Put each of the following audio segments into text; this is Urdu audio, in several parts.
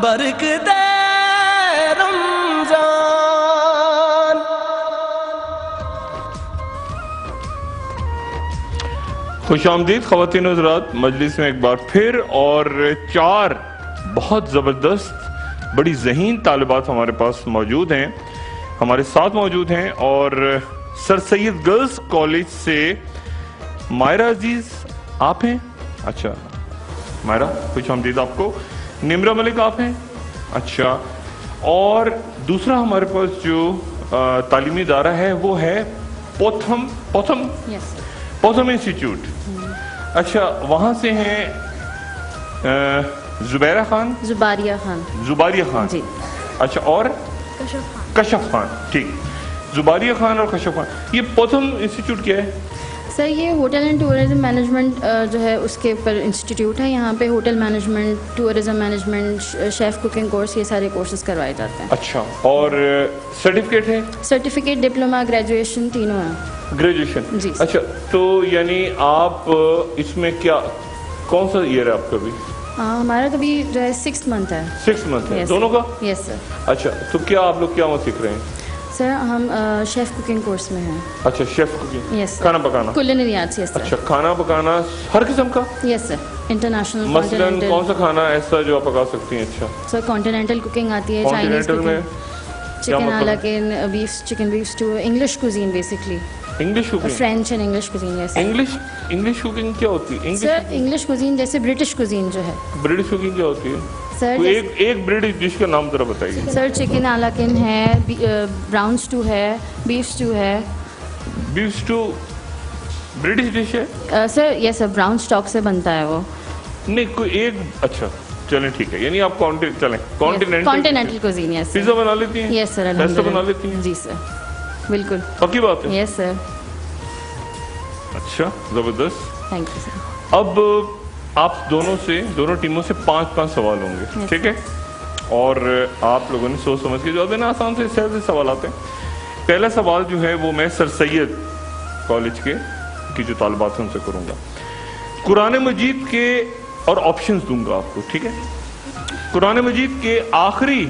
برکت رمضان. خوش آمدید خواتین و حضرات مجلس میں ایک بار پھر، اور 4 بہت زبردست بڑی ذہین طالبات ہمارے پاس موجود ہیں، ہمارے ساتھ موجود ہیں. اور سر سید گرلز کالج سے مائرہ عزیز آپ ہیں؟ اچھا مائرہ خوش آمدید آپ کو. نمرہ ملک آپ ہیں؟ اچھا. اور دوسرا ہمارے پاس جو تعلیمی ادارہ ہے وہ ہے پوتھم انسٹیٹیوٹ. اچھا وہاں سے ہیں زباریہ خان جی. اچھا اور کشف خان. ٹھیک، زباریہ خان اور کشف خان. یہ پوتھم انسٹیٹیوٹ کیا ہے؟ سر یہ ہوٹل اینڈ ٹورزم مینجمنٹ جو ہے اس کے اوپر انسٹیٹیوٹ ہے. یہاں پہ hotel management, tourism management, chef cooking course, یہ سارے کورسز کروائے جاتے ہیں. اچھا. اور سرٹیفکیٹ ہے؟ سرٹیفکیٹ، ڈپلوما، گریجویشن تینوں ہیں. گریجویشن جی. اچھا تو یعنی آپ اس میں کیا کون سا ایئر ہے آپ کا بھی؟ ہمارا تو بھی جو ہے 6 منتھ ہے. 6 منتھ ہے دونوں کا؟ یس سر. اچھا تو کیا آپ لوگ کیا سیکھ رہے ہیں؟ سر ہم شیف کوکنگ کورس میں ہیں. اچھا شیف کوکنگ. یس. کھانا پکانا؟ کولینری آرٹس. یس سر. اچھا کھانا پکانا ہر قسم کا؟ یس سر. انٹرنیشنل. مثلاً کون سا کھانا ایسا جو آپ پکا سکتی ہیں؟ اچھا سر کانٹینینٹل کوکنگ آتی ہے، چائنیز میں chicken a la king, beef, chicken beef stew, English cuisine basically. English cooking? French and English cuisine. Yes. English cooking کیا ہوتی ہے؟ سر انگلش کوزین جیسے برٹش کوزین جو ہے. برٹش کوکنگ کیا ہوتی ہے سر؟ ایک برٹش ڈش کا نام ذرا بتائیے. سر چکن آلاکن ہے، براؤن اسٹو ہے، بیف اسٹو ہے. بیف اسٹو برٹش ڈش ہے سر؟ یس سر، براؤن اسٹاک سے بنتا ہے وہ. نہیں کوئی ایک. اچھا چلیں ٹھیک ہے. یعنی آپ کانٹینینٹل کوزین. یس. پیزا بنا لیتی ہیں؟ یس سر. پیسٹو بنا لیتی ہیں؟ جی سر بالکل. پکی بات ہے. یس سر. اچھا زبردست. Thank you sir. اب آپ دونوں ٹیموں سے 5 سوال ہوں گے. ٹھیک ہے. اور آپ لوگوں نے سوچ سمجھ کے جواب دینا. آسان سے سہل سوالات ہیں. پہلا سوال جو ہے وہ میں سر سید کالج کی جو طالبات ہیں ان سے کروں گا. قرآن مجید کے، اور آپشنز دوں گا آپ کو. ٹھیک ہے. قرآن مجید کے آخری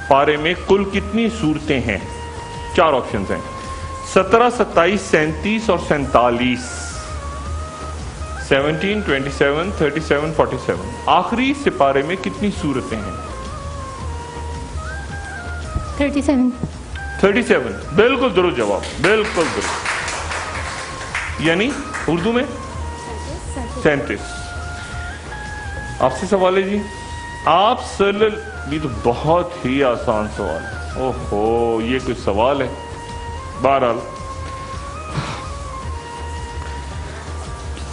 پارے میں کل کتنی سورتیں ہیں؟ 4 آپشنز ہیں: 17، 27، 37 اور 47. 17، 27، 37، 47. آخری سپارے میں کتنی سورتیں ہیں؟ 37. بالکل درست جواب. بالکل درست. یعنی اردو میں 37. آپ سے سوال ہے جی. آپ یہ تو بہت ہی آسان سوال ہے. اوہو یہ کوئی سوال ہے. بہرحال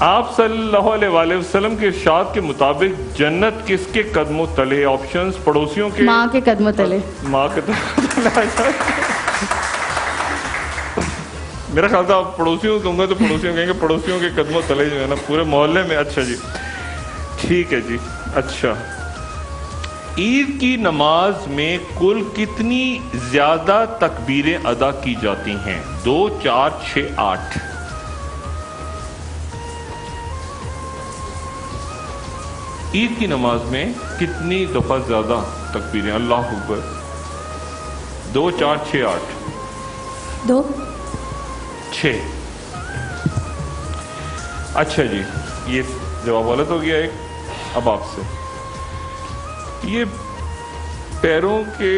آپ صلی اللہ علیہ وآلہ وسلم کے ارشاد کے مطابق جنت کس کے قدموں تلے؟ آپشنز: پڑوسیوں کے، ماں کے قدموں تلے. ماں کے تلے. میرا خیال تھا آپ پڑوسیوں کہوں گے تو پڑوسیوں کہیں گے پڑوسیوں کے قدموں تلے جو ہے نا پورے محلے میں. اچھا جی ٹھیک ہے جی. اچھا عید کی نماز میں کل کتنی زیادہ تکبیریں ادا کی جاتی ہیں؟ 2، 4، 6، 8. عید کی نماز میں کتنی دفعہ زیادہ تکبیریں؟ اللہ اکبر. 2، 4، 6، 8. 2، 6. اچھا جی یہ جواب غلط ہو گیا ایک. اب آپ سے یہ پیروں کے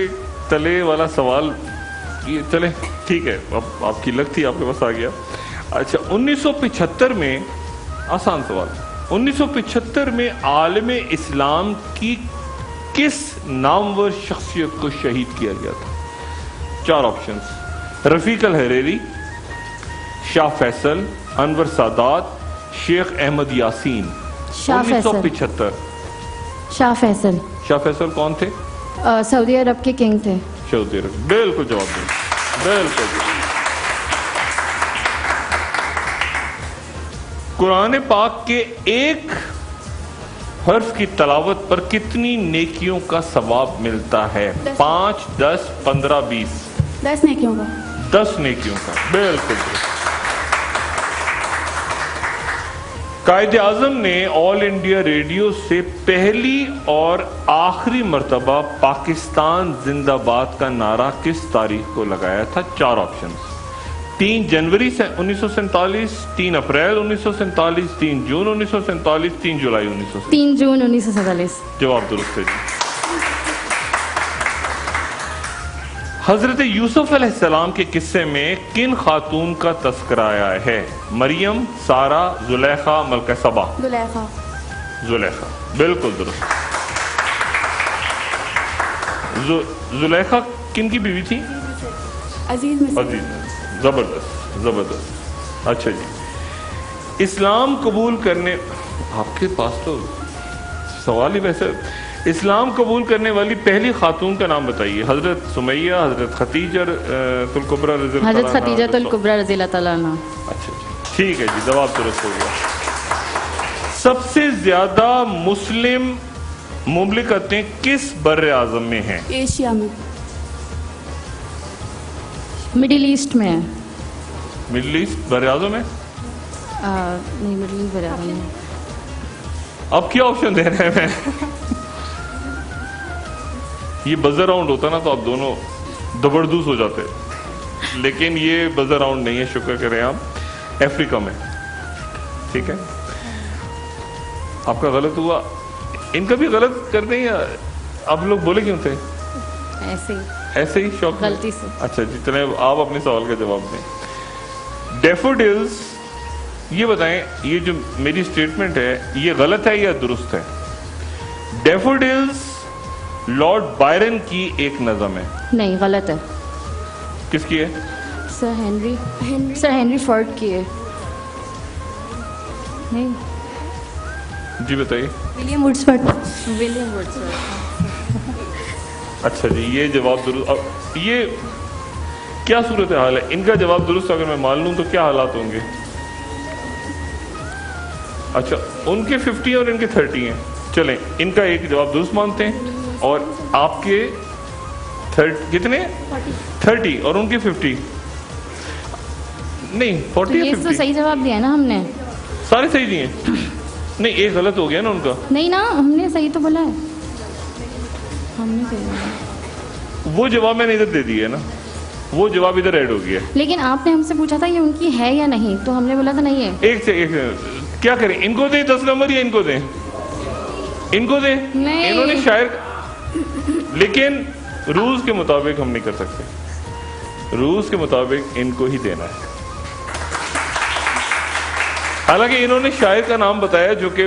تلے والا سوال، یہ چلے ٹھیک ہے اب آپ کی لک تھی آپ کے پاس آ گیا. اچھا 1975 میں، آسان سوال، 1975 میں عالم اسلام کی کس نامور شخصیت کو شہید کیا گیا تھا؟ 4 آپشنز: رفیق الحریری، شاہ فیصل، انور سادات، شیخ احمد یاسین. 1975. شاہ فیصل. شاہ فیصل کون تھے؟ سعودی عرب کے کنگ تھے. سعودی عرب. بالکل جواب دیں. بالکل. قرآن پاک کے ایک حرف کی تلاوت پر کتنی نیکیوں کا ثواب ملتا ہے؟ 5، 10، 15، 20. 10 نیکیوں کا. 10 نیکیوں کا. بالکل. قائد اعظم نے آل انڈیا ریڈیو سے پہلی اور آخری مرتبہ پاکستان زندہ باد کا نعرہ کس تاریخ کو لگایا تھا؟ 4 آپشنز: 3 جنوری 1947، 3 اپریل 1947، 3 جون 1947، 3 جولائی 1947۔ 3 جون 1947۔ جواب درست ہے جی۔ حضرت یوسف علیہ السلام کے قصے میں کن خاتون کا تذکرہ آیا ہے؟ مریم، سارہ، زلیخا، ملکہ سبا؟ زلیخا۔ زلیخا بالکل درست۔ زلیخا کن کی بیوی تھی؟ عزیز مصر۔ عزیز، زبردست زبردست۔ اچھا جی، اسلام قبول کرنے، آپ کے پاس تو سوال ہی ویسے، اسلام قبول کرنے والی پہلی خاتون کا نام بتائیے۔ حضرت سمیہ، حضرت خدیجہ الکبریٰ رضی اللہ عنہا؟ حضرت خدیجہ الکبریٰ رضی اللہ تعالیٰ عنہا۔ اچھا جی ٹھیک ہے جی، جواب درست ہو گیا۔ سب سے زیادہ مسلم مملکتیں کس بر اعظم میں ہیں؟ ایشیا میں، مڈل ایسٹ میں ہے۔ مڈل ایسٹ بر اعظم ہے؟ نہیں، مڈل ایسٹ بر اعظم میں۔ اب کیا آپشن دے رہے ہیں میں؟ یہ بزر راؤنڈ ہوتا نا تو آپ دونوں زبردست ہو جاتے، لیکن یہ بزر راؤنڈ نہیں ہے، شکر کریں آپ۔ افریقہ میں، ٹھیک ہے۔ آپ کا غلط ہوا، ان کا بھی غلط کر دیں یا آپ لوگ بولے کیوں تھے؟ ایسے ہی شوق، غلطی سے۔ اچھا جی چلیں آپ اپنے سوال کا جواب دیں۔ ڈیفوڈلز، یہ بتائیں یہ جو میری سٹیٹمنٹ ہے یہ غلط ہے یا درست ہے؟ ڈیفوڈلز لارڈ بائرن کی ایک نظم ہے۔ نہیں، غلط ہے۔ کس کی ہے؟ سر ہنری فورڈ کی ہے۔ نہیں، جی بتائیے۔ ولیم وڈسورتھ۔ اچھا جی یہ جواب درست، یہ کیا صورت حال ہے؟ ان کا جواب درست اگر میں مان لوں تو کیا حالات ہوں گے؟ اچھا ان کے 50 اور ان کے 30 ہیں، چلیں ان کا ایک جواب درست مانتے ہیں اور آپ کے کتنے؟ 30 اور ان کے 50 نہیں 40 یا 50؟ تو صحیح جواب دیا نا ہم نے، سارے صحیح دیے ہیں؟ نہیں ایک غلط ہو گیا نا ان کا۔ نہیں نا، ہم نے صحیح تو بولا ہے، ہم نے صحیح بولا۔ وہ جواب میں نے ادھر دے دیا ہے نا، وہ جواب ادھر ایڈ ہو گیا۔ لیکن آپ نے ہم سے پوچھا تھا یہ ان کی ہے یا نہیں، تو ہم نے بولا تھا نہیں ہے۔ ایک سے کیا کریں، ان کو دیں 10 نمبر یا ان کو دیں؟ ان کو دیں، انہوں نے شاعر، لیکن رولز کے مطابق ہم نہیں کر سکتے، رولز کے مطابق ان کو ہی دینا ہے۔ حالانکہ انہوں نے شاعر کا نام بتایا جو کہ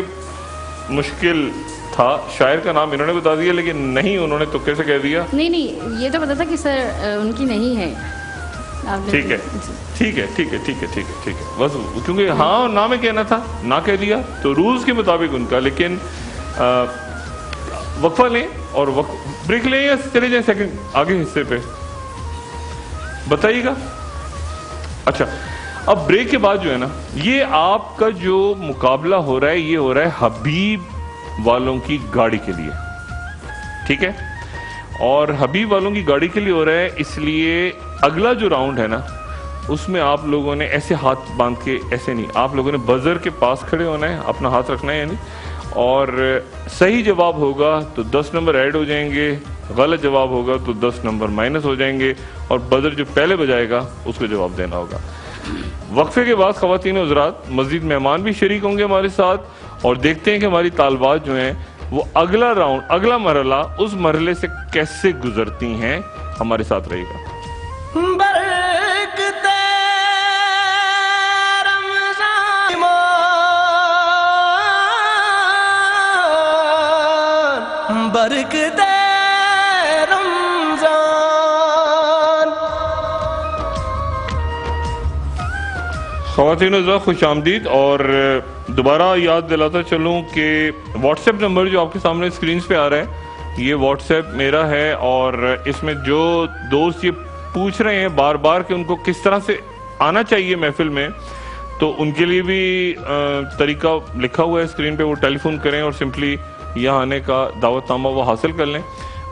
مشکل تھا، شاعر کا نام انہوں نے بتا دیا لیکن نہیں انہوں نے تکے سے کہہ دیا۔ نہیں یہ تو پتا تھا کہ سر ان کی نہیں ہے۔ ٹھیک ہے ٹھیک ہے ٹھیک ہے ٹھیک ہے ٹھیک ہے ٹھیک ہے، بس کیونکہ ہاں نہ میں کہنا تھا، نہ کہہ دیا تو رولز کے مطابق ان کا، لیکن وقفہ لیں اور بریک لیں یا چلے جائیں سیکنڈ آگے حصے پہ بتائیے گا۔ اچھا اب بریک کے بعد جو ہے نا یہ آپ کا جو مقابلہ ہو رہا ہے یہ ہو رہا ہے حبیب والوں کی گاڑی کے لیے، ٹھیک ہے، اور حبیب والوں کی گاڑی کے لیے ہو رہا ہے، اس لیے اگلا جو راؤنڈ ہے نا اس میں آپ لوگوں نے ایسے ہاتھ باندھ کے، ایسے نہیں، آپ لوگوں نے بزر کے پاس کھڑے ہونا ہے، اپنا ہاتھ رکھنا ہے یعنی، اور صحیح جواب ہوگا تو 10 نمبر ایڈ ہو جائیں گے، غلط جواب ہوگا تو 10 نمبر مائنس ہو جائیں گے، اور بزر جو پہلے بجائے گا اس کو جواب دینا ہوگا۔ وقفے کے بعد خواتین و حضرات مزید مہمان بھی شریک ہوں گے ہمارے ساتھ، اور دیکھتے ہیں کہ ہماری طالبات جو ہیں وہ اگلا راؤنڈ، اگلا مرحلہ، اس مرحلے سے کیسے گزرتی ہیں۔ ہمارے ساتھ رہے گا۔ برکتے رمضان، خواتین حضرات خوش آمدید، اور دوبارہ یاد دلاتا چلوں کہ واٹس ایپ نمبر جو آپ کے سامنے اسکرینز پہ آ رہا ہے یہ واٹس ایپ میرا ہے، اور اس میں جو دوست یہ پوچھ رہے ہیں بار بار کہ ان کو کس طرح سے آنا چاہیے محفل میں، تو ان کے لیے بھی طریقہ لکھا ہوا ہے اسکرین پہ، وہ ٹیلی فون کریں اور سمپلی یہاں آنے کا دعوت نامہ وہ حاصل کر لیں،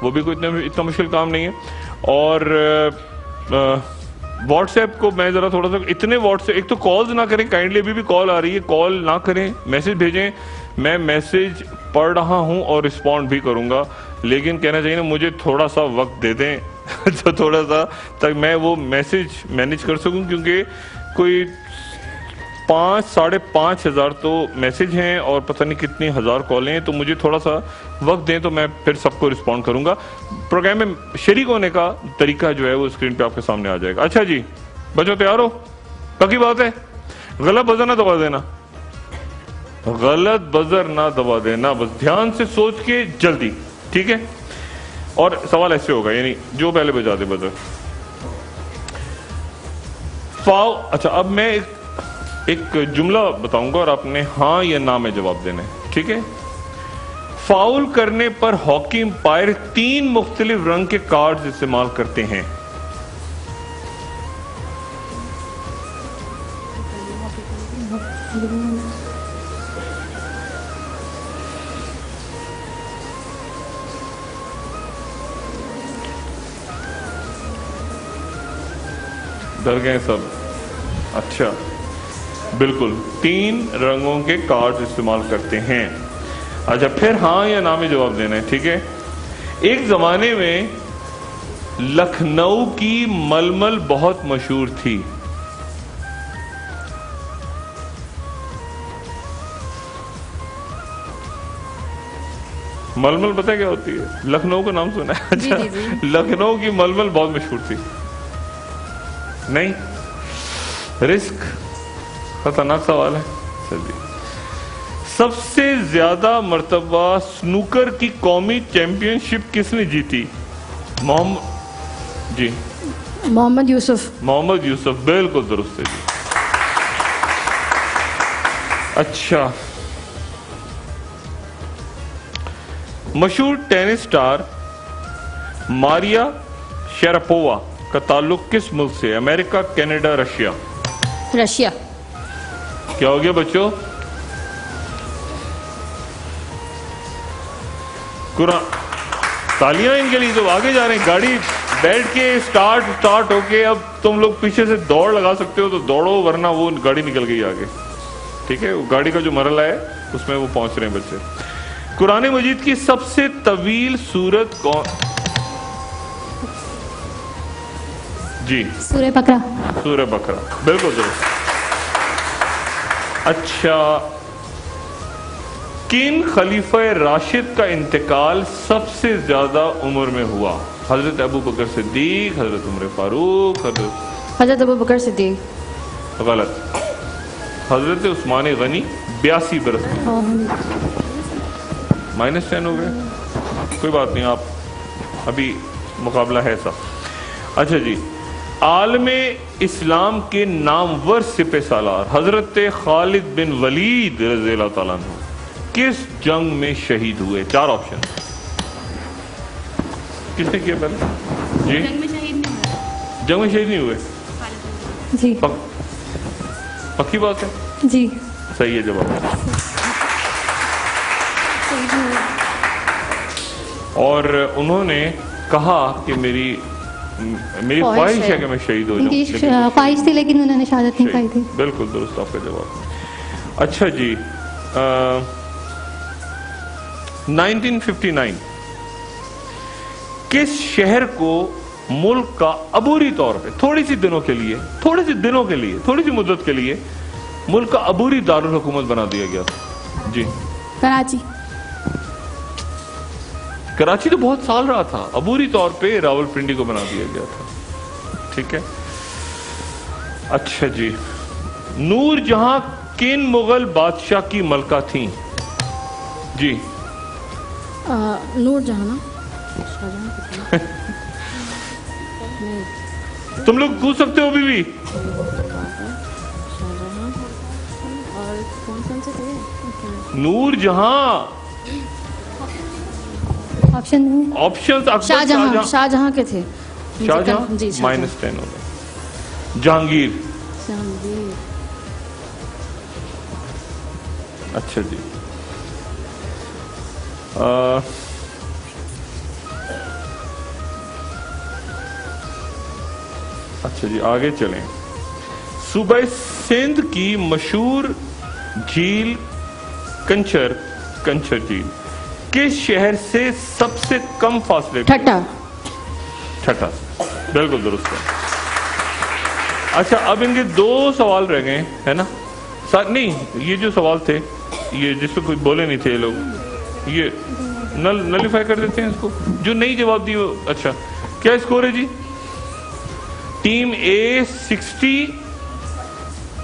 وہ بھی کوئی اتنا مشکل کام نہیں ہے۔ اور واٹس ایپ کو میں ذرا تھوڑا سا اتنے واٹس ایپ، ایک تو کالز نہ کریں کائنڈلی، ابھی بھی کال آ رہی ہے، کال نہ کریں، میسج بھیجیں. میں میسج پڑھ رہا ہوں اور رسپونڈ بھی کروں گا، لیکن کہنا چاہیے نا مجھے تھوڑا سا وقت دے دیں تو تھوڑا سا تاکہ میں وہ میسج مینیج کر سکوں، کیونکہ کوئی 5,500 تو میسج ہیں اور پتہ نہیں کتنی ہزار کالیں ہیں، تو مجھے تھوڑا سا وقت دیں تو میں پھر سب کو رسپونڈ کروں گا. پروگرام میں شریک ہونے کا طریقہ جو ہے وہ اسکرین پہ آپ کے سامنے آ جائے گا. اچھا جی بچوں تیار ہو؟ پکی بات ہے، غلط بزر نہ دبا دینا، غلط بزر نہ دبا دینا، بس دھیان سے سوچ کے جلدی، ٹھیک ہے؟ اور سوال ایسے ہوگا، یعنی جو پہلے بجا دے بزر. اچھا اب میں ایک جملہ بتاؤں گا اور آپ نے ہاں یا نہ میں جواب دینا ہے، ٹھیک ہے؟ فاؤل کرنے پر ہاکی امپائر 3 مختلف رنگ کے کارڈز استعمال کرتے ہیں. ڈر گئے سب؟ اچھا بالکل 3 رنگوں کے کارڈ استعمال کرتے ہیں. اچھا پھر ہاں یا نہ میں جواب دینا ہے، ٹھیک ہے؟ ایک زمانے میں لکھنؤ کی ململ بہت مشہور تھی. ململ پتہ کیا ہوتی ہے؟ لکھنؤ کا نام سنا ہے؟ اچھا لکھنؤ کی ململ بہت مشہور تھی. نہیں، رسک خطرناک سوال ہے. سب سے زیادہ مرتبہ سنوکر کی قومی چیمپئن شپ کس نے جیتی؟ جی محمد یوسف. محمد یوسف بالکل درست ہے جی. اچھا مشہور ٹینس سٹار ماریا شیراپووا کا تعلق کس ملک سے؟ امریکہ، کینیڈا، رشیا؟ رشیا. کیا ہو گیا بچوں؟ تالیاں ان کے لیے، تو آگے جا رہے ہیں. گاڑی بیٹھ کے سٹارٹ ہو کے اب تم لوگ پیچھے سے دوڑ لگا سکتے ہو تو دوڑو، ورنہ وہ گاڑی نکل گئی آگے، ٹھیک ہے؟ گاڑی کا جو مرحلہ ہے اس میں وہ پہنچ رہے ہیں بچے. قرآن مجید کی سب سے طویل سورت کون؟ جی سورہ بقرہ. سورہ بقرہ بالکل درست. اچھا کن خلیفہ راشد کا انتقال سب سے زیادہ عمر میں ہوا؟ حضرت ابو بکر صدیق، حضرت عمر فاروق، حضرت ابو بکر صدیق. غلط. حضرت عثمان غنی 82 برس میں. -10 ہو گئے، کوئی بات نہیں، آپ ابھی مقابلہ ہے سب. اچھا جی عالم اسلام کے نامور سپہ سالار حضرت خالد بن ولید رضی اللہ تعالیٰ عنہ کس جنگ میں شہید ہوئے؟ 4 آپشن. کس نے کیا پہلے؟ جی جنگ میں شہید نہیں ہوئے؟ جی پکی بات ہے؟ جی صحیح ہے جواب. اور انہوں نے کہا کہ میری خواہش ہے کہ میں شہید ہو جاؤں. خواہش تھی لیکن انہوں نے شہادت نہیں پائی تھی. بالکل درست آپ کا جواب. اچھا جی 1959 کس شہر کو ملک کا عبوری طور پہ تھوڑی سی مدت کے لیے ملک کا عبوری دارالحکومت بنا دیا گیا تھا؟ جی کراچی. کراچی تو بہت سال رہا تھا، عبوری طور پہ راول پنڈی کو بنا دیا گیا تھا، ٹھیک ہے؟ اچھا جی نور جہاں کن مغل بادشاہ کی ملکہ تھیں؟ جی نور جہاں. تم لوگ پوچھ سکتے ہو ابھی بھی. نور جہاں آپشن شاہ جہاں کے تھے. شاہ جہاں -10 ہو گئے. جہانگیر. اچھا جی اچھا جی آگے چلیں. صوبہ سندھ کی مشہور جھیل کنچر جھیل کس شہر سے سب سے کم فاصلے پہ؟ ٹھٹھا. بالکل درست ہے. اچھا اب ان کے 2 سوال رہ گئے ہے نا. نہیں یہ جو سوال تھے یہ جس پہ کچھ بولے نہیں تھے لوگ یہ نلیفائی کر دیتے ہیں اس کو جو نہیں جواب دی. اچھا کیا اسکور ہے جی؟ ٹیم اے 60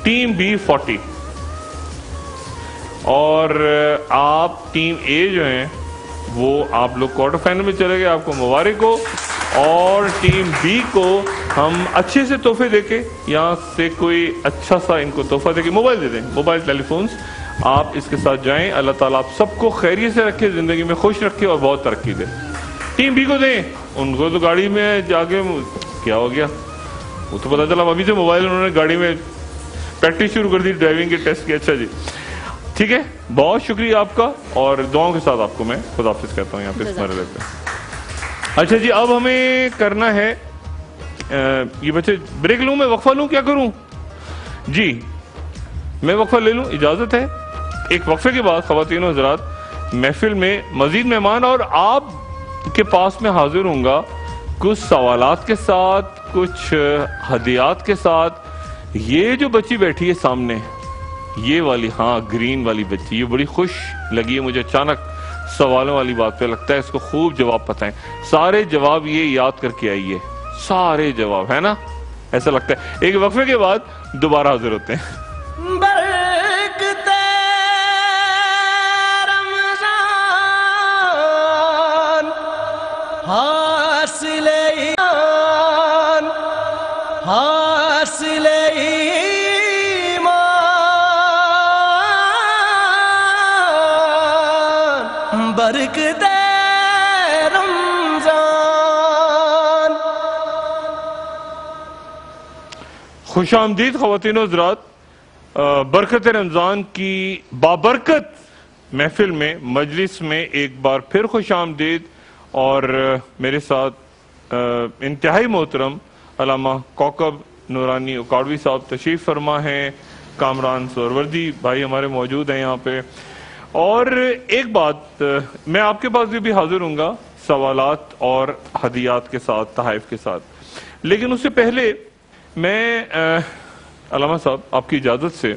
ٹیم بی 40 اور آپ ٹیم اے جو ہیں وہ آپ لوگ کوارٹر فائنل میں چلے گئے. آپ کو مبارک ہو. اور ٹیم بی کو ہم اچھے سے تحفے دے کے یہاں سے کوئی اچھا سا ان کو تحفہ دے کے موبائل دے دیں. موبائل ٹیلی فونز آپ اس کے ساتھ جائیں. اللہ تعالیٰ آپ سب کو خیریت سے رکھے, زندگی میں خوش رکھے اور بہت ترقی دے. ٹیم بی کو دیں. ان کو تو گاڑی میں جا کے کیا ہو گیا وہ تو پتا چلا ابھی سے موبائل انہوں نے گاڑی میں پریکٹس شروع کر دی ڈرائیونگ کے ٹیسٹ کی. اچھا جی ٹھیک ہے بہت شکریہ آپ کا اور دعاؤں کے ساتھ آپ کو میں خدا حافظ کہتا ہوں یہاں پہ اس مرحلے پہ. اچھا جی اب ہمیں کرنا ہے یہ بچے بریک لوں میں وقفہ لوں کیا کروں جی؟ میں وقفہ لے لوں اجازت ہے. ایک وقفے کے بعد خواتین و حضرات محفل میں مزید مہمان اور آپ کے پاس میں حاضر ہوں گا کچھ سوالات کے ساتھ کچھ ہدیات کے ساتھ. یہ جو بچی بیٹھی ہے سامنے یہ والی ہاں گرین والی بچی یہ بڑی خوش لگی ہے مجھے اچانک سوالوں والی بات پہ. لگتا ہے اس کو خوب جواب پتہ ہیں. سارے جواب یہ یاد کر کے آئیے سارے جواب ہے نا ایسا لگتا ہے. ایک وقفے کے بعد دوبارہ حاضر ہوتے ہیں. برکتے رمضان حاصل ایمان حاصل ایمان برکتے رمضان. خوش آمدید خواتین و حضرات. برکت رمضان کی بابرکت محفل میں مجلس میں ایک بار پھر خوش آمدید. اور میرے ساتھ انتہائی محترم علامہ کوکب نورانی اکاڑوی صاحب تشریف فرما ہیں. کامران سوروردی بھائی ہمارے موجود ہیں یہاں پہ. اور ایک بات میں آپ کے پاس بھی حاضر ہوں گا سوالات اور ہدیات کے ساتھ تحائف کے ساتھ. لیکن اس سے پہلے میں علامہ صاحب آپ کی اجازت سے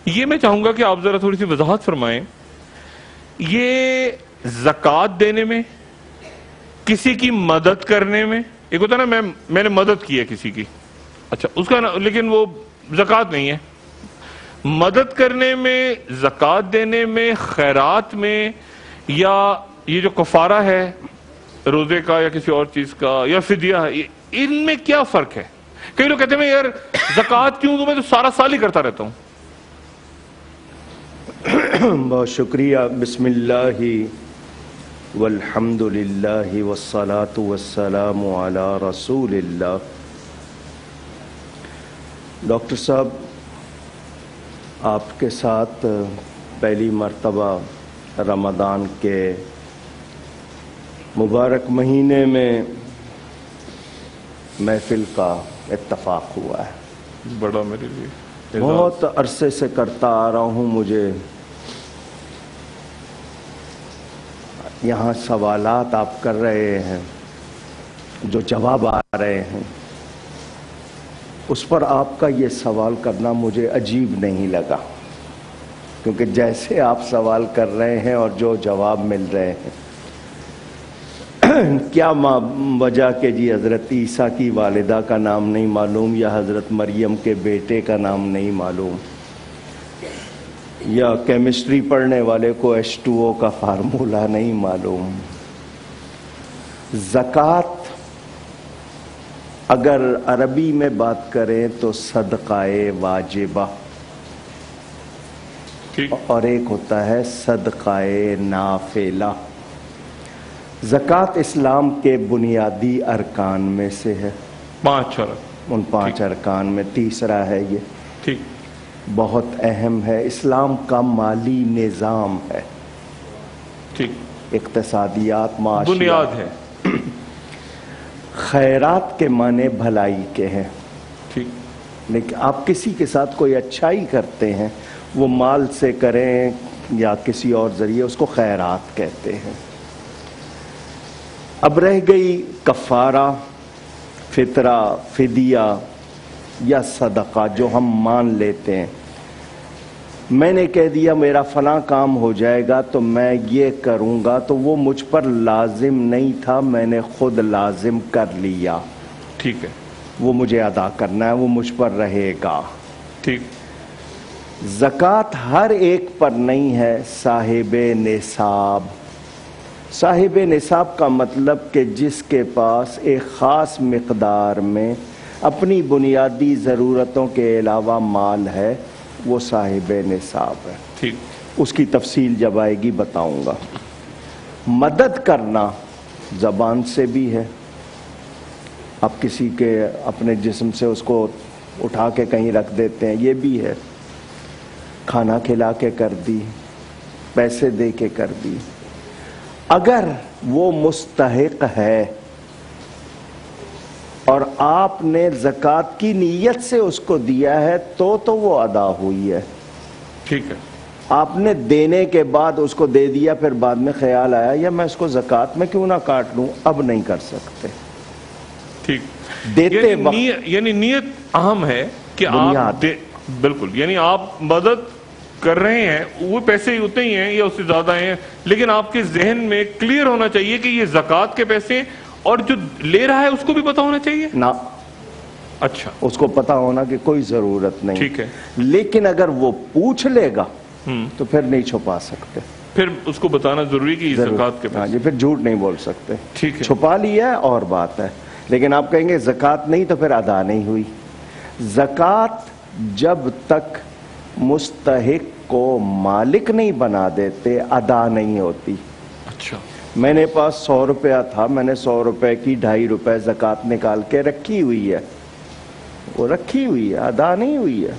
یہ میں چاہوں گا کہ آپ ذرا تھوڑی سی وضاحت فرمائیں. یہ زکوٰۃ دینے میں کسی کی مدد کرنے میں ایک ہوتا ہے نا میں نے مدد کی ہے کسی کی اچھا اس کا لیکن وہ زکوٰۃ نہیں ہے. مدد کرنے میں زکوٰۃ دینے میں خیرات میں یا یہ جو کفارہ ہے روزے کا یا کسی اور چیز کا یا فدیہ ہے ان میں کیا فرق ہے؟ کئی لوگ کہتے ہیں یار زکوٰۃ کیوں دوں میں تو سارا سال ہی کرتا رہتا ہوں. بہت شکریہ. بسم اللہ والحمد للہ والصلاة والسلام علی رسول اللہ. ڈاکٹر صاحب آپ کے ساتھ پہلی مرتبہ رمضان کے مبارک مہینے میں محفل کا اتفاق ہوا ہے. بڑا میرے لیے بہت عرصے سے کرتا آ رہا ہوں. مجھے یہاں سوالات آپ کر رہے ہیں جو جواب آ رہے ہیں اس پر آپ کا یہ سوال کرنا مجھے عجیب نہیں لگا کیونکہ جیسے آپ سوال کر رہے ہیں اور جو جواب مل رہے ہیں کیا وجہ کہ جی حضرت عیسیٰ کی والدہ کا نام نہیں معلوم یا حضرت مریم کے بیٹے کا نام نہیں معلوم یا کیمسٹری پڑھنے والے کو H2O کا فارمولہ نہیں معلوم. زکوٰۃ اگر عربی میں بات کریں تو صدقہ واجبہ اور ایک ہوتا ہے صدقہ نافلہ. زکوٰۃ اسلام کے بنیادی ارکان میں سے ہے. 5 ان 5 ارکان میں تیسرا ہے یہ. ٹھیک بہت اہم ہے. اسلام کا مالی نظام ہے. ٹھیک اقتصادیات معاشیات بنیاد ہے. خیرات کے معنی بھلائی کے ہیں، ٹھیک، لیکن آپ کسی کے ساتھ کوئی اچھائی کرتے ہیں، وہ مال سے کریں یا کسی اور ذریعے، اس کو خیرات کہتے ہیں۔ اب رہ گئی کفارہ، فطرہ، فدیہ یا صدقہ جو ہم مان لیتے ہیں۔ میں نے کہہ دیا میرا فلاں کام ہو جائے گا تو میں یہ کروں گا، تو وہ مجھ پر لازم نہیں تھا، میں نے خود لازم کر لیا، ٹھیک ہے، وہ مجھے ادا کرنا ہے، وہ مجھ پر رہے گا۔ ٹھیک، زکوٰۃ ہر ایک پر نہیں ہے، صاحب نصاب۔ صاحب نصاب کا مطلب کہ جس کے پاس ایک خاص مقدار میں اپنی بنیادی ضرورتوں کے علاوہ مال ہے، وہ صاحب نصاب ہے۔ ٹھیک، اس کی تفصیل جب آئے گی بتاؤں گا۔ مدد کرنا زبان سے بھی ہے، آپ کسی کے اپنے جسم سے اس کو اٹھا کے کہیں رکھ دیتے ہیں، یہ بھی ہے۔ کھانا کھلا کے کر دی، پیسے دے کے کر دی۔ اگر وہ مستحق ہے اور آپ نے زکوٰۃ کی نیت سے اس کو دیا ہے تو وہ ادا ہوئی ہے۔ ٹھیک ہے، آپ نے دینے کے بعد اس کو دے دیا، پھر بعد میں خیال آیا یا میں اس کو زکوٰۃ میں کیوں نہ کاٹ لوں، اب نہیں کر سکتے۔ ٹھیک، دیتے وقت یعنی نیت اہم ہے کہ بنیاد۔ آپ بالکل، یعنی آپ مدد کر رہے ہیں، وہ پیسے اتنے ہی ہیں یا اس سے زیادہ ہیں، لیکن آپ کے ذہن میں کلیئر ہونا چاہیے کہ یہ زکوٰۃ کے پیسے ہیں، اور جو لے رہا ہے اس کو بھی پتا ہونا چاہیے نہ، اچھا، اس کو پتا ہونا کہ کوئی ضرورت نہیں۔ ٹھیک ہے، لیکن اگر وہ پوچھ لے گا تو پھر نہیں چھپا سکتے، پھر اس کو بتانا ضروری کہ یہ زکوٰۃ کے ہاں پیسے، جی، پھر جھوٹ نہیں بول سکتے۔ ٹھیک ہے، چھپا لیا ہے اور بات ہے، لیکن آپ کہیں گے زکوٰۃ نہیں تو پھر ادا نہیں ہوئی۔ زکوٰۃ جب تک مستحق کو مالک نہیں بنا دیتے ادا نہیں ہوتی۔ اچھا، میں نے پاس 100 روپیہ تھا، میں نے 100 روپے کی 2.5 روپے زکوٰۃ نکال کے رکھی ہوئی ہے، وہ رکھی ہوئی ہے، ادا نہیں ہوئی ہے۔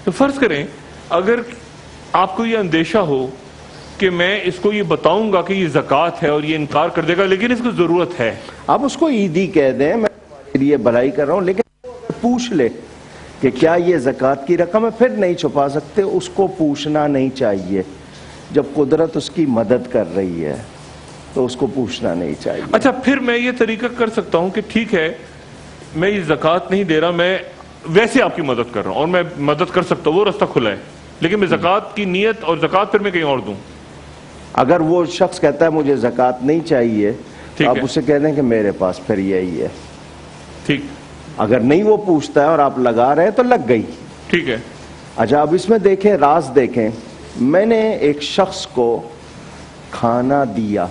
تو فرض کریں اگر آپ کو یہ اندیشہ ہو کہ میں اس کو یہ بتاؤں گا کہ یہ زکوٰۃ ہے اور یہ انکار کر دے گا، لیکن اس کو ضرورت ہے، آپ اس کو عیدی کہہ دیں، میں تمہارے لیے بھلائی کر رہا ہوں، لیکن پوچھ لے کہ کیا یہ زکوٰۃ کی رقم ہے، پھر نہیں چھپا سکتے، اس کو پوچھنا نہیں چاہیے۔ جب قدرت اس کی مدد کر رہی ہے تو اس کو پوچھنا نہیں چاہیے۔ اچھا، پھر میں یہ طریقہ کر سکتا ہوں کہ ٹھیک ہے میں یہ زکوٰۃ نہیں دے رہا، میں ویسے آپ کی مدد کر رہا ہوں اور میں مدد کر سکتا ہوں، وہ رستہ کھلا ہے، لیکن میں زکوٰۃ کی نیت اور زکوٰۃ پھر میں کہیں اور دوں۔ اگر وہ شخص کہتا ہے مجھے زکوٰۃ نہیں چاہیے تو آپ اسے کہہ دیں کہ میرے پاس پھر یہی ہے۔ ٹھیک، اگر نہیں وہ پوچھتا ہے اور آپ لگا رہے ہیں تو لگ گئی۔ ٹھیک ہے، اچھا، اب اس میں دیکھیں، راز دیکھیں، میں نے ایک شخص کو کھانا دیا،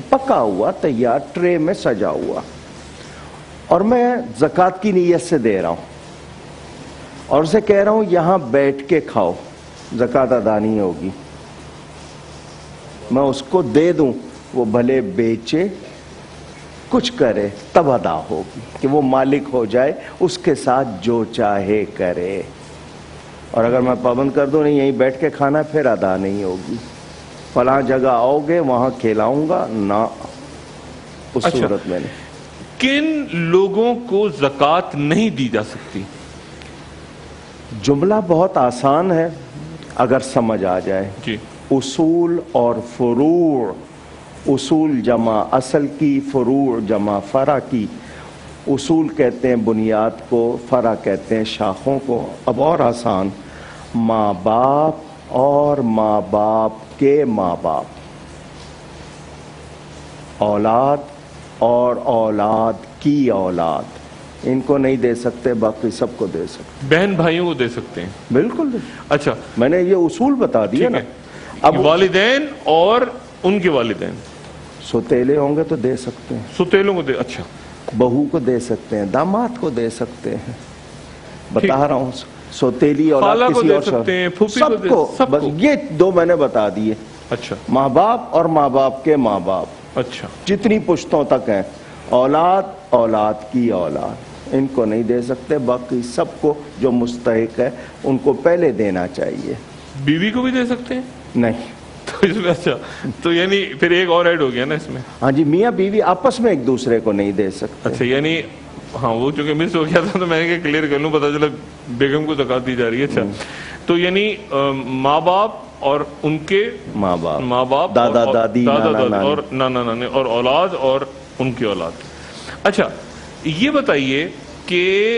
پکا ہوا، تیار، ٹرے میں سجا ہوا، اور میں زکوٰۃ کی نیت سے دے رہا ہوں اور اسے کہہ رہا ہوں یہاں بیٹھ کے کھاؤ، زکوٰۃ ادا نہیں ہوگی۔ میں اس کو دے دوں، وہ بھلے بیچے کچھ کرے تب ادا ہوگی، کہ وہ مالک ہو جائے، اس کے ساتھ جو چاہے کرے۔ اور اگر میں پابند کر دوں نہیں یہیں بیٹھ کے کھانا، پھر ادا نہیں ہوگی۔ فلاں جگہ آؤ گے وہاں کھلاؤں گا، نہ، اس صورت میں نہیں۔ کن لوگوں کو زکوٰۃ نہیں دی جا سکتی؟ جملہ بہت آسان ہے اگر سمجھ آ جائے۔ جی، اصول اور فروع، اصول جمع اصل کی، فروع جمع فرع کی۔ اصول کہتے ہیں بنیاد کو، فرع کہتے ہیں شاخوں کو۔ اب اور آسان، ماں باپ اور ماں باپ کے ماں باپ، اولاد اور اولاد کی اولاد، ان کو نہیں دے سکتے، باقی سب کو دے سکتے، بہن بھائیوں کو دے سکتے ہیں۔ بالکل۔ اچھا، میں نے یہ اصول بتا دیا نا۔ اب والدین اور ان کے والدین سوتیلے ہوں گے تو دے سکتے ہیں، ستیلوں کو دے، اچھا، بہو کو دے سکتے ہیں، داماد کو دے سکتے ہیں، بتا رہا ہوں، سوتیلی اولاد خالہ کو کسی دے اور سکتے ہیں، پھوپھی کو سب دے، کو، سب بس کو۔ یہ دو میں نے بتا دیے، اچھا، ماں باپ اور ماں باپ کے ماں باپ، اچھا، جتنی پشتوں تک ہیں، اولاد، اولاد کی اولاد، ان کو نہیں دے سکتے، باقی سب کو جو مستحق ہے ان کو پہلے دینا چاہیے۔ بیوی کو بھی دے سکتے ہیں؟ نہیں، اس میں اچھا تو یعنی پھر ایک اور ایڈ ہو گیا نا اس میں. ہاں جی, میاں بیوی آپس میں ایک دوسرے کو نہیں دے سکتے. اچھا یعنی ہاں وہ چونکہ مس ہو گیا تھا تو میں نے کہا کلیئر کر لوں, پتہ چلا بیگم کو زکوٰۃ دی جا رہی ہے. اچھا تو یعنی ماں باپ اور ان کے ماں باپ, دادا دادی, اور نانا نانے اور اولاد اور ان کی اولاد. اچھا یہ بتائیے کہ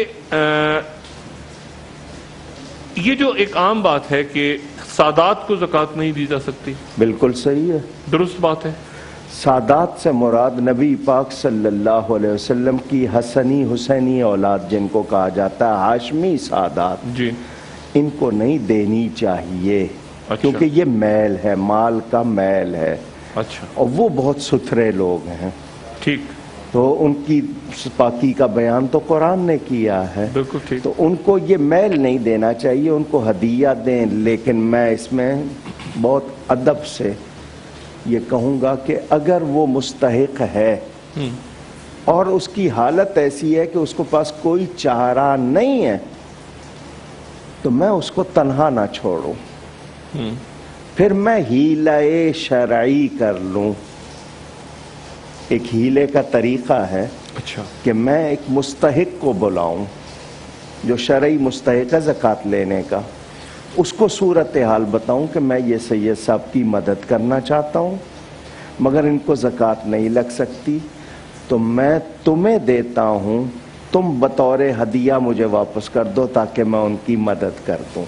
یہ جو ایک عام بات ہے کہ سادات کو زکوٰۃ نہیں دی جا سکتی, بالکل صحیح ہے, درست بات ہے. سادات سے مراد نبی پاک صلی اللہ علیہ وسلم کی حسنی حسینی اولاد جن کو کہا جاتا ہے ہاشمی سادات, جی ان کو نہیں دینی چاہیے. اچھا. کیونکہ یہ میل ہے, مال کا میل ہے. اچھا اور وہ بہت ستھرے لوگ ہیں. ٹھیک, تو ان کی پاکی کا بیان تو قرآن نے کیا ہے. بالکل ٹھیک. تو ان کو یہ میل نہیں دینا چاہیے, ان کو ہدیہ دیں. لیکن میں اس میں بہت ادب سے یہ کہوں گا کہ اگر وہ مستحق ہے اور اس کی حالت ایسی ہے کہ اس کو پاس کوئی چارہ نہیں ہے, تو میں اس کو تنہا نہ چھوڑوں, پھر میں ہیلہ شرعی کر لوں. ایک ہیلے کا طریقہ ہے اچھا کہ میں ایک مستحق کو بلاؤں جو شرعی مستحق ہے زکوٰۃ لینے کا, اس کو صورتحال بتاؤں کہ میں یہ سید صاحب کی مدد کرنا چاہتا ہوں مگر ان کو زکوٰۃ نہیں لگ سکتی, تو میں تمہیں دیتا ہوں, تم بطور ہدیہ مجھے واپس کر دو تاکہ میں ان کی مدد کر دوں.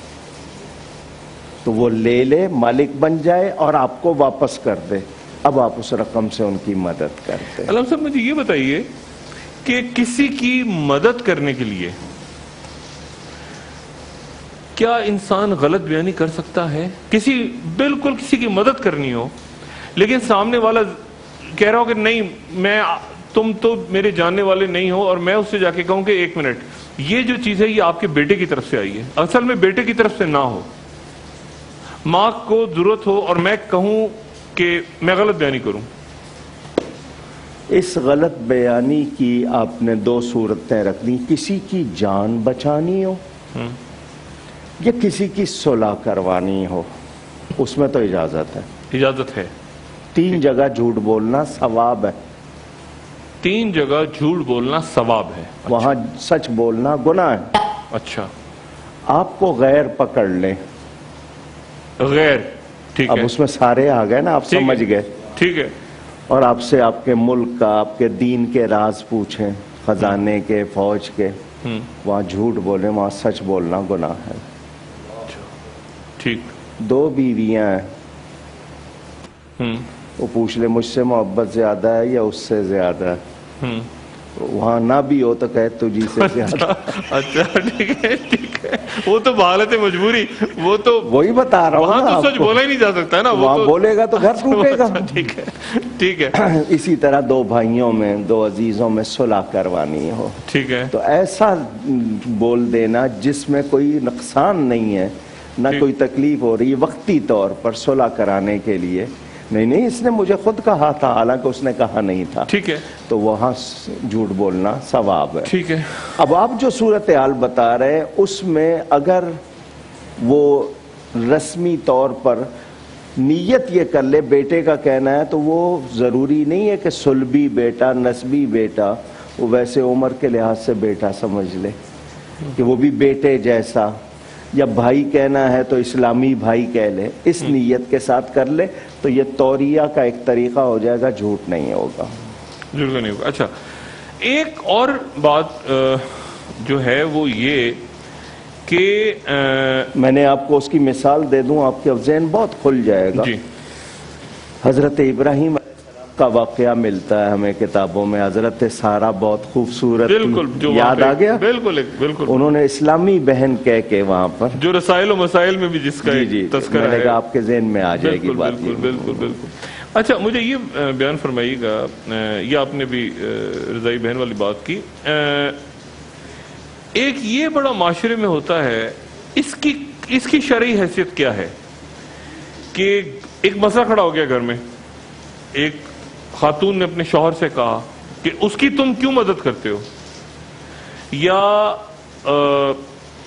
تو وہ لے لے, مالک بن جائے اور آپ کو واپس کر دے. اب آپ اس رقم سے ان کی مدد کرتے. علامہ صاحب مجھے یہ بتائیے کہ کسی کی مدد کرنے کے لیے کیا انسان غلط بیانی کر سکتا ہے؟ بالکل کسی کی مدد کرنی ہو لیکن سامنے والا کہہ رہا ہو کہ نہیں تم تو میرے جاننے والے نہیں ہو, اور میں اس سے جا کے کہوں کہ ایک منٹ یہ جو چیز ہے یہ آپ کے بیٹے کی طرف سے آئی ہے, اصل میں بیٹے کی طرف سے نہ ہو, ماں کو ضرورت ہو اور میں کہوں کہ میں غلط بیانی کروں. اس غلط بیانی کی آپ نے دو صورتیں رکھ دی, کسی کی جان بچانی ہو یا کسی کی صلح کروانی ہو, اس میں تو اجازت ہے. اجازت ہے. 3 جگہ جھوٹ بولنا ثواب ہے. 3 جگہ جھوٹ بولنا ثواب ہے. وہاں سچ بولنا گناہ ہے. اچھا. آپ کو غیر پکڑ لیں, غیر, ٹھیک ہے, اب اس میں سارے آ گئے نا, آپ سمجھ گئے, ٹھیک ہے, اور آپ سے آپ کے ملک کا, آپ کے دین کے راز پوچھیں, خزانے کے, فوج کے, وہاں جھوٹ بولیں, وہاں سچ بولنا گناہ ہے. ٹھیک. 2 بیویاں ہیں, وہ پوچھ لے مجھ سے محبت زیادہ ہے یا اس سے زیادہ ہے, وہاں نہ بھی ہو تو کہے تجھی سے زیادہ. اچھا ٹھیک ہے, ٹھیک ہے, وہ تو حالت مجبوری, وہ تو وہی بتا رہا ہوں, وہاں تو سچ بولا ہی نہیں جا سکتا ہے نا, وہاں بولے گا تو گھر ٹوٹے گا. ٹھیک ہے, ٹھیک ہے. اسی طرح 2 بھائیوں میں, 2 عزیزوں میں صلح کروانی ہو, ٹھیک ہے, تو ایسا بول دینا جس میں کوئی نقصان نہیں ہے, نہ کوئی تکلیف ہو رہی ہے, وقتی طور پر صلح کرانے کے لیے. نہیں اس نے مجھے خود کہا تھا, حالانکہ اس نے کہا نہیں تھا, ٹھیک ہے, تو وہاں جھوٹ بولنا ثواب ہے. ٹھیک ہے. اب آپ جو صورتحال بتا رہے ہیں اس میں اگر وہ رسمی طور پر نیت یہ کر لے, بیٹے کا کہنا ہے, تو وہ ضروری نہیں ہے کہ سلبی بیٹا, نسبی بیٹا, وہ ویسے عمر کے لحاظ سے بیٹا سمجھ لے کہ وہ بھی بیٹے جیسا, یا بھائی کہنا ہے تو اسلامی بھائی کہہ لے, اس نیت کے ساتھ کر لے, تو یہ توریہ کا ایک طریقہ ہو جائے گا, جھوٹ نہیں ہوگا. جھوٹ نہیں ہوگا. اچھا ایک اور بات جو ہے وہ یہ کہ میں نے آپ کو اس کی مثال دے دوں, آپ کے ذہن بہت کھل جائے گا. جی. حضرت ابراہیم کا واقعہ ملتا ہے ہمیں کتابوں میں, حضرت سارہ بہت خوبصورت, بالکل یاد آ گیا, بالکل بالکل, انہوں نے اسلامی بہن کہہ کے وہاں پر, جو رسائل و مسائل میں بھی جس کا تذکرہ ہے, آپ کے ذہن میں آ جائے گی بات. بالکل بالکل بالکل. اچھا مجھے یہ بیان فرمائیے گا, یہ آپ نے بھی رضائی بہن والی بات کی, ایک یہ بڑا معاشرے میں ہوتا ہے, اس کی شرعی حیثیت کیا ہے کہ ایک مسئلہ کھڑا ہو گیا گھر میں, ایک خاتون نے اپنے شوہر سے کہا کہ اس کی تم کیوں مدد کرتے ہو, یا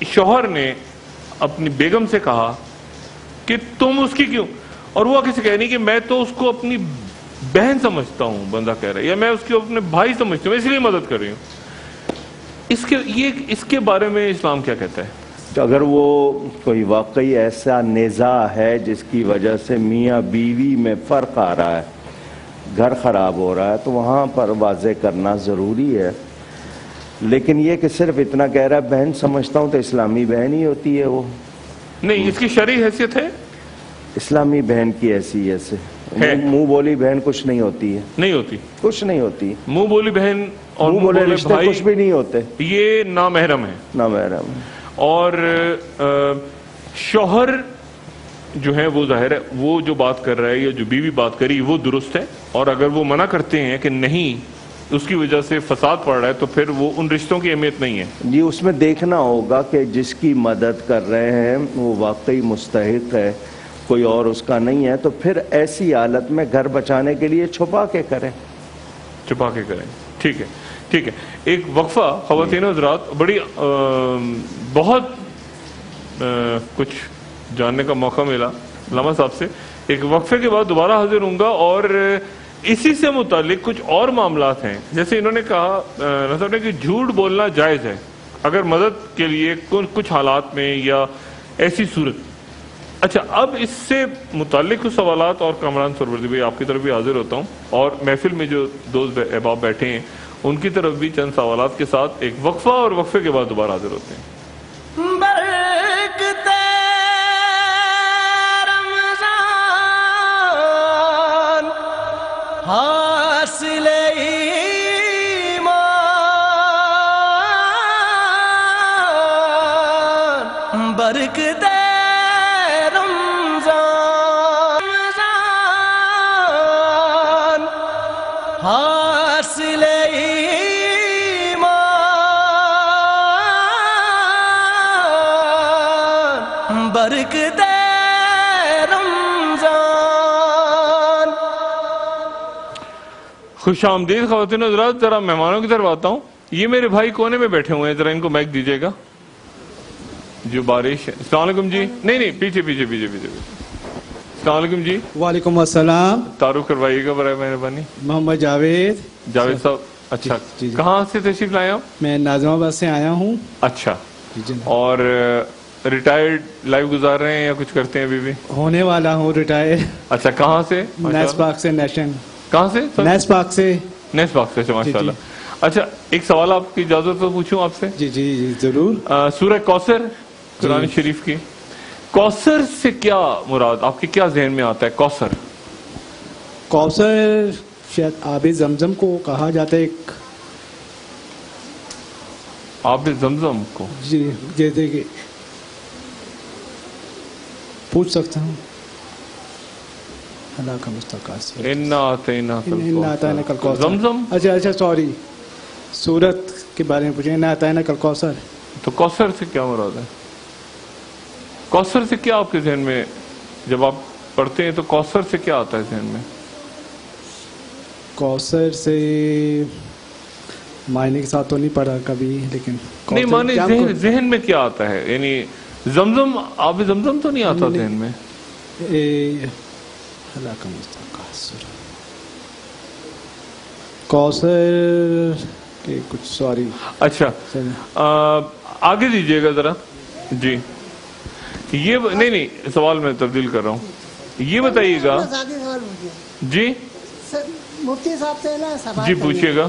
شوہر نے اپنی بیگم سے کہا کہ تم اس کی کیوں, اور وہ کسی کہہ نہیں کہ میں تو اس کو اپنی بہن سمجھتا ہوں، بندہ کہہ رہا ہے، یا میں اس کو اپنے بھائی سمجھتا ہوں، اس لیے مدد کر رہی ہوں. اس کے بارے میں اسلام کیا کہتا ہے؟ تو اگر وہ کوئی واقعی ایسا نزاع ہے جس کی وجہ سے میاں بیوی میں فرق آ رہا ہے، گھر خراب ہو رہا ہے، تو وہاں پر واضح کرنا ضروری ہے. لیکن یہ کہ صرف اتنا کہہ رہا ہے بہن سمجھتا ہوں، تو اسلامی بہن ہی ہوتی ہے وہ. نہیں، اس کی شرعی حیثیت ہے؟ اسلامی بہن کی حیثیت سے منہ بولی بہن کچھ نہیں ہوتی ہے. نہیں ہوتی، کچھ نہیں ہوتی. منہ بولی بہن اور منہ بولے رشتے بھائی کچھ بھی نہیں ہوتے، یہ نامحرم ہے. نامحرم. اور شوہر جو ہے وہ ظاہر ہے وہ جو بات کر رہا ہے یا جو بیوی بات کری وہ درست ہے، اور اگر وہ منع کرتے ہیں کہ نہیں اس کی وجہ سے فساد پڑ رہا ہے تو پھر وہ ان رشتوں کی اہمیت نہیں ہے. جی اس میں دیکھنا ہوگا کہ جس کی مدد کر رہے ہیں وہ واقعی مستحق ہے، کوئی اور اس کا نہیں ہے، تو پھر ایسی حالت میں گھر بچانے کے لیے چھپا کے کریں. چھپا کے کریں. ٹھیک ہے، ٹھیک ہے. ایک وقفہ خواتین و حضرات، بڑی بہت کچھ جاننے کا موقع ملا علامہ صاحب سے. ایک وقفے کے بعد دوبارہ حاضر ہوں گا، اور اسی سے متعلق کچھ اور معاملات ہیں. جیسے انہوں نے کہا صاحب نے کہ جھوٹ بولنا جائز ہے اگر مدد کے لیے کچھ حالات میں یا ایسی صورت. اچھا، اب اس سے متعلق کچھ سوالات، اور کامران سرورزی بھائی آپ کی طرف بھی حاضر ہوتا ہوں، اور محفل میں جو دوست احباب بیٹھے ہیں ان کی طرف بھی چند سوالات کے ساتھ ایک وقفہ، اور وقفے کے بعد دوبارہ حاضر ہوتے ہیں. برکتے رمضان حاصل ایمان، برکتے رمضان حاصل ایمان، برکتے رمضان. خوش آمدید خواتین و حضرات. ذرا مہمانوں کی طرف آتا ہوں. یہ میرے بھائی کونے میں بیٹھے ہوئے ہیں، ذرا ان کو مائک دیجیے گا. جو بارش ہے. السلام علیکم جی. نہیں پیچھے. السلام علیکم جی. وعلیکم السلام. تعارف کروائیے گا برائے مہربانی. محمد جاوید صاحب. اچھا، جی. کہاں سے تشریف لائے آپ؟ میں ناظم آباد سے آیا ہوں. اچھا، جناب. اور ریٹائرڈ لائف گزار رہے ہیں یا کچھ کرتے ہیں ابھی بھی؟ ہونے والا ہوں ریٹائر. اچھا، کہاں سے؟ نیس پاک سے. کہاں سے؟ نیس پاک سے. نیس پاک سے. ماشاء اللہ. اچھا، ایک سوال آپ کی اجازت تو پوچھوں آپ سے؟ جی ضرور. سورہ کوثر قرآن شریف کی، کوثر سے کیا مراد آپ کے کیا ذہن میں آتا ہے؟ کوثر شاید آب زمزم کو کہا جاتا ہے. ایک آب زمزم کو؟ جی جیسے کہ پوچھ سکتا ہوں. اللہ کا مستقاص زمزم. اچھا سوری، سورت کے بارے میں پوچھیں. انا اعطیناک الکوثر. تو کوثر سے کیا مراد ہے؟ کوثر سے کیا آپ کے ذہن میں جب آپ پڑھتے ہیں تو کوثر سے کیا آتا ہے ذہن میں؟ کوثر سے معنی کے ساتھ تو نہیں پڑھا کبھی، لیکن نہیں معنی ذہن میں کیا آتا ہے؟ یعنی زمزم، آب زمزم تو نہیں آتا ذہن میں؟ اللہ کا مستقاص کوثر کے کچھ سوری. اچھا، آگے دیجیے گا ذرا. جی یہ نہیں سوال میں تبدیل کر رہا ہوں. یہ بتائیے گا. جی مفتی صاحب سے نا سوال جی پوچھیے گا.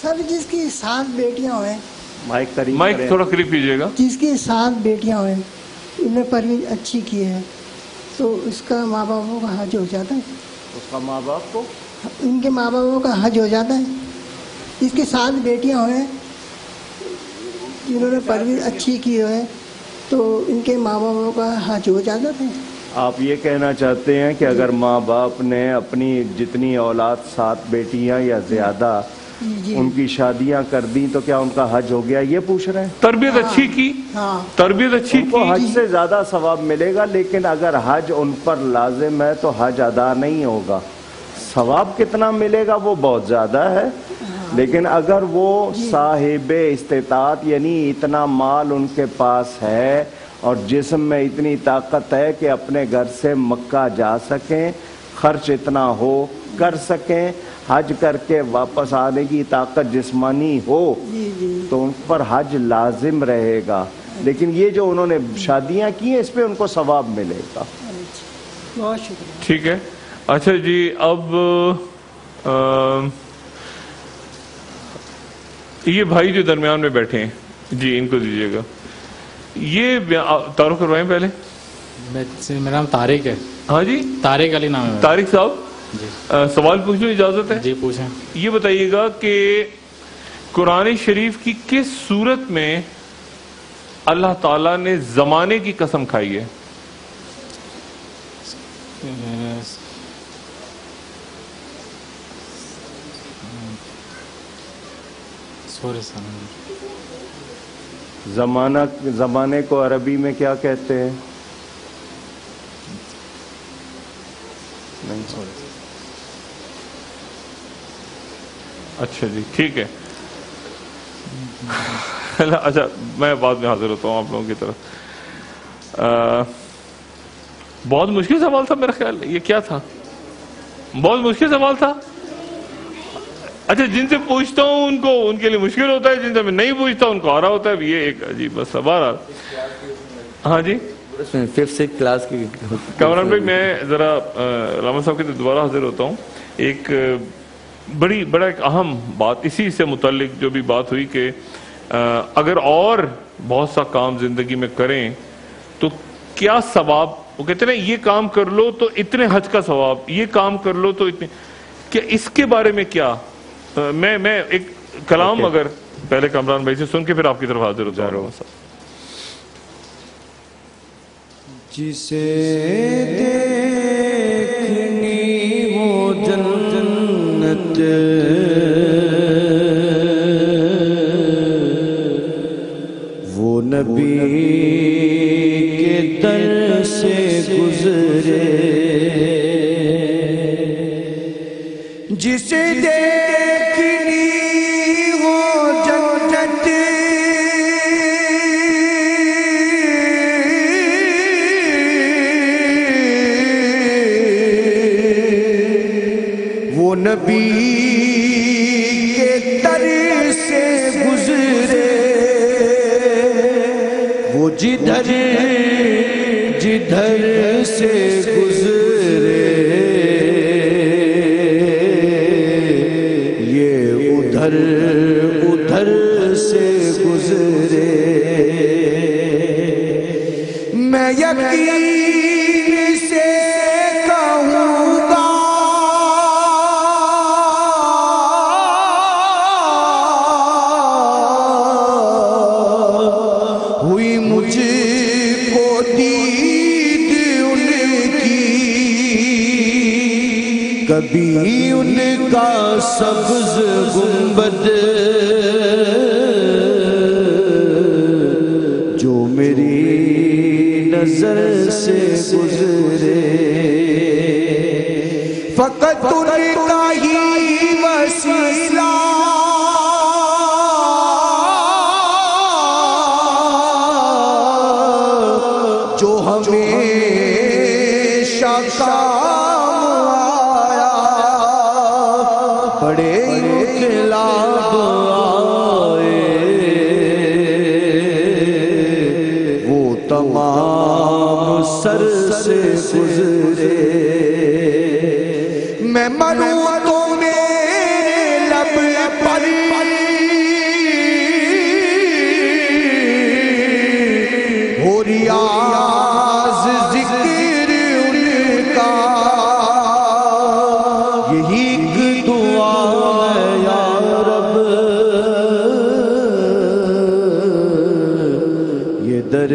سر جس کی 7 بیٹیاں ہوئیں، مائک تھوڑا قریب کیجیے گا. جس کی 7 بیٹیاں ہوئیں، انہیں پرورش اچھی کی ہے، تو اس کا ماں باپوں کا حج ہو جاتا ہے؟ اس کا ماں باپ کو، ان کے ماں باپوں کا حج ہو جاتا ہے؟ جس کی 7 بیٹیاں ہوئیں جنہوں نے پرورش اچھی کی ہے، تو ان کے ماں باپوں کا حج ہو جاتا ہے؟ آپ یہ کہنا چاہتے ہیں کہ اگر ماں باپ نے اپنی جتنی اولاد 7 بیٹیاں یا زیادہ ان کی شادیاں کر دیں تو کیا ان کا حج ہو گیا؟ یہ پوچھ رہے ہیں. تربیت اچھی کی، تربیت اچھی کی، حج سے زیادہ ثواب ملے گا. لیکن اگر حج ان پر لازم ہے تو حج ادا نہیں ہوگا. ثواب کتنا ملے گا وہ بہت زیادہ ہے، لیکن اگر وہ صاحب استطاعت یعنی اتنا مال ان کے پاس ہے اور جسم میں اتنی طاقت ہے کہ اپنے گھر سے مکہ جا سکیں، خرچ اتنا ہو کر سکیں، حج کر کے واپس آنے کی طاقت جسمانی ہو تو ان پر حج لازم رہے گا، لیکن یہ جو انہوں نے شادیاں کی ہیں اس پہ ان کو ثواب ملے گا۔ بہت شکریہ۔ ٹھیک ہے، اچھا جی، اب یہ بھائی جو درمیان میں بیٹھے ہیں جی، ان کو دیجیے گا، یہ تعارف کروائیں پہلے۔ میرا نام طارق ہے۔ ہاں جی، طارق علی نام ہے۔ طارق صاحب جی سوال پوچھ لو، اجازت ہے؟ جی پوچھیں۔ یہ بتائیے گا کہ قرآن شریف کی کس صورت میں اللہ تعالیٰ نے زمانے کی قسم کھائی ہے؟ زمانے کو عربی میں کیا کہتے ہیں؟ اچھا جی، ٹھیک ہے۔ اچھا، میں بعد میں حاضر ہوتا ہوں آپ لوگوں کی طرف۔ بہت مشکل سوال تھا میرا خیال، یہ کیا تھا؟ بہت مشکل سوال تھا۔ اچھا، جن سے پوچھتا ہوں ان کے لیے مشکل ہوتا ہے، جن سے میں نہیں پوچھتا ان کو آ رہا ہوتا ہے، یہ ایک عجیب بس سوال۔ ہاں جی، 5th کلاس کی۔ کامران بھائی، میں ذرا علامہ صاحب کے دوبارہ حاضر ہوتا ہوں۔ ایک بڑا ایک اہم بات اسی سے متعلق جو بھی بات ہوئی کہ اگر اور بہت سا کام زندگی میں کریں تو کیا ثواب، وہ کہتے ہیں یہ کام کر لو تو اتنے حج کا ثواب، یہ کام کر لو تو اتنے، کہ اس کے بارے میں کیا؟ میں ایک کلام اگر پہلے کامران بھائی سے سن کے پھر آپ کی طرف حاضر ہوتا ہوں۔ جسے دیکھنی وہ جنت وہ نبی کے در سے گزرے، جسے دیکھنی وہ جنت وہ نبی کے در سے گزرے، وہ جدھر سے گزرے یہ ادھر سے گزرے، میں یقین سے کہوں گا ہوئی مجھ کو دید ان کی، کبھی ان کا سبز گنبد جو میری نظر سے گزرے، فقط ان کا ہی وسیلہ جو ہمیشہ کام آیا، بڑے انقلاب آئے وہ تمام سر سے گزرے، میں مروں تو میرے لب پر ہو ریاض ذکر ان کا، یہی ایک دعا ہے یا رب، یہ در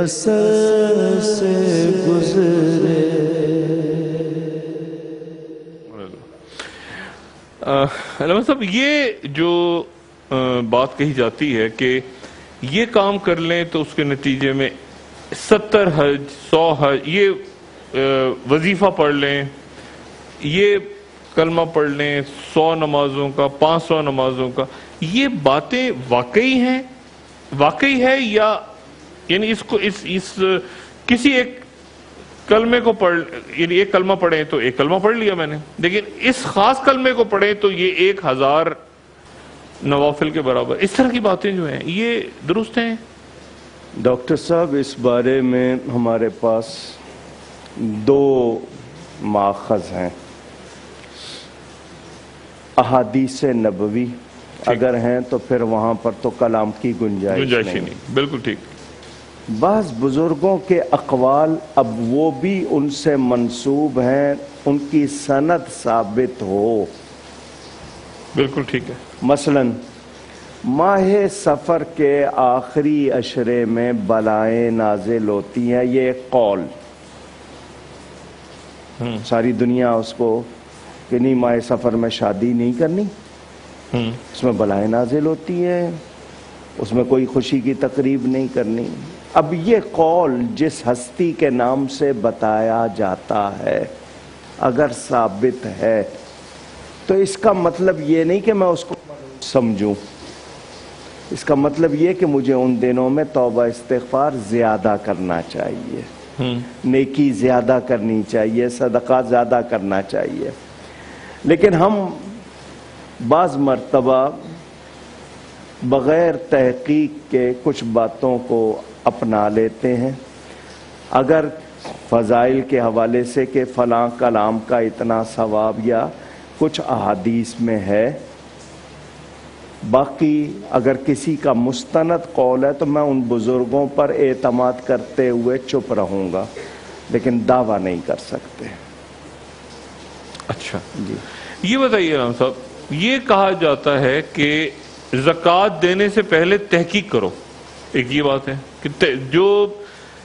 اثر سے گزرے۔ علامہ صاحب، یہ جو بات کہی جاتی ہے کہ یہ کام کر لیں تو اس کے نتیجے میں 70 حج 100 حج، یہ وظیفہ پڑھ لیں، یہ کلمہ پڑھ لیں 100 نمازوں کا 500 نمازوں کا، یہ باتیں واقعی ہیں واقعی ہے یا یعنی اس کو اس کسی ایک کلمے کو پڑھ یعنی ایک کلمہ پڑھیں تو ایک کلمہ پڑھ لیا میں نے، لیکن اس خاص کلمے کو پڑھیں تو یہ 1000 نوافل کے برابر، اس طرح کی باتیں جو ہیں یہ درست ہیں؟ ڈاکٹر صاحب اس بارے میں ہمارے پاس 2 ماخذ ہیں، احادیث نبوی اگر ہیں تو پھر وہاں پر تو کلام کی گنجائش نہیں، بالکل ٹھیک۔ بعض بزرگوں کے اقوال اب وہ بھی ان سے منسوب ہیں، ان کی سند ثابت ہو، بالکل ٹھیک ہے۔ مثلا ماہ سفر کے آخری عشرے میں بلائیں نازل ہوتی ہیں، یہ ایک قول، ساری دنیا اس کو کہ نہیں ماہ سفر میں شادی نہیں کرنی، اس میں بلائیں نازل ہوتی ہیں، اس میں کوئی خوشی کی تقریب نہیں کرنی۔ اب یہ قول جس ہستی کے نام سے بتایا جاتا ہے اگر ثابت ہے تو اس کا مطلب یہ نہیں کہ میں اس کو سمجھوں، اس کا مطلب یہ کہ مجھے ان دنوں میں توبہ استغفار زیادہ کرنا چاہیے، نیکی زیادہ کرنی چاہیے، صدقہ زیادہ کرنا چاہیے۔ لیکن ہم بعض مرتبہ بغیر تحقیق کے کچھ باتوں کو اپنا لیتے ہیں، اگر فضائل کے حوالے سے کہ فلاں کلام کا اتنا ثواب یا کچھ احادیث میں ہے، باقی اگر کسی کا مستند قول ہے تو میں ان بزرگوں پر اعتماد کرتے ہوئے چپ رہوں گا، لیکن دعویٰ نہیں کر سکتے۔ اچھا جی یہ بتائیے رام صاحب، یہ کہا جاتا ہے کہ زکوٰۃ دینے سے پہلے تحقیق کرو، ایک یہ بات ہے کہ جو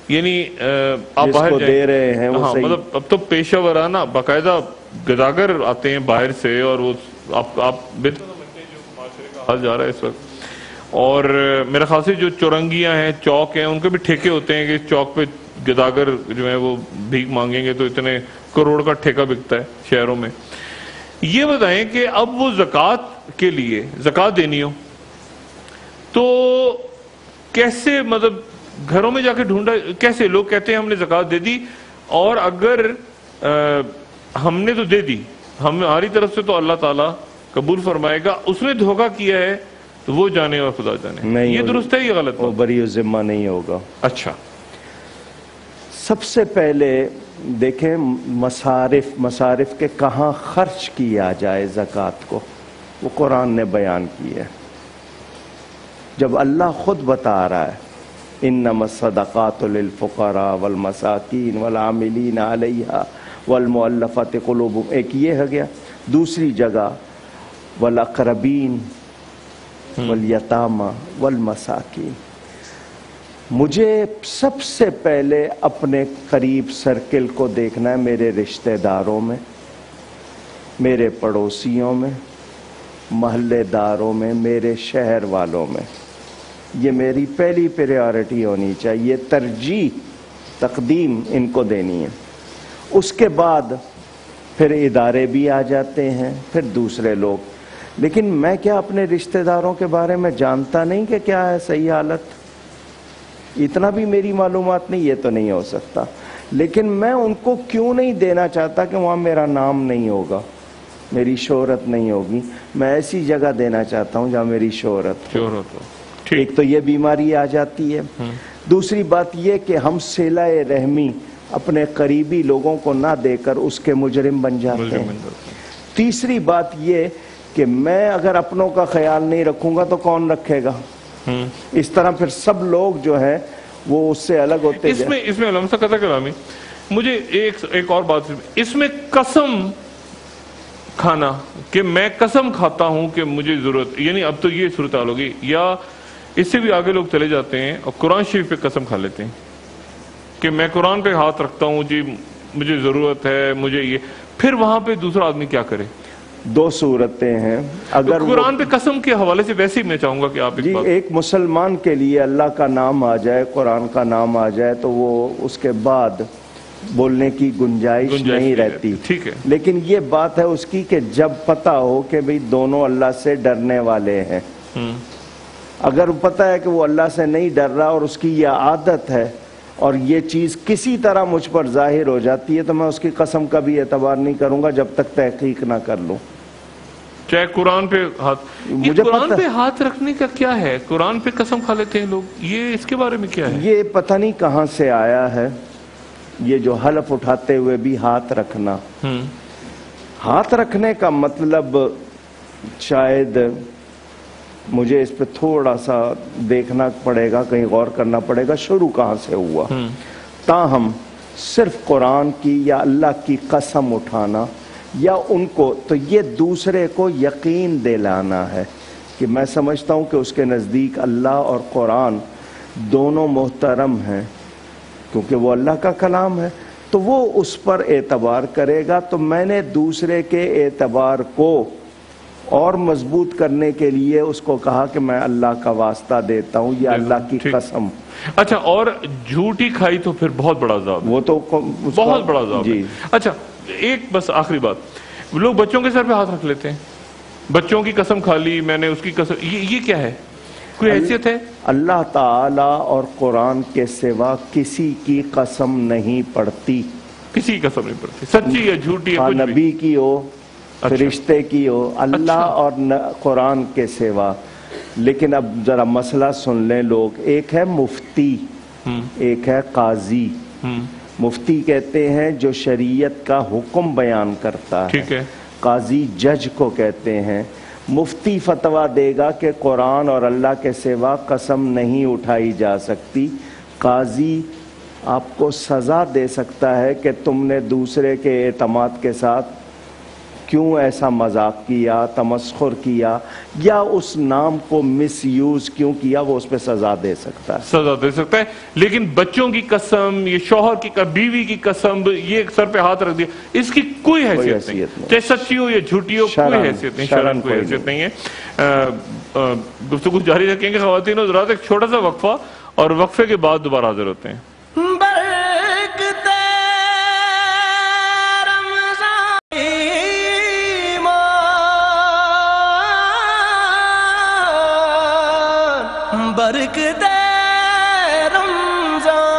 یعنی آپ باہر کو دے رہے ہیں وہ صحیح، مطلب اب تو پیشہ ورانہ باقاعدہ گداگر آتے ہیں باہر سے، اور وہ آپ معاشرے کا حال جا رہا ہے اس وقت، اور میرے خیال سے جو چورنگیاں ہیں، چوک ہیں، ان کے بھی ٹھیکے ہوتے ہیں کہ چوک پہ گداگر جو ہیں وہ بھیک مانگیں گے تو اتنے کروڑ کا ٹھیکہ بکتا ہے شہروں میں۔ یہ بتائیں کہ اب وہ زکوٰۃ کے لیے زکوٰۃ دینی ہو تو کیسے، مطلب گھروں میں جا کے ڈھونڈا کیسے؟ لوگ کہتے ہیں ہم نے زکوٰۃ دے دی، اور اگر ہم نے تو دے دی، ہماری طرف سے تو اللہ تعالیٰ قبول فرمائے گا، اس نے دھوکہ کیا ہے تو وہ جانے اور خدا جانے، یہ درست ہے یہ غلط؟ وہ بری ذمہ نہیں ہوگا۔ اچھا، سب سے پہلے دیکھیں مصارف کے کہاں خرچ کیا جائے زکوٰۃ کو، وہ قرآن نے بیان کی ہے۔ جب اللہ خود بتا رہا ہے انما الصدقات للفقراء والمساکین والعاملین علیہا والمؤلفۃ قلوبہم، ایک یہ ہے گیا، دوسری جگہ والاقربین والیتامى والمساکین۔ مجھے سب سے پہلے اپنے قریب سرکل کو دیکھنا ہے، میرے رشتہ داروں میں، میرے پڑوسیوں میں، محلے داروں میں، میرے شہر والوں میں، یہ میری پہلی پریارٹی ہونی چاہیے، ترجیح تقدیم ان کو دینی ہے۔ اس کے بعد پھر ادارے بھی آ جاتے ہیں، پھر دوسرے لوگ، لیکن میں کیا اپنے رشتہ داروں کے بارے میں جانتا نہیں کہ کیا ہے صحیح حالت؟ اتنا بھی میری معلومات نہیں، یہ تو نہیں ہو سکتا، لیکن میں ان کو کیوں نہیں دینا چاہتا کہ وہاں میرا نام نہیں ہوگا، میری شہرت نہیں ہوگی، میں ایسی جگہ دینا چاہتا ہوں جہاں میری شہرت ہو۔ ایک تو یہ بیماری آ جاتی ہے، دوسری بات یہ کہ ہم صلہ رحمی اپنے قریبی لوگوں کو نہ دے کر اس کے مجرم بن جاتے ہیں۔ تیسری بات یہ کہ میں اگر اپنوں کا خیال نہیں رکھوں گا تو کون رکھے گا؟ اس طرح پھر سب لوگ جو ہیں وہ اس سے الگ ہوتے ہیں۔ اس میں علامہ صاحب قطع کلامی، مجھے ایک اور بات، اس میں قسم کھانا کہ میں قسم کھاتا ہوں کہ مجھے ضرورت، یعنی اب تو یہ صورتحال ہوگی، یا اس سے بھی آگے لوگ چلے جاتے ہیں اور قرآن شریف پہ قسم کھا لیتے ہیں کہ میں قرآن پہ ہاتھ رکھتا ہوں، جی مجھے ضرورت ہے، مجھے یہ، پھر وہاں پہ دوسرا آدمی کیا کرے؟ دو صورتیں ہیں، اگر قرآن پہ قسم کے حوالے سے ویسے ہی میں چاہوں گا کہ آپ ایک مسلمان کے لیے اللہ کا نام آ جائے، قرآن کا نام آ جائے تو وہ اس کے بعد بولنے کی گنجائش نہیں رہتی، ٹھیک ہے، لیکن یہ بات ہے اس کی کہ جب پتہ ہو کہ بھئی دونوں اللہ سے ڈرنے والے ہیں، اگر پتہ ہے کہ وہ اللہ سے نہیں ڈر رہا اور اس کی یہ عادت ہے اور یہ چیز کسی طرح مجھ پر ظاہر ہو جاتی ہے تو میں اس کی قسم کا بھی اعتبار نہیں کروں گا جب تک تحقیق نہ کر لوں. چاہے قرآن پہ ہاتھ، یہ مجھے قرآن پتہ پہ ہاتھ رکھنے کا کیا ہے؟ قرآن پہ قسم کھا لیتے ہیں لوگ، یہ اس کے بارے میں کیا ہے؟ یہ پتہ نہیں کہاں سے آیا ہے یہ جو حلف اٹھاتے ہوئے بھی ہاتھ رکھنا. ہاتھ رکھنے کا مطلب شاید مجھے اس پہ تھوڑا سا دیکھنا پڑے گا، کہیں غور کرنا پڑے گا شروع کہاں سے ہوا. تاہم صرف قرآن کی یا اللہ کی قسم اٹھانا یا ان کو، تو یہ دوسرے کو یقین دلانا ہے کہ میں سمجھتا ہوں کہ اس کے نزدیک اللہ اور قرآن دونوں محترم ہیں کیونکہ وہ اللہ کا کلام ہے، تو وہ اس پر اعتبار کرے گا. تو میں نے دوسرے کے اعتبار کو اور مضبوط کرنے کے لیے اس کو کہا کہ میں اللہ کا واسطہ دیتا ہوں یا اللہ کی قسم. اچھا، اور جھوٹی کھائی تو پھر بہت بڑا عذاب، وہ تو بہت بڑا عذاب جی. ہے. اچھا ایک بس آخری بات، لوگ بچوں کے سر پہ ہاتھ رکھ لیتے ہیں، بچوں کی قسم کھا لی میں نے، اس کی قسم، یہ کیا ہے؟ کوئی حیثیت ہے؟ اللہ تعالی اور قرآن کے سوا کسی کی قسم نہیں پڑتی، کسی کی قسم نہیں پڑتی، سچی یا جھوٹی ہے، نبی کی ہو فرشتے کی ہو، اللہ اور قرآن کے سوا. لیکن اب ذرا مسئلہ سن لیں لوگ، ایک ہے مفتی، ایک ہے قاضی. مفتی کہتے ہیں جو شریعت کا حکم بیان کرتا ہے، قاضی جج کو کہتے ہیں. مفتی فتویٰ دے گا کہ قرآن اور اللہ کے سوا قسم نہیں اٹھائی جا سکتی. قاضی آپ کو سزا دے سکتا ہے کہ تم نے دوسرے کے اعتماد کے ساتھ کیوں ایسا مذاق کیا، تمسخر کیا، یا اس نام کو مس یوز کیوں کیا، وہ اس پہ سزا دے سکتا ہے، سزا دے سکتا ہے. لیکن بچوں کی قسم، یہ شوہر کی، بیوی کی قسم، یہ سر پہ ہاتھ رکھ دیا، اس کی کوئی حیثیت نہیں، چاہے سچی ہو یا جھوٹی ہو، کوئی حیثیت نہیں، شرعاً کوئی حیثیت نہیں ہے. گفتگو جاری رکھیں گے خواتین و حضرات، ایک چھوٹا سا وقفہ اور وقفے کے بعد دوبارہ حاضر ہوتے ہیں. برکت رمضان.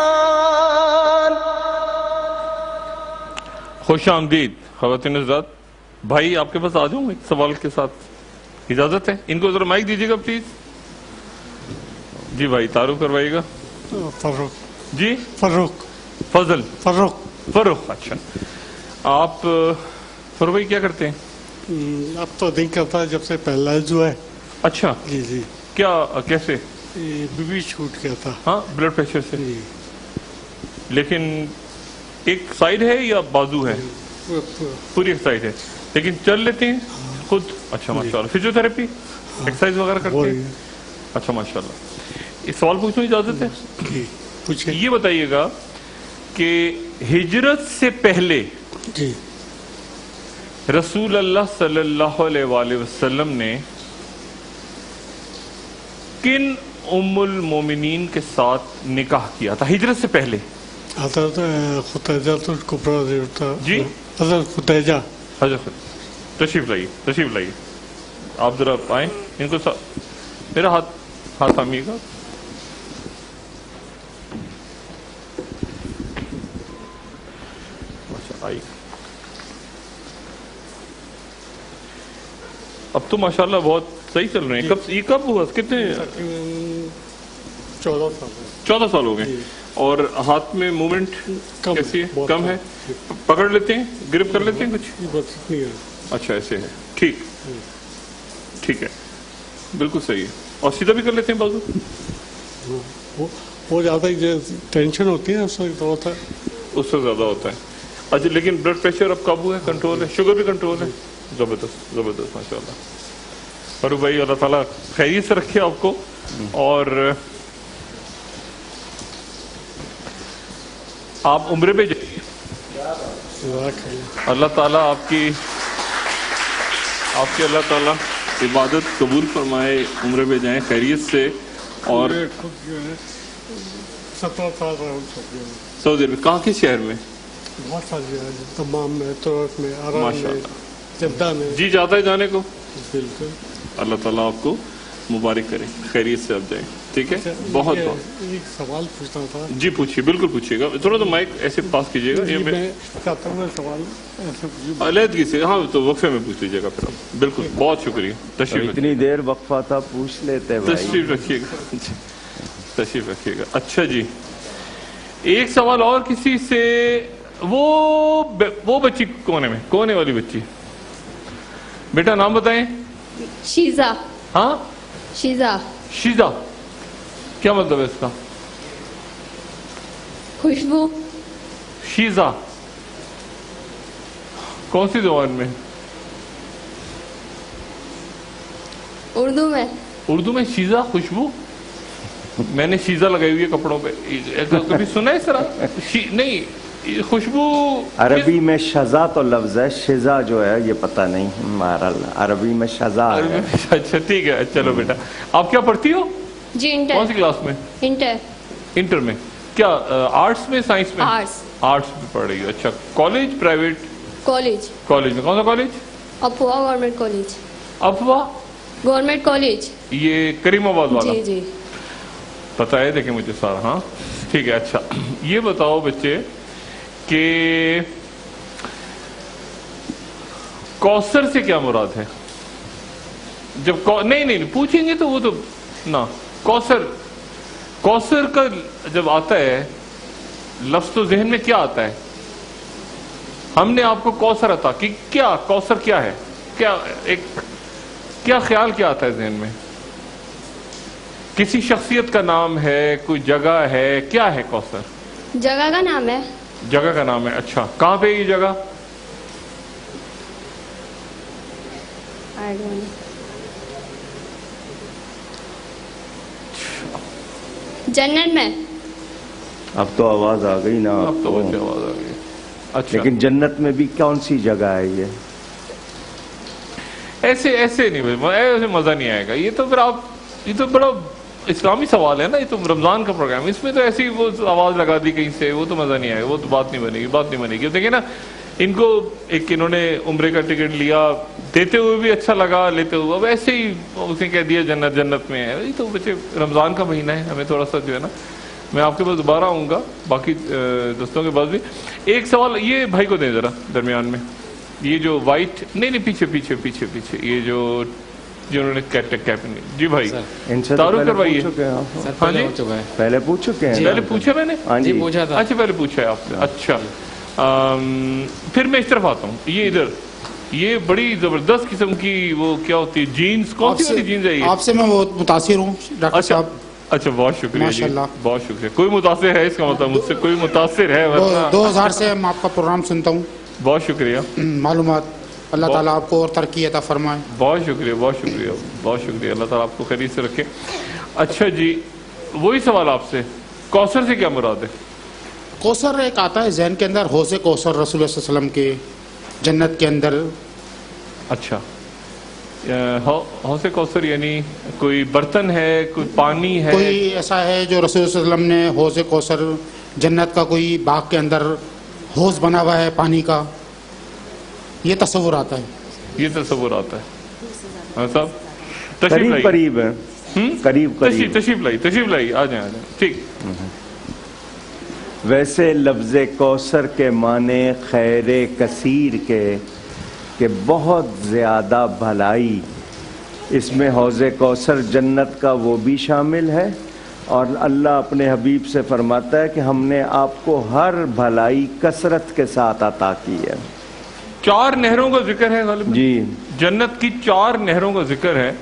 خوش آمدید خواتین حضرات. بھائی آپ کے پاس آ جاؤں ایک سوال کے ساتھ، اجازت ہے؟ ان کو ذرا مائک دیجیے گا پلیز. جی بھائی تعارف کروائیے گا. فاروق. جی فاروق. فضل. فاروق. فاروق. اچھا آپ فاروق بھائی کیا کرتے ہیں؟ اب تو نہیں کرتا، جب سے پہلا جو ہے. اچھا جی جی. کیا کیسے؟ بی پی چھوٹ گیا تھا. ہاں بلڈ پریشر سے. جی. لیکن ایک سائیڈ ہے یا بازو ہے؟ پوری ایک سائیڈ ہے، لیکن چل لیتے ہیں خود؟ اچھا ماشاءاللہ. فزیو تھراپی ایکسرسائز وغیرہ کرتے ہیں؟ اچھا ماشاءاللہ. ایک سوال پوچھوں اجازت ہے؟ جی پوچھیں. یہ بتائیے گا کہ ہجرت سے پہلے جی رسول اللہ صلی اللہ علیہ وآلہ وسلم نے کن ام المومنین کے ساتھ نکاح کیا تھا ہجرت سے پہلے؟ حضرت خدیجہ الکبریٰ. جی حضرت خدیجہ. حضرت تشریف لائیے، تشریف لائیے. آپ ذرا آئیں، ان کو میرا ہاتھ تھامیے گا. آئیے. اب تو ماشاءاللہ بہت صحیح چل رہے ہیں. یہ کب ہوا؟ کتنے؟ 14 سال ہو گئے. اور ہاتھ میں موومنٹ کیسی ہے؟ کم ہے؟ پکڑ لیتے ہیں، گرپ کر لیتے ہیں کچھ؟ اچھا ایسے ہے. ٹھیک ٹھیک ہے، بالکل صحیح ہے. اور سیدھا بھی کر لیتے ہیں بازو؟ وہ زیادہ ٹینشن ہوتی ہے اس وقت ہوتا ہے، اس سے زیادہ ہوتا ہے. اچھا لیکن بلڈ پریشر اب قابو ہے، کنٹرول ہے، شوگر بھی کنٹرول ہے؟ زبردست زبردست ماشاءاللہ. فاروق بھائی اللہ تعالیٰ خیریت سے رکھے آپ کو. اور آپ عمرے پہ جائیے، اللہ تعالیٰ آپ کی اللہ تعالیٰ عبادت قبول فرمائے. عمرے پہ جائیں خیریت سے. اور 17 سال سعودی عرب کہاں کس شہر میں؟ بہت ساری تمام میں، ترک میں، عرب میں، جدہ میں. جی چاہتا ہے جانے کو؟ بالکل. اللہ تعالیٰ آپ کو مبارک کرے, خیریت سے آپ جائیں. ٹھیک ہے, بہت بہت. ایک سوال پوچھنا تھا. جی پوچھیے, بالکل پوچھیے گا. تھوڑا تو مائک ایسے پاس کیجیے گا. یہ میں چاہتا ہوں سوال ایسے پوچھیے. علیحدگی سے, ہاں تو وقفے میں پوچھ لیجیے گا پھر آپ. بالکل, بہت شکریہ. تشریف اتنی دیر وقفہ تھا, پوچھ لیتے بھائی. تشریف رکھیے گا, تشریف رکھیے گا. اچھا جی, ایک سوال اور کسی سے. وہ بچی کونے میں, کونے والی بچی, بیٹا نام بتائیں. شیزا. ہاں شیزا. شیزا, کیا مطلب ہے اس کا؟ خوشبو. شیزا کون سی زبان میں؟ اردو میں. اردو میں شیزا, خوشبو. میں نے شیزا لگائی ہوئی ہے کپڑوں پہ, کبھی سنا ہے اس طرح؟ نہیں, خوشبو عربی میں شزا تو لفظ ہے, شزا جو ہے یہ پتہ نہیں. عربی میں شزا ہے. اچھا ٹھیک ہے, چلو بیٹا. آپ کیا پڑھتی ہو؟ جی انٹر. کون سی کلاس میں؟ انٹر. انٹر میں. کیا آرٹس میں, سائنس میں؟ آرٹس. آرٹس میں پڑھ رہی ہو. اچھا, کالج پرائیویٹ؟ کالج. کالج میں کون سا کالج؟ افوا گورنمنٹ کالج. افوا گورنمنٹ کالج, یہ کریم آباد والا؟ جی جی پتہ ہے, دیکھیں مجھے سارا. ہاں ٹھیک ہے. اچھا یہ بتاؤ بچے کہ کوثر سے کیا مراد ہے؟ جب نہیں پوچھیں گے تو وہ تو نا. کوثر کا جب آتا ہے لفظ تو ذہن میں کیا آتا ہے؟ ہم نے آپ کو کوثر عطا کی, کیا کوثر کیا ہے؟ کیا خیال کیا آتا ہے ذہن میں؟ کسی شخصیت کا نام ہے, کوئی جگہ ہے, کیا ہے کوثر؟ جگہ کا نام ہے. جگہ کا نام ہے. اچھا, کہاں پہ یہ جگہ؟ جنت میں. اب تو آواز آ گئی نا. اب تو بچے آواز آ گئی. اچھا, لیکن جنت میں بھی کون سی جگہ ہے یہ؟ ایسے نہیں, ایسے مزہ نہیں آئے گا. یہ تو پھر آپ, یہ تو بڑا اسلامی سوال ہے نا, یہ تو رمضان کا پروگرام ہے, اس میں تو ایسی وہ آواز لگا دی کہیں سے, وہ تو مزہ نہیں آئے گا, وہ تو بات نہیں بنے گی. دیکھیں نا, ان کو ایک انہوں نے عمرے کا ٹکٹ لیا, دیتے ہوئے بھی اچھا لگا, لیتے ہوئے اب ایسے ہی اس نے کہہ دیا جنت میں ہے. یہ تو بچے رمضان کا مہینہ ہے, ہمیں تھوڑا سا جو ہے نا, میں آپ کے پاس دوبارہ آؤں گا, باقی دوستوں کے پاس بھی. ایک سوال یہ بھائی کو دیں ذرا درمیان میں, یہ جو وائٹ, نہیں پیچھے یہ جو جنہوں نے کیپ. جی بھائی تعارف کروائیے. ہاں جی, پہلے پوچھ چکے ہیں. پہلے پوچھا میں نے. جی پوچھا تھا. اچھا پہلے پوچھا ہے آپ نے. اچھا پھر میں اس طرف آتا ہوں. یہ ادھر, یہ بڑی زبردست قسم کی وہ کیا ہوتی ہے, جینز, کون سی والی جینز ہے یہ؟ آپ سے میں بہت متاثر ہوں ڈاکٹر صاحب. اچھا بہت شکریہ جی, بہت شکریہ. کوئی متاثر ہے اس کا مطلب مجھ سے کوئی متاثر ہے؟ 2000 سے میں آپ کا پروگرام سنتا ہوں. بہت شکریہ. معلومات, اللہ تعالیٰ آپ کو اور ترقی عطا فرمائے. بہت شکریہ, اللہ تعالیٰ آپ کو خیریت سے رکھے. اچھا جی, وہی سوال آپ سے, کوثر سے کیا مراد ہے؟ کوثر ایک آتا ہے ذہن کے اندر, حوض کوثر رسول اللہ صلی اللہ علیہ وسلم کے جنت کے اندر. اچھا, حوض کوثر یعنی کوئی برتن ہے, کوئی پانی ہے, کوئی ایسا ہے جو رسول اللہ صلی اللہ علیہ وسلم نے حوض کوثر, جنت کا کوئی باغ کے اندر حوض بنا ہوا ہے پانی کا, یہ تصور آتا ہے. ہاں صاحب تشریف قریب ہے, قریب تشریف لائی, آ جائیں. ٹھیک. ویسے لفظ کوثر کے معنی خیر کثیر کے, کہ بہت زیادہ بھلائی, اس میں حوض کوثر جنت کا وہ بھی شامل ہے, اور اللہ اپنے حبیب سے فرماتا ہے کہ ہم نے آپ کو ہر بھلائی کثرت کے ساتھ عطا کی ہے. 4 نہروں کا ذکر ہے غالب جی, جنت کی 4 نہروں کا ذکر ہے,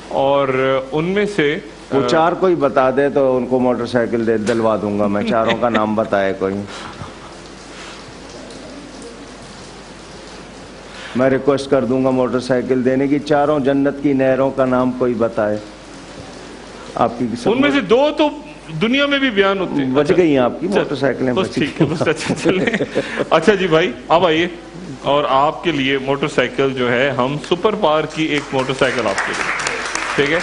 اور ان میں سے وہ 4 کوئی بتا دے تو ان کو موٹر سائیکل دلوا دوں گا میں. 4 کا نام بتائے کوئی, میں ریکویسٹ کر دوں گا موٹر سائیکل دینے کی. 4 جنت کی نہروں کا نام کوئی بتائے. آپ کی ان میں سے 2 تو دنیا میں بھی بیان ہوتے ہیں. بچ گئی ہیں آپ کی موٹر سائیکلیں. اچھا جی بھائی آپ آئیے, اور آپ کے لیے موٹر سائیکل جو ہے, ہم سپر پاور کی ایک موٹر سائیکل آپ کے لیے. ٹھیک ہے,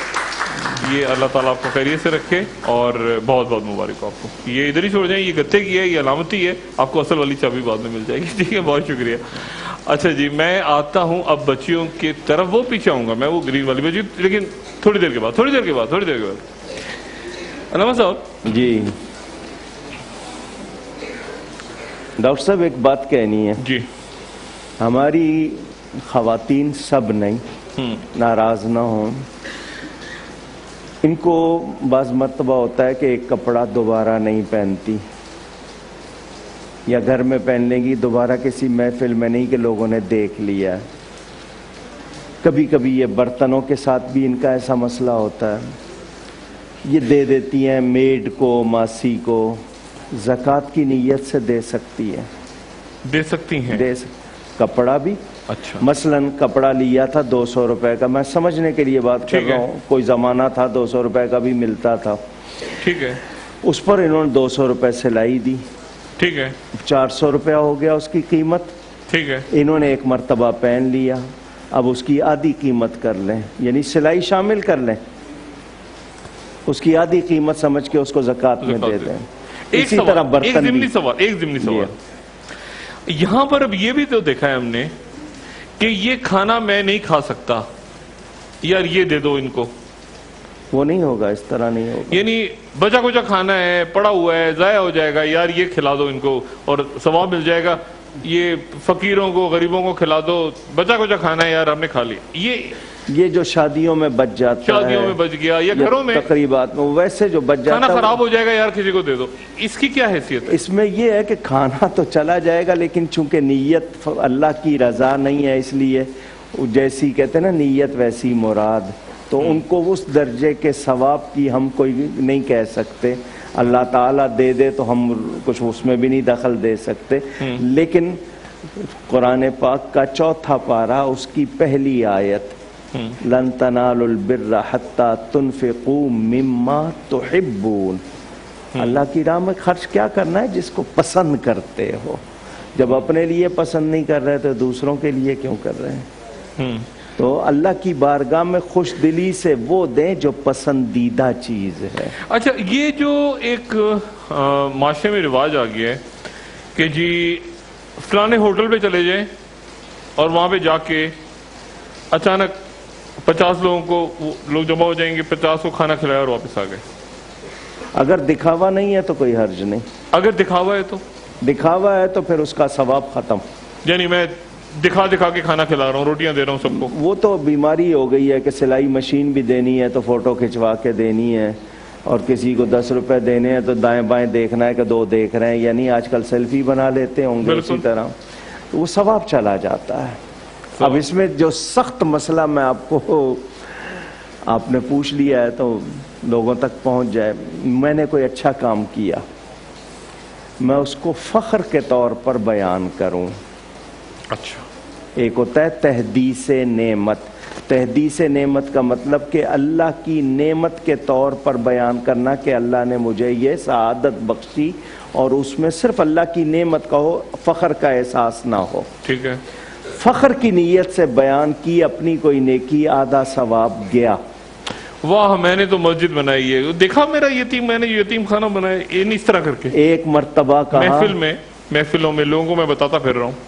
یہ اللہ تعالیٰ آپ کو خیریت سے رکھے, اور بہت بہت مبارک آپ کو. یہ ادھر ہی چھوڑ جائیں, یہ گتے کی ہے, یہ علامتی ہے, آپ کو اصل والی چابی بعد میں مل جائے گی. ٹھیک ہے, بہت شکریہ. اچھا جی، میں آتا ہوں اب بچیوں کی طرف، وہ پیچھے آؤں گا میں، وہ گرین والی بچی، لیکن تھوڑی دیر کے بعد علامہ صاحب جی ڈاکٹر صاحب ایک بات کہنی ہے جی، ہماری خواتین سب نہیں ناراض نہ ہوں، ان کو بعض مرتبہ ہوتا ہے کہ ایک کپڑا دوبارہ نہیں پہنتی، یا گھر میں پہن لیں گی دوبارہ کسی محفل میں نہیں کہ لوگوں نے دیکھ لیا. کبھی کبھی یہ برتنوں کے ساتھ بھی ان کا ایسا مسئلہ ہوتا ہے، یہ دے دیتی ہیں میڈ کو، ماسی کو، زکوٰۃ کی نیت سے دے سکتی ہے، دے سکتی ہیں، کپڑا بھی. اچھا، مثلا کپڑا لیا تھا 200 روپے کا، میں سمجھنے کے لیے بات کر رہا ہوں، کوئی زمانہ تھا 200 روپے کا بھی ملتا تھا، ٹھیک ہے، اس پر انہوں نے 200 روپے سلائی دی، ٹھیک ہے، 400 روپے ہو گیا اس کی قیمت، ٹھیک ہے، انہوں نے ایک مرتبہ پہن لیا، اب اس کی آدھی قیمت کر لیں، یعنی سلائی شامل کر لیں، اس کی آدھی قیمت سمجھ کے اس کو زکوٰۃ میں دے دیں. اسی طرح برتن بھی. ایک ضمنی سوال یہاں پر اب یہ بھی تو دیکھا ہے ہم نے کہ یہ کھانا میں نہیں کھا سکتا، یار یہ دے دو ان کو، وہ نہیں ہوگا، اس طرح نہیں ہوگا، یعنی بچا کچا کھانا ہے، پڑا ہوا ہے، ضائع ہو جائے گا، یار یہ کھلا دو ان کو اور ثواب مل جائے گا، یہ فقیروں کو غریبوں کو کھلا دو، بچا کچا کھانا ہے، یار ہم نے کھا لیا. یہ جو شادیوں میں بچ جاتا ہے، شادیوں میں بچ گیا یا گھروں میں تقریبات میں، ویسے جو بچ جاتا ہے کھانا خراب ہو جائے گا، یار کسی کو دے دو، اس کی کیا حیثیت ہے؟ اس میں یہ ہے کہ کھانا تو چلا جائے گا، لیکن چونکہ نیت اللہ کی رضا نہیں ہے، اس لیے جیسی کہتے ہیں نا نیت ویسی مراد، تو ان کو اس درجے کے ثواب کی ہم کوئی نہیں کہہ سکتے. اللہ تعالیٰ دے دے تو ہم کچھ اس میں بھی نہیں دخل دے سکتے، لیکن قرآن پاک کا 4 پارہ اس کی پہلی آیت لن تنالوا البر حتى تنفقوا مما تحبون، اللہ کی راہ میں خرچ کیا کرنا ہے جس کو پسند کرتے ہو. جب اپنے لیے پسند نہیں کر رہے تو دوسروں کے لیے کیوں کر رہے ہیں؟ تو اللہ کی بارگاہ میں خوش دلی سے وہ دیں جو پسندیدہ چیز ہے. اچھا، یہ جو ایک معاشرے میں رواج آ گیا ہے کہ جی فلانے ہوٹل پہ چلے جائیں اور وہاں پہ جا کے اچانک 50 لوگوں کو لوگ جمع ہو جائیں گے، 50 کو کھانا کھلایا اور واپس آ گئے. اگر دکھاوا نہیں ہے تو کوئی حرج نہیں، اگر دکھاوا ہے تو پھر اس کا ثواب ختم. یعنی میں دکھا کے کھانا کھلا رہا ہوں، روٹیاں دے رہا ہوں سب کو. وہ تو بیماری ہو گئی ہے کہ سلائی مشین بھی دینی ہے تو فوٹو کھنچوا کے دینی ہے، اور کسی کو 10 روپے دینے ہیں تو دائیں بائیں دیکھنا ہے کہ 2 دیکھ رہے ہیں، یعنی آج کل سیلفی بنا لیتے ہوں گے اسی طرح، وہ ثواب چلا جاتا ہے. اب اس میں جو سخت مسئلہ میں آپ نے پوچھ لیا ہے تو لوگوں تک پہنچ جائے، میں نے کوئی اچھا کام کیا، میں اس کو فخر کے طور پر بیان کروں. اچھا، ایک ہوتا ہے تحدیث نعمت. تحدیث نعمت کا مطلب کہ اللہ کی نعمت کے طور پر بیان کرنا کہ اللہ نے مجھے یہ سعادت بخشی، اور اس میں صرف اللہ کی نعمت کا ہو، فخر کا احساس نہ ہو. ٹھیک ہے، فخر کی نیت سے بیان کی اپنی کوئی نیکی، آدھا ثواب گیا. واہ میں نے تو مسجد بنائی ہے، دیکھا میرا یتیم، میں نے یتیم خانہ بنایا، یہ اس طرح کر کے ایک مرتبہ کہا، محفلوں میں لوگوں کو میں بتاتا پھر رہا ہوں،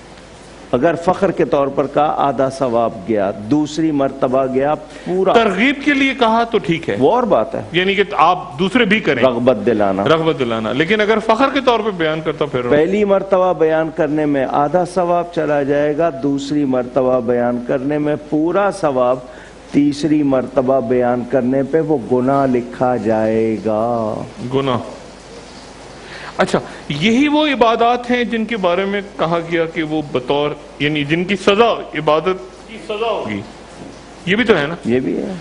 اگر فخر کے طور پر کہا آدھا ثواب گیا، دوسری مرتبہ گیا پورا. ترغیب کے لیے کہا تو ٹھیک ہے، وہ اور بات ہے، یعنی کہ آپ دوسرے بھی کریں، رغبت دلانا. لیکن اگر فخر کے طور پہ بیان کرتا پھر پہلی مرتبہ بیان کرنے میں آدھا ثواب چلا جائے گا، دوسری مرتبہ بیان کرنے میں پورا ثواب، تیسری مرتبہ بیان کرنے پہ وہ گناہ لکھا جائے گا. گناہ. اچھا، یہی وہ عبادات ہیں جن کے بارے میں کہا گیا کہ وہ بطور، یعنی جن کی سزا، عبادت کی سزا ہوگی، یہ بھی تو ہے نا؟ یہ بھی ہے،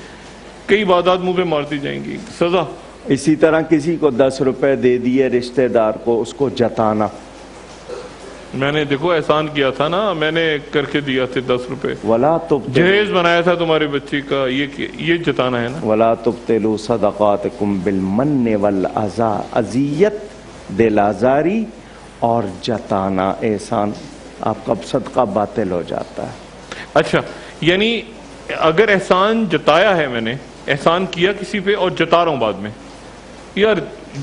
کئی عبادات منہ پہ مارتی جائیں گی، سزا. اسی طرح کسی کو 10 روپے دے دیے رشتہ دار کو، اس کو جتانا. میں نے دیکھو احسان کیا تھا نا، میں نے کر کے دیا تھے 10 روپے، ولا جہیز بنایا تھا تمہاری بچی کا، یہ جتانا ہے نا. ولا تبطلوا صدقاتکم بالمن والاذى، اذیت، دل آزاری اور جتانا، احسان، آپ کا صدقہ باطل ہو جاتا ہے. اچھا، یعنی اگر احسان جتایا ہے، میں نے احسان کیا کسی پہ اور جتا رہا ہوں بعد میں، یار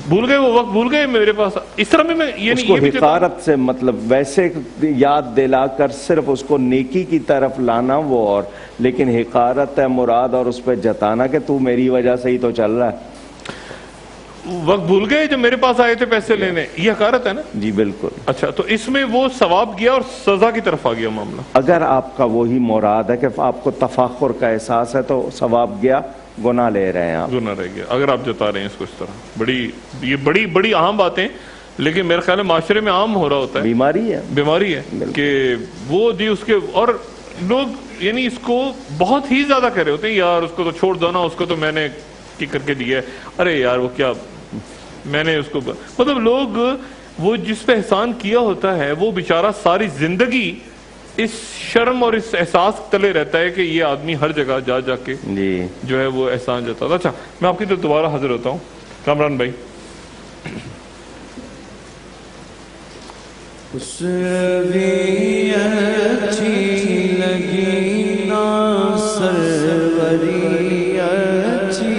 بھول گئے وہ وقت بھول گئے میرے پاس اس طرح میں یہ اس نہیں کو یہ بھی حقارت سے مطلب ویسے یاد دلا کر صرف اس کو نیکی کی طرف لانا وہ اور لیکن حقارت ہے مراد اور اس پہ جتانا کہ تو میری وجہ سے ہی تو چل رہا ہے. وقت بھول گئے جب میرے پاس آئے تھے پیسے لینے یہ حقارت ہے نا. جی بالکل. اچھا تو اس میں وہ ثواب گیا اور سزا کی طرف آ گیا معاملہ. اگر آپ کا وہی مراد ہے کہ آپ کو تفاخر کا احساس ہے تو ثواب گیا گناہ لے رہے ہیں آپ. گناہ رہ گیا اگر آپ جتا رہے ہیں اس کو اس طرح. یہ بڑی اہم باتیں لیکن میرے خیال ہے معاشرے میں عام ہو رہا ہوتا ہے. بیماری ہے کہ وہ جی اس کے اور لوگ یعنی اس کو بہت ہی زیادہ کہہ رہے ہوتے ہیں یار اس کو تو چھوڑ دو نا اس کو تو میں نے کر کے دیا ہے. ارے یار وہ کیا میں نے اس کو مطلب لوگ وہ جس پہ احسان کیا ہوتا ہے وہ بیچارہ ساری زندگی اس شرم اور اس احساس تلے رہتا ہے کہ یہ آدمی ہر جگہ جا کے جو ہے وہ احسان جاتا تھا. اچھا میں آپ کی طرف دوبارہ حاضر ہوتا ہوں. کامران بھائی اس بھی اچھی لگی نا سروری اچھی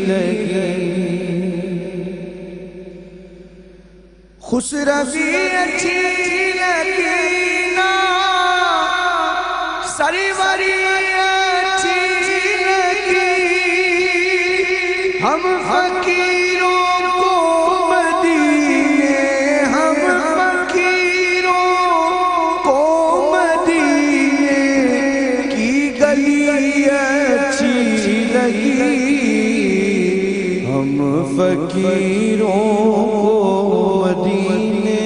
لگی خوش روی اچھی لگی نا سروری اچھی لگی ہم فقیروں کو مدینے ہم فقیروں کو مدینے کی گلی اچھی لگی ہم فقیروں کو مدینے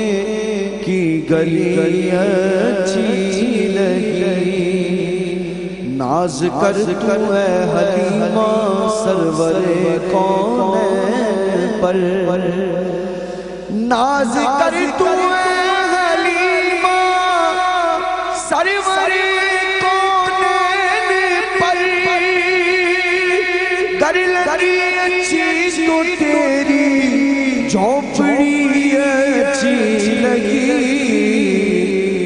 کی گلی اچھی لگی ناز کر تو اے حلیمہ سرور کونین پر ناز کر تو اے حلیمہ سرور کونین پر گر لگی اچھی تو تیری جھونپڑی اچھی لگی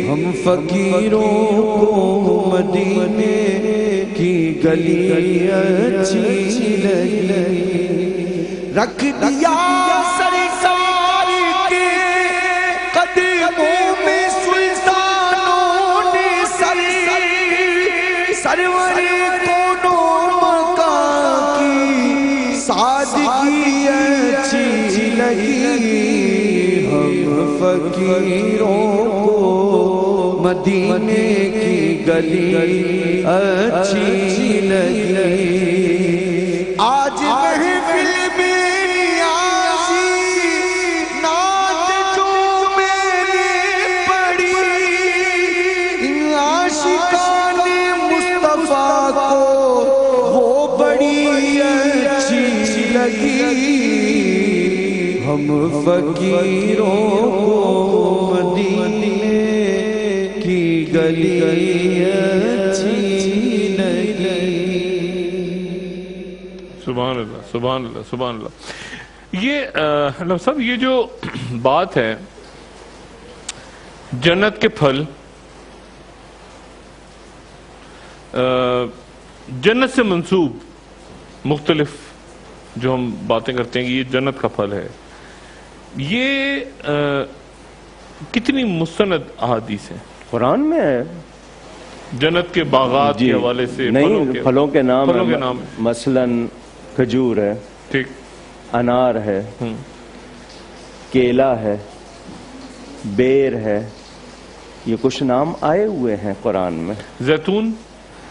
ہم فقیروں کو مدینے کی گلی اچھی لگی رکھ دیا سرکار کے قدموں میں سلطانوں نے سرور کونوں مکان کی سادگی اچھی لگی ہم فقیروں کو مدینے کی گلی اچھی لگی آج محفل میں نیازی نعت جو میں نے پڑھی عاشقان مصطفیٰ کو وہ بڑی اچھی لگی ہم فقیروں کو مدینے کی گلی اچھی لگی. سبحان اللہ سبحان اللہ سبحان اللہ. یہ صاحب یہ جو بات ہے جنت کے پھل جنت سے منسوب مختلف جو ہم باتیں کرتے ہیں کہ یہ جنت کا پھل ہے یہ کتنی مستند احادیث ہیں قرآن میں ہے جنت کے باغات کے حوالے سے نہیں پھلوں کے نام مثلاً کھجور ہے ٹھیک انار ہے کیلا ہے بیر ہے یہ کچھ نام آئے ہوئے ہیں قرآن میں.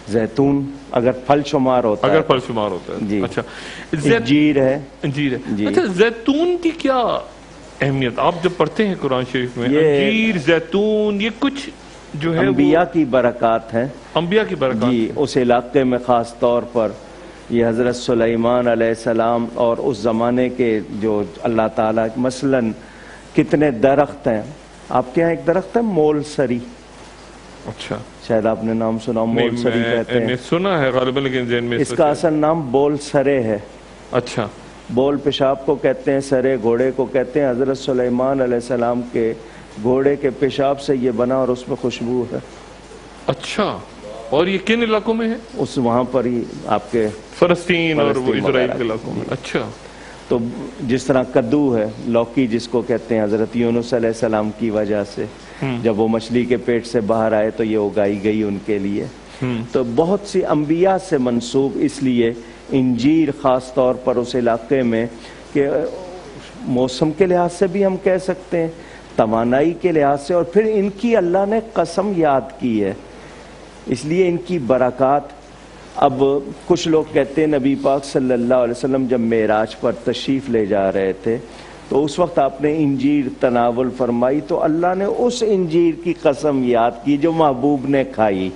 زیتون اگر پھل شمار ہوتا ہے جی. اچھا انجیر ہے اچھا زیتون کی کیا اہمیت آپ جب پڑھتے ہیں قرآن شریف میں انجیر زیتون یہ کچھ جو ہے انبیاء کی برکات ہیں انبیاء کی برکات جی اس علاقے میں خاص طور پر یہ حضرت سلیمان علیہ السلام اور اس زمانے کے جو اللہ تعالیٰ مثلاً کتنے درخت ہیں آپ کے یہاں ایک درخت ہے مول سری اچھا شاید آپ نے نام سنا مول سری کہتے ہیں سنا ہے غالباً لیکن ذہن میں اس کا اصل نام بول سرے ہے. اچھا بول پیشاب کو کہتے ہیں سرے گھوڑے کو کہتے ہیں حضرت سلیمان علیہ السلام کے گھوڑے کے پیشاب سے یہ بنا اور اس میں خوشبو ہے. اچھا اور یہ کن علاقوں میں ہے اس وہاں پر ہی آپ کے فلسطین اور اسرائیل کے علاقوں میں. اچھا تو جس طرح کدو ہے، لوکی جس کو کہتے ہیں، حضرت یونس علیہ السلام کی وجہ سے جب وہ مچھلی کے پیٹ سے باہر آئے تو یہ اگائی گئی ان کے لیے. تو بہت سی انبیاء سے منسوب، اس لیے انجیر خاص طور پر اس علاقے میں کہ موسم کے لحاظ سے بھی ہم کہہ سکتے ہیں، توانائی کے لحاظ سے، اور پھر ان کی اللہ نے قسم یاد کی ہے، اس لیے ان کی برکات. اب کچھ لوگ کہتے ہیں نبی پاک صلی اللہ علیہ وسلم جب معراج پر تشریف لے جا رہے تھے تو اس وقت آپ نے انجیر تناول فرمائی تو اللہ نے اس انجیر کی قسم یاد کی جو محبوب نے کھائی.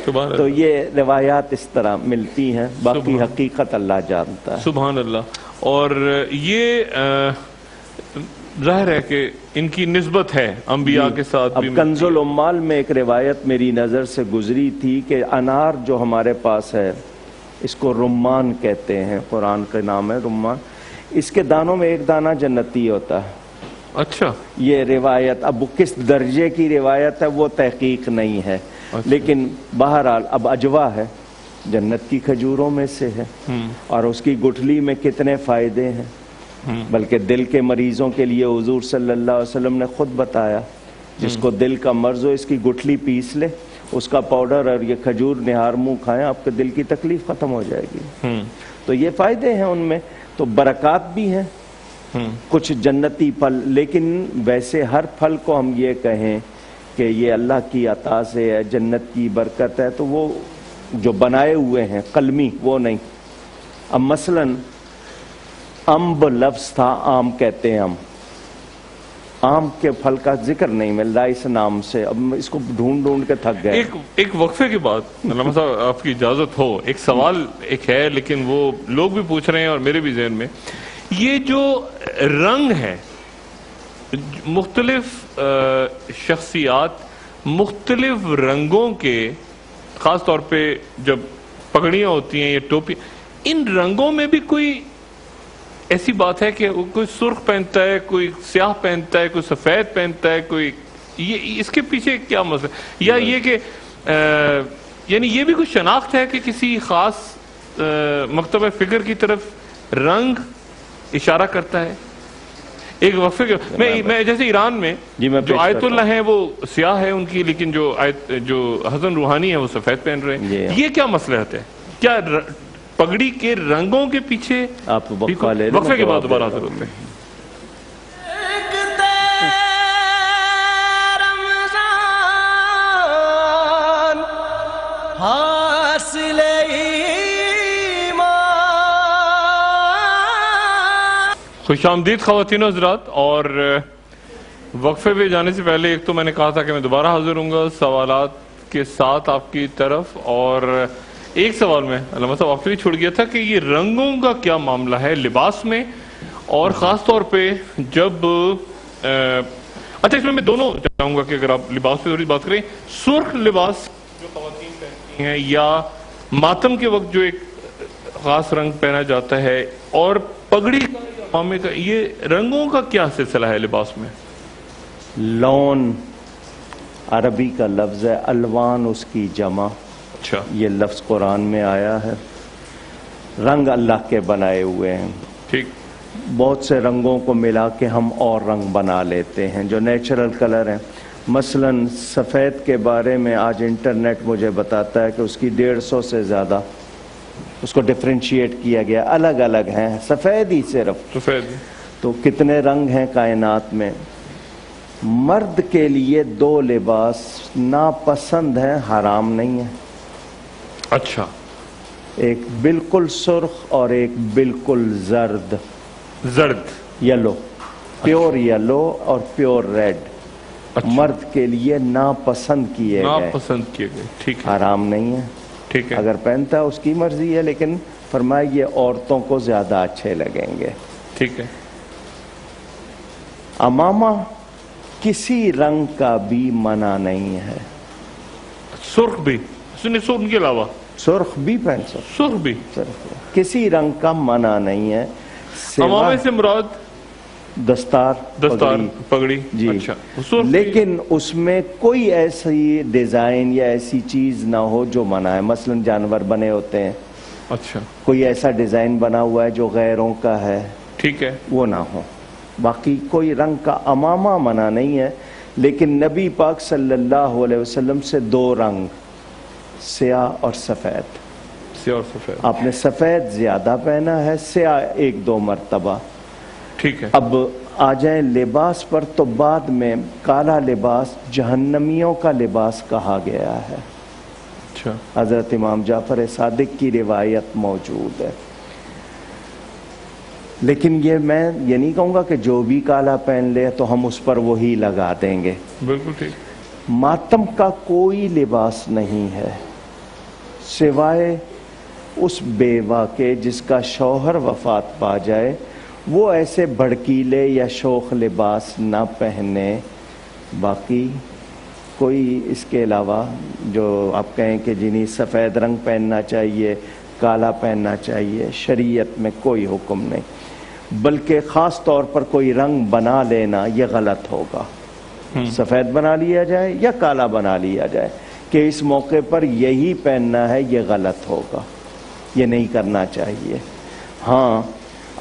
تو یہ روایات اس طرح ملتی ہیں، باقی حقیقت اللہ جانتا ہے. سبحان اللہ. اور یہ ظاہر ہے کہ ان کی نسبت ہے انبیاء کے ساتھ بھی. اب کنز العمال میں ایک روایت میری نظر سے گزری تھی کہ انار جو ہمارے پاس ہے، اس کو رمان کہتے ہیں، قرآن کا نام ہے رمان، اس کے دانوں میں ایک دانہ جنتی ہوتا ہے. اچھا. یہ روایت اب کس درجے کی روایت ہے وہ تحقیق نہیں ہے. لیکن بہرحال اب اجوا ہے، جنت کی کھجوروں میں سے ہے، اور اس کی گٹھلی میں کتنے فائدے ہیں. بلکہ دل کے مریضوں کے لیے حضور صلی اللہ علیہ وسلم نے خود بتایا، جس کو دل کا مرض ہو اس کی گٹھلی پیس لے، اس کا پاؤڈر اور یہ کھجور نہار منہ کھائیں، آپ کے دل کی تکلیف ختم ہو جائے گی. تو یہ فائدے ہیں ان میں، تو برکات بھی ہیں کچھ جنتی پھل. لیکن ویسے ہر پھل کو ہم یہ کہیں کہ یہ اللہ کی عطا سے ہے، جنت کی برکت ہے، تو وہ جو بنائے ہوئے ہیں قلمی وہ نہیں. اب مثلاً امب لفظ تھا، آم کہتے ہیں ہم، آم کے پھل کا ذکر نہیں مل رہا اس نام سے. اب اس کو ڈھونڈ کے تھک گئے. ایک وقفے کے بعد علامہ صاحب آپ کی اجازت ہو، ایک سوال ایک ہے لیکن وہ لوگ بھی پوچھ رہے ہیں اور میرے بھی ذہن میں، یہ جو رنگ ہے، مختلف شخصیات مختلف رنگوں کے، خاص طور پہ جب پگڑیاں ہوتی ہیں یا ٹوپی، ان رنگوں میں بھی کوئی ایسی بات ہے کہ کوئی سرخ پہنتا ہے، کوئی سیاہ پہنتا ہے، کوئی سفید پہنتا ہے، کوئی یہ اس کے پیچھے کیا مسئلہ، یا یہ کہ یعنی یہ بھی کوئی شناخت ہے کہ کسی خاص مکتبہ فکر کی طرف رنگ اشارہ کرتا ہے؟ ایک وقفے کے میں جیسے ایران میں جو آیت اللہ ہیں وہ سیاہ ہے ان کی، لیکن جو حسن روحانی ہے وہ سفید پہن رہے ہیں. یہ کیا مصلحت ہے؟ کیا پگڑی کے رنگوں کے پیچھے؟ آپ وقفے کے بعد دوبارہ حاضر ہوتے ہیں. خوش آمدید خواتین و حضرات. اور وقفے پہ جانے سے پہلے ایک تو میں نے کہا تھا کہ میں دوبارہ حاضر ہوں گا سوالات کے ساتھ آپ کی طرف، اور ایک سوال میں علامہ صاحب آپ کے لیے چھوڑ گیا تھا کہ یہ رنگوں کا کیا معاملہ ہے لباس میں، اور خاص طور پہ جب اچھا اس میں دونوں چاہوں گا کہ اگر آپ لباس پہ تھوڑی بات کریں، سرخ لباس جو خواتین پہنتی ہیں یا ماتم کے وقت جو ایک خاص رنگ پہنا جاتا ہے، اور پگڑی کا، یہ رنگوں کا کیا سلسلہ ہے لباس میں؟ لون عربی کا لفظ ہے، الوان اس کی جمع. اچھا. یہ لفظ قرآن میں آیا ہے. رنگ اللہ کے بنائے ہوئے ہیں. ٹھیک. بہت سے رنگوں کو ملا کے ہم اور رنگ بنا لیتے ہیں جو نیچرل کلر ہیں. مثلاً سفید کے بارے میں آج انٹرنیٹ مجھے بتاتا ہے کہ اس کی 150 سے زیادہ اس کو ڈیفرینشیٹ کیا گیا، الگ الگ ہیں، سفید ہی صرف. سفید. تو کتنے رنگ ہیں کائنات میں. مرد کے لیے 2 لباس ناپسند ہیں، حرام نہیں ہے. اچھا. ایک بالکل سرخ اور ایک بالکل زرد یلو، پیور یلو اور پیور ریڈ. مرد کے لیے ناپسند کیے گئے. ٹھیک ہے. حرام نہیں ہے. ٹھیک ہے. اگر پہنتا ہے اس کی مرضی ہے، لیکن فرمائے یہ عورتوں کو زیادہ اچھے لگیں گے. ٹھیک ہے. امامہ کسی رنگ کا بھی منع نہیں ہے. سرخ بھی، سرخ کے علاوہ سرخ بھی پہن سکتے، سرخ بھی، کسی رنگ کا منع نہیں ہے. امامے سے مراد دستار پگڑی. جی. اچھا. لیکن اس میں کوئی ایسی ڈیزائن یا ایسی چیز نہ ہو جو منع ہے. مثلا جانور بنے ہوتے ہیں. اچھا. کوئی ایسا ڈیزائن بنا ہوا ہے جو غیروں کا ہے، ٹھیک ہے وہ نہ ہو. باقی کوئی رنگ کا امامہ منع نہیں ہے، لیکن نبی پاک صلی اللہ علیہ وسلم سے 2 رنگ، سیاہ اور سفید. سیاہ اور سفید. آپ نے سفید زیادہ پہنا ہے، سیاہ 1-2 مرتبہ. ٹھیک ہے. اب آ جائیں لباس پر، تو بعد میں کالا لباس جہنمیوں کا لباس کہا گیا ہے. اچھا. حضرت امام جعفر صادق کی روایت موجود ہے. لیکن یہ میں یہ نہیں کہوں گا کہ جو بھی کالا پہن لے تو ہم اس پر وہی لگا دیں گے. بالکل ٹھیک. ماتم کا کوئی لباس نہیں ہے سوائے اس بیوہ کے جس کا شوہر وفات پا جائے، وہ ایسے بھڑکیلے یا شوخ لباس نہ پہنے. باقی کوئی اس کے علاوہ جو آپ کہیں کہ جنہیں سفید رنگ پہننا چاہیے، کالا پہننا چاہیے، شریعت میں کوئی حکم نہیں. بلکہ خاص طور پر کوئی رنگ بنا لینا یہ غلط ہوگا. سفید بنا لیا جائے یا کالا بنا لیا جائے کہ اس موقع پر یہی پہننا ہے، یہ غلط ہوگا، یہ نہیں کرنا چاہیے. ہاں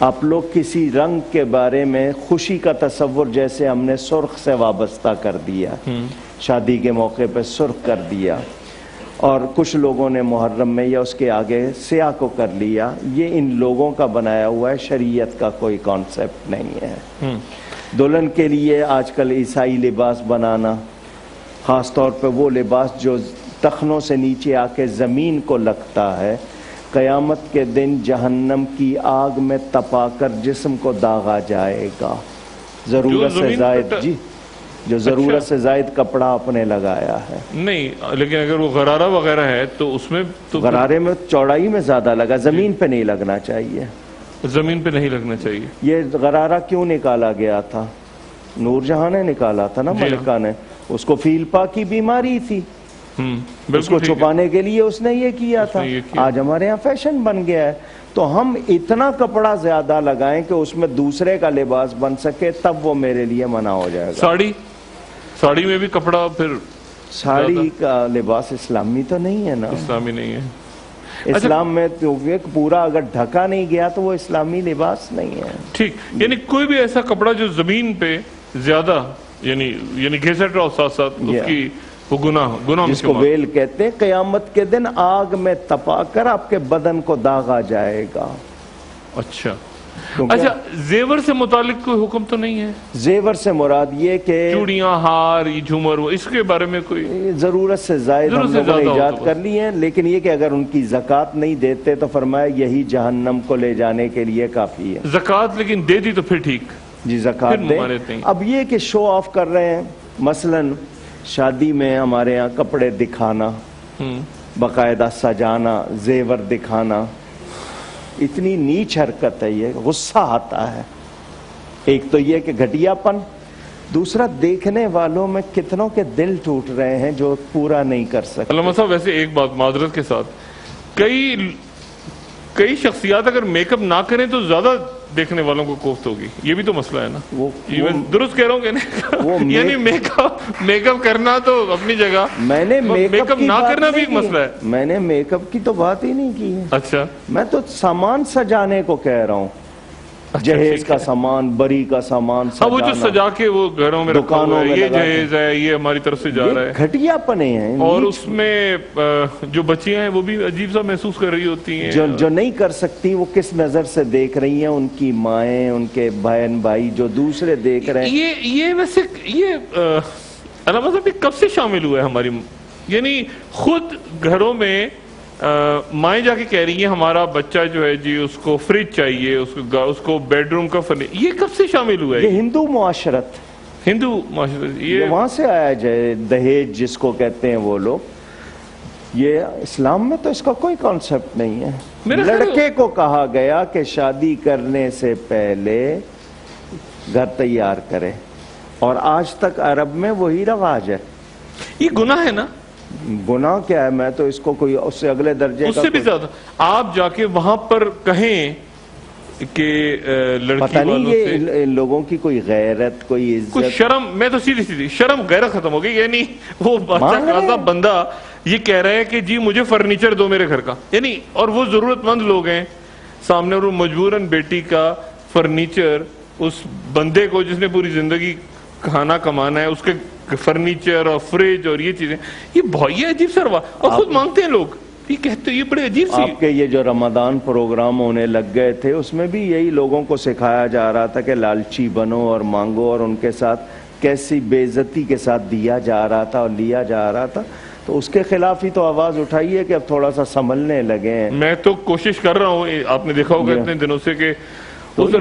آپ لوگ کسی رنگ کے بارے میں خوشی کا تصور جیسے ہم نے سرخ سے وابستہ کر دیا، شادی کے موقع پہ سرخ کر دیا، اور کچھ لوگوں نے محرم میں یا اس کے آگے سیاہ کو کر لیا، یہ ان لوگوں کا بنایا ہوا ہے، شریعت کا کوئی کانسیپٹ نہیں ہے. دلہن کے لیے آج کل عیسائی لباس بنانا، خاص طور پہ وہ لباس جو ٹخنوں سے نیچے آ کے زمین کو لگتا ہے، قیامت کے دن جہنم کی آگ میں تپا کر جسم کو داغا جائے گا. ضرورت سے زائد جو ضرورت سے زائد کپڑا آپ نے لگایا ہے. نہیں، لیکن اگر وہ غرارہ وغیرہ ہے تو اس میں تو غرارے میں چوڑائی میں زیادہ لگا، زمین پہ نہیں لگنا چاہیے. زمین پہ نہیں لگنا چاہیے. یہ غرارہ کیوں نکالا گیا تھا؟ نور جہاں نے نکالا تھا نا، ملکہ نے. اس کو فیلپا کی بیماری تھی، اس کو چھپانے کے لیے اس نے یہ کیا تھا. آج ہمارے ہاں فیشن بن گیا ہے، تو ہم اتنا کپڑا زیادہ لگائیں کہ اس میں دوسرے کا لباس بن سکے، تب وہ میرے لیے منع ہو جائے گا. ساڑی میں بھی کپڑا پھر ساڑی کا لباس اسلامی تو نہیں ہے نا. اسلامی نہیں ہے. اسلام میں تو پورا اگر ڈھکا نہیں گیا تو وہ اسلامی لباس نہیں ہے. ٹھیک، یعنی کوئی بھی ایسا کپڑا جو زمین پہ زیادہ یعنی گھسٹ رہا ساتھ ساتھ اس کی وہ گناہ جس کو ویل کہتے ہیں، قیامت کے دن آگ میں تپا کر آپ کے بدن کو داغا جائے گا. اچھا اچھا، زیور سے متعلق کوئی حکم تو نہیں ہے؟ زیور سے مراد یہ کہ چوڑیاں، ہار، جھومر، اس کے بارے میں کوئی ضرورت سے زائد ہم لوگوں نے ایجاد کر لی ہیں، لیکن یہ کہ اگر ان کی زکوٰۃ نہیں دیتے تو فرمایا یہی جہنم کو لے جانے کے لیے کافی ہے. زکوٰۃ لیکن دے دی تو پھر ٹھیک. جی زکوٰۃ دیں. اب یہ کہ شو آف کر رہے ہیں، مثلاً شادی میں ہمارے ہاں کپڑے دکھانا، باقاعدہ سجانا، زیور دکھانا، اتنی نیچ حرکت ہے، یہ غصہ آتا ہے. ایک تو یہ کہ گھٹیا پن، دوسرا دیکھنے والوں میں کتنوں کے دل ٹوٹ رہے ہیں جو پورا نہیں کر سکتے. علامہ صاحب ویسے ایک بات معذرت کے ساتھ، کئی شخصیات اگر میک اپ نہ کریں تو زیادہ دیکھنے والوں کو کوفت ہوگی. یہ بھی تو مسئلہ ہے نا. درست کہہ رہا ہوں کہ یعنی میک اپ کرنا تو اپنی جگہ، میں نے میک اپ نہ کرنا بھی ایک مسئلہ ہے. میں نے میک اپ کی تو بات ہی نہیں کی ہے. اچھا، میں تو سامان سجانے کو کہہ رہا ہوں. جہیز کا سامان، بری کا سامان وہ جو سجا کے وہ گھروں میں دکانوں میں یہ جہیز ہے، یہ ہماری طرف سے جا رہا ہے. گھٹیا پنے ہیں. اور اس میں جو بچیاں ہیں وہ بھی عجیب سا محسوس کر رہی ہوتی ہیں. جو نہیں کر سکتی وہ کس نظر سے دیکھ رہی ہیں، ان کی مائیں، ان کے بہن بھائی جو دوسرے دیکھ رہے ہیں. یہ ویسے یہ علامہ صاحب کب سے شامل ہوا ہے ہماری، یعنی خود گھروں میں مائیں جا کے کہہ رہی ہیں ہمارا بچہ جو ہے جی اس کو فریج چاہیے، اس کو بیڈ روم کا فرنیچر. یہ کب سے شامل ہوا ہے؟ یہ ہندو معاشرت یہ وہاں سے آیا جائے، دہیج جس کو کہتے ہیں وہ لوگ. یہ اسلام میں تو اس کا کوئی کانسیپٹ نہیں ہے. لڑکے کو کہا گیا کہ شادی کرنے سے پہلے گھر تیار کرے، اور آج تک عرب میں وہی رواج ہے. یہ گناہ ہے نا؟ گناہ کیا ہے؟ میں تو اس کو کوئی اس سے اگلے درجے اس سے بھی زیادہ آپ جا کے وہاں پر کہیں کہ لڑکی پتہ نہیں یہ ان لوگوں کی کوئی غیرت، کوئی عزت، کوئی شرم. میں تو سیدھی شرم غیرت ختم ہو گئی. یعنی وہ بادشاہ خاصا بندہ یہ کہہ رہا ہے کہ جی مجھے فرنیچر دو میرے گھر کا، یعنی اور وہ ضرورت مند لوگ ہیں سامنے، اور وہ مجبوراً بیٹی کا فرنیچر اس بندے کو جس نے پوری زندگی کھانا کمانا ہے, اس کے فرنیچر اور فریج اور یہ چیزیں, یہ عجیب سا روا, اور خود مانگتے ہیں لوگ, یہ کہتے ہیں یہ بڑے عجیب سی. آپ کے یہ جو رمضان پروگرام ہونے لگ گئے تھے اس میں بھی یہی لوگوں کو سکھایا جا رہا تھا کہ لالچی بنو اور مانگو, اور ان کے ساتھ کیسی بے عزتی کے ساتھ دیا جا رہا تھا اور لیا جا رہا تھا. تو اس کے خلاف ہی تو آواز اٹھائی ہے کہ اب تھوڑا سا سنبھلنے لگے ہیں. میں تو کوشش کر رہا ہوں, آپ نے دیکھا ہوگا اتنے دنوں سے کہ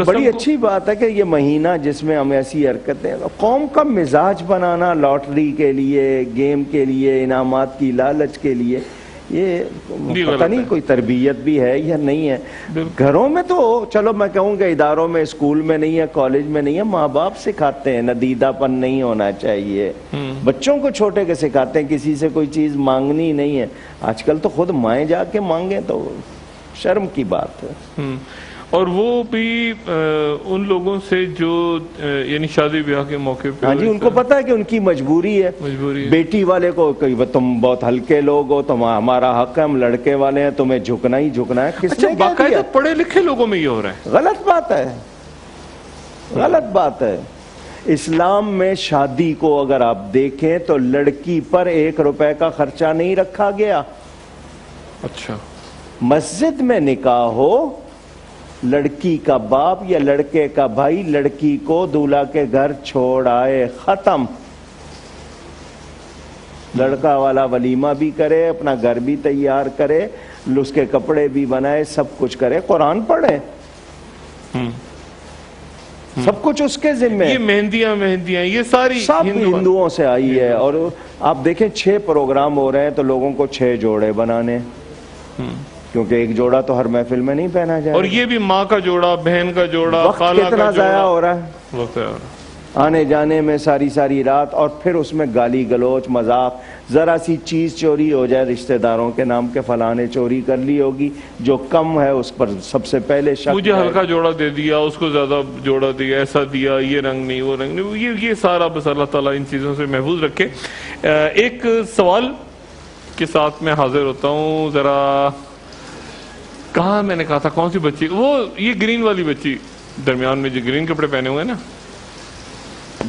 بڑی اچھی بات ہے کہ یہ مہینہ جس میں ہم ایسی حرکتیں, قوم کا مزاج بنانا لاٹری کے لیے, گیم کے لیے, انعامات کی لالچ کے لیے, یہ پتہ نہیں کوئی تربیت بھی ہے یا نہیں ہے. گھروں میں تو چلو میں کہوں کہ اداروں میں, اسکول میں نہیں ہے, کالج میں نہیں ہے, ماں باپ سکھاتے ہیں ندیدہ پن نہیں ہونا چاہیے. بچوں کو چھوٹے کے سکھاتے ہیں کسی سے کوئی چیز مانگنی نہیں ہے. آج کل تو خود مائیں جا کے مانگیں تو شرم کی بات ہے. اور وہ بھی ان لوگوں سے جو یعنی شادی بیاہ کے موقع پہ, ہاں جی, ان کو پتا ہے کہ ان کی مجبوری ہے. بیٹی والے کو تم بہت ہلکے لوگ ہو, تم ہمارا حق ہے, ہم لڑکے والے ہیں, تمہیں جھکنا ہی جھکنا ہے. کس نے باقاعدہ پڑھے لکھے لوگوں میں یہ ہو رہا ہے؟ غلط بات ہے, غلط بات ہے. اسلام میں شادی کو اگر آپ دیکھیں تو لڑکی پر 1 روپے کا خرچہ نہیں رکھا گیا. اچھا, مسجد میں نکاح ہو, لڑکی کا باپ یا لڑکے کا بھائی لڑکی کو دولہا کے گھر چھوڑ آئے, ختم. لڑکا والا ولیمہ بھی کرے, اپنا گھر بھی تیار کرے, اس کے کپڑے بھی بنائے, سب کچھ کرے, قرآن پڑھے, سب کچھ اس کے ذمہ. یہ مہندیاں یہ ساری سب ہندوؤں سے آئی ہے. اور آپ دیکھیں 6 پروگرام ہو رہے ہیں تو لوگوں کو 6 جوڑے بنانے, کیونکہ 1 جوڑا تو ہر محفل میں نہیں پہنا جائے. اور یہ بھی ماں کا جوڑا, بہن کا جوڑا, خالہ کا کتنا ضائع ہو رہا ہے, وقت آنے جانے میں ساری رات. اور پھر اس میں گالی گلوچ, مذاق, ذرا سی چیز چوری ہو جائے رشتہ داروں کے نام کے, فلاں نے چوری کر لی ہوگی, جو کم ہے اس پر سب سے پہلے شک. مجھے ہلکا جوڑا دے دیا, اس کو زیادہ جوڑا دیا, ایسا دیا, یہ رنگ نہیں, وہ رنگ نہیں, یہ سارا بس اللہ تعالیٰ ان چیزوں سے محفوظ رکھے. ایک سوال کے ساتھ میں حاضر ہوتا ہوں. ذرا کہاں میں نے کہا تھا, کون سی بچی, وہ یہ گرین والی بچی درمیان میں جو گرین کپڑے پہنے ہوئے نا.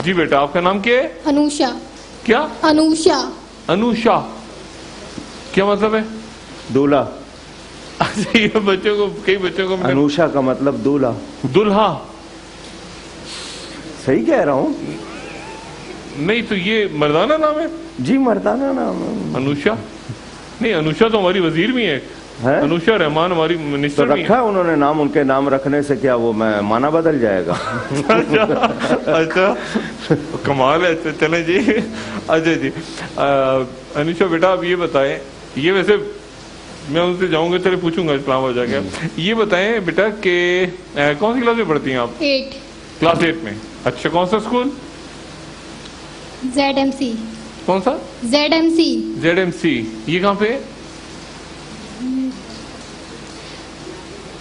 جی بیٹا, آپ کا نام کیا ہے؟ انوشا. کیا؟ انوشا. انوشا کیا مطلب ہے؟ دولہا. اچھا, یہ بچوں کو, کئی بچوں کو انوشا کا مطلب دولہا, دلہا. صحیح کہہ رہا ہوں؟ نہیں تو یہ مردانہ نام ہے؟ جی مردانہ نام ہے. انوشا نہیں, انوشا تو ہماری وزیر بھی ہے. انوشا رحمان ہماری منسٹر بھی رکھا ہے انہوں نے نام. ان کے نام رکھنے سے کیا وہ میں معنی بدل جائے گا؟ اچھا, کمال ہے. چلیں جی. اچھا جی, انوشا بیٹا آپ یہ بتائیں, یہ ویسے میں ان سے جاؤں گا, چلے پوچھوں گا اسلام آباد جا کے. یہ بتائیں بیٹا کہ کون سی کلاس میں پڑھتی ہیں آپ؟ 8. کلاس 8 میں. اچھا, کون سا اسکول؟ ZMC. کون سا؟ ZMC. ZMC. یہ کہاں پہ,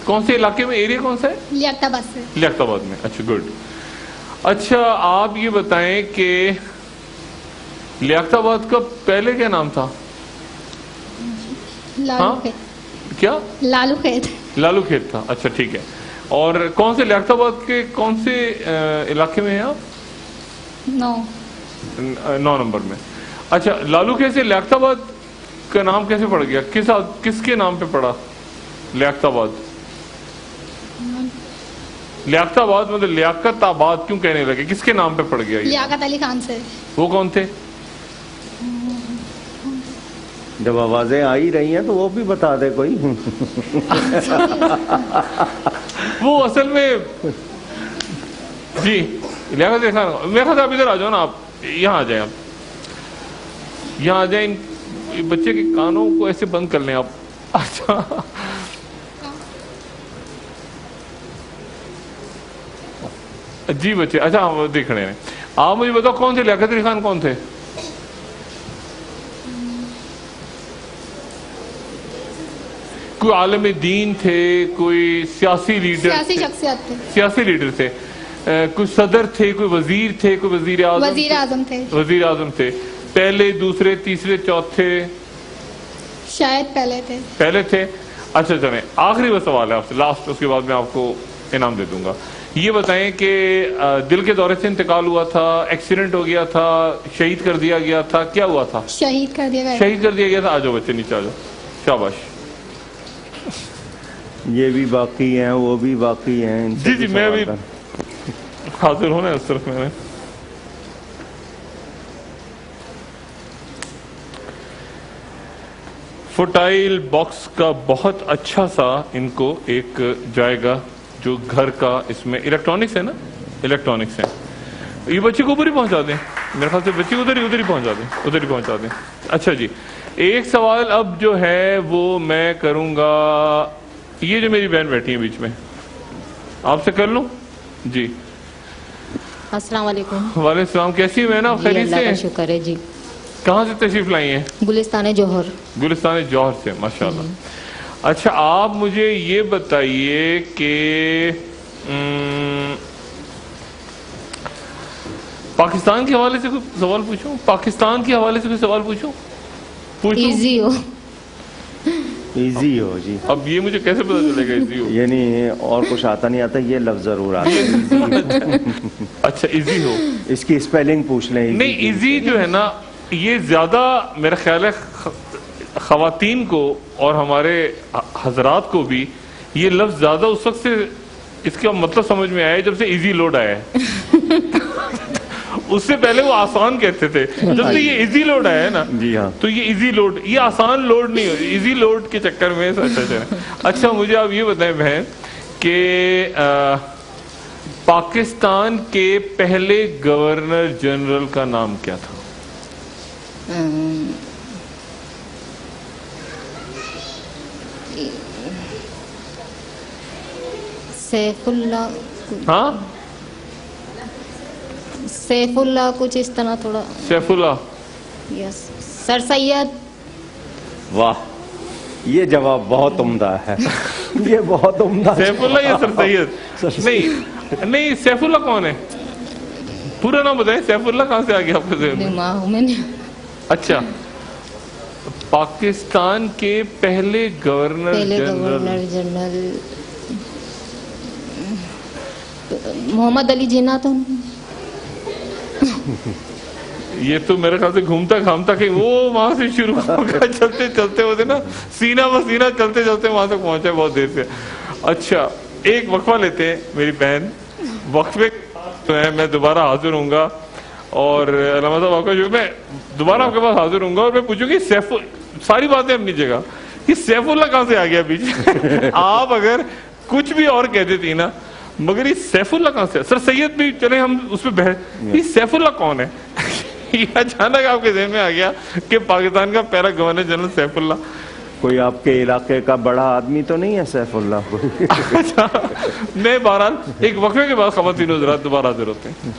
کون سے علاقے میں, ایریا کون سا ہے؟ لیاقت آباد سے. لیاقت آباد میں. اچھا, گڈ. اچھا, آپ یہ بتائیں کہ لیاقت آباد کا پہلے کیا نام تھا؟ لالو کھیت. کیا؟ لالو کھیت. لالو کھیت تھا. اچھا ٹھیک ہے. اور کون سے لیاقت آباد کے کون سے علاقے میں ہیں آپ؟ 9 نمبر میں. اچھا, لالو کھیت سے لیاقت آباد کا نام کیسے پڑ گیا, کس کے نام پہ پڑا لیاقت آباد؟ لیاقت آباد مطلب لیاقت آباد کیوں کہنے لگے, کس کے نام پہ پڑ گیا؟ لیاقت علی خان سے. وہ کون تھے؟ جب آوازیں آ ہی رہی ہیں تو وہ بھی بتا دے کوئی. وہ اصل میں جی لیاقت علی خان. میرے خیال آپ ادھر آ جاؤ نا, آپ یہاں آ جائیں, آپ یہاں آ جائیں, بچے کے کانوں کو ایسے بند کر لیں آپ. اچھا, جی بچے, اچھا ہم دیکھ رہے ہیں. آپ مجھے بتاؤ کون تھے لیاقت علی خان, کون تھے؟ کوئی عالم دین تھے, کوئی سیاسی لیڈر, سیاسی شخصیت تھے, سیاسی لیڈر تھے, کوئی صدر تھے, کوئی وزیر تھے, کوئی وزیر اعظم تھے, وزیر اعظم تھے, پہلے, دوسرے, تیسرے, چوتھے, شاید پہلے تھے. اچھا چلیں, آخری وہ سوال ہے آپ سے, لاسٹ, اس کے بعد میں آپ کو انعام دے دوں گا. یہ بتائیں کہ دل کے دورے سے انتقال ہوا تھا, ایکسیڈنٹ ہو گیا تھا, شہید کر دیا گیا تھا, کیا ہوا تھا؟ شہید کر دیا گیا. شہید کر دیا گیا تھا. آ جاؤ بچے نیچے آ جاؤ. شاباش. یہ بھی باقی ہیں, وہ بھی باقی ہیں. جی میں بھی حاضر ہونا ہے اس طرف. میں نے فوٹائل باکس کا بہت اچھا سا ان کو ایک جائے گا جو گھر کا, اس میں الیکٹرانکس ہے نا, الیکٹرانکس ہیں. یہ بچے کو اوپر ہی پہنچا دیں, میرے خیال سے بچے کو ادھر ہی پہنچا دیں. اچھا جی, ایک سوال اب جو ہے وہ میں کروں گا. یہ جو میری بہن بیٹھی ہے بیچ میں, آپ سے کر لوں جی. السلام علیکم. وعلیکم السلام. کیسی ہیں بہن آپ؟ خیریت سے؟ اللہ کا شکر ہے جی. کہاں سے تشریف لائی ہیں؟ گلستان جوہر. گلستان جوہر سے, ماشاءاللہ. اچھا آپ مجھے یہ بتائیے کہ پاکستان کے حوالے سے کوئی سوال پوچھوں؟ پاکستان کے حوالے سے کوئی سوال پوچھوں؟ ایزی ہو. ایزی ہو جی. اب یہ مجھے کیسے پتا چلے گا ایزی ہو؟ یعنی اور کچھ آتا نہیں آتا, یہ لفظ ضرور آتا ہے. اچھا ایزی ہو. اس کی اسپیلنگ پوچھ لیں. نہیں ایزی جو ہے نا, یہ زیادہ میرا خیال ہے خواتین کو اور ہمارے حضرات کو بھی یہ لفظ زیادہ اس وقت سے اس کا مطلب سمجھ میں آیا جب سے ایزی لوڈ آیا ہے. اس سے پہلے وہ آسان کہتے تھے. جب سے یہ ایزی لوڈ آیا ہے نا, جی ہاں, تو یہ ایزی لوڈ, یہ آسان لوڈ نہیں ہو, ایزی لوڈ کے چکر میں. اچھا مجھے آپ یہ بتائیں بہن کہ پاکستان کے پہلے گورنر جنرل کا نام کیا تھا؟ سیف اللہ. ہاں سیف اللہ کچھ اس طرح تھوڑا. سیف اللہ. یس. سر سید. واہ, یہ جواب بہت عمدہ ہے. یہ بہت عمدہ. سیف اللہ یا سر سید؟ نہیں سیف اللہ کون ہے؟ پورا نام بتائیں. سیف اللہ کہاں سے آ گیا آپ کے ذہن میں؟ اچھا, پاکستان کے پہلے گورنر جنرل محمد علی جناح. تو یہ تو میرے خیال سے گھومتا گھامتا کہ وہ وہاں سے شروع ہوگا, چلتے چلتے ہوتے نا, سینہ بسینہ چلتے چلتے وہاں تک پہنچا بہت دیر سے. اچھا ایک وقفہ لیتے ہیں میری بہن. وقفے میں دوبارہ حاضر ہوں گا, اور علامہ صاحب آپ کا جو میں دوبارہ آپ کے پاس حاضر ہوں گا, اور میں پوچھوں گی ساری باتیں اپنی جگہ, یہ سیف اللہ کہاں سے آ گیا پیچھے؟ آپ اگر کچھ بھی اور کہہ دیتی نا, مگر یہ سیف اللہ کہاں سے؟ سر سید بھی چلے ہم اس پہ بحث, یہ سیف اللہ کون ہے؟ یہ اچانک آپ کے ذہن میں آ گیا کہ پاکستان کا پہلا گورنر جنرل سیف اللہ. کوئی آپ کے علاقے کا بڑا آدمی تو نہیں ہے سیف اللہ کو؟ نہیں, بہرحال ایک وقفے کے بعد خواتین حضرات دوبارہ حاضر ہوتے ہیں.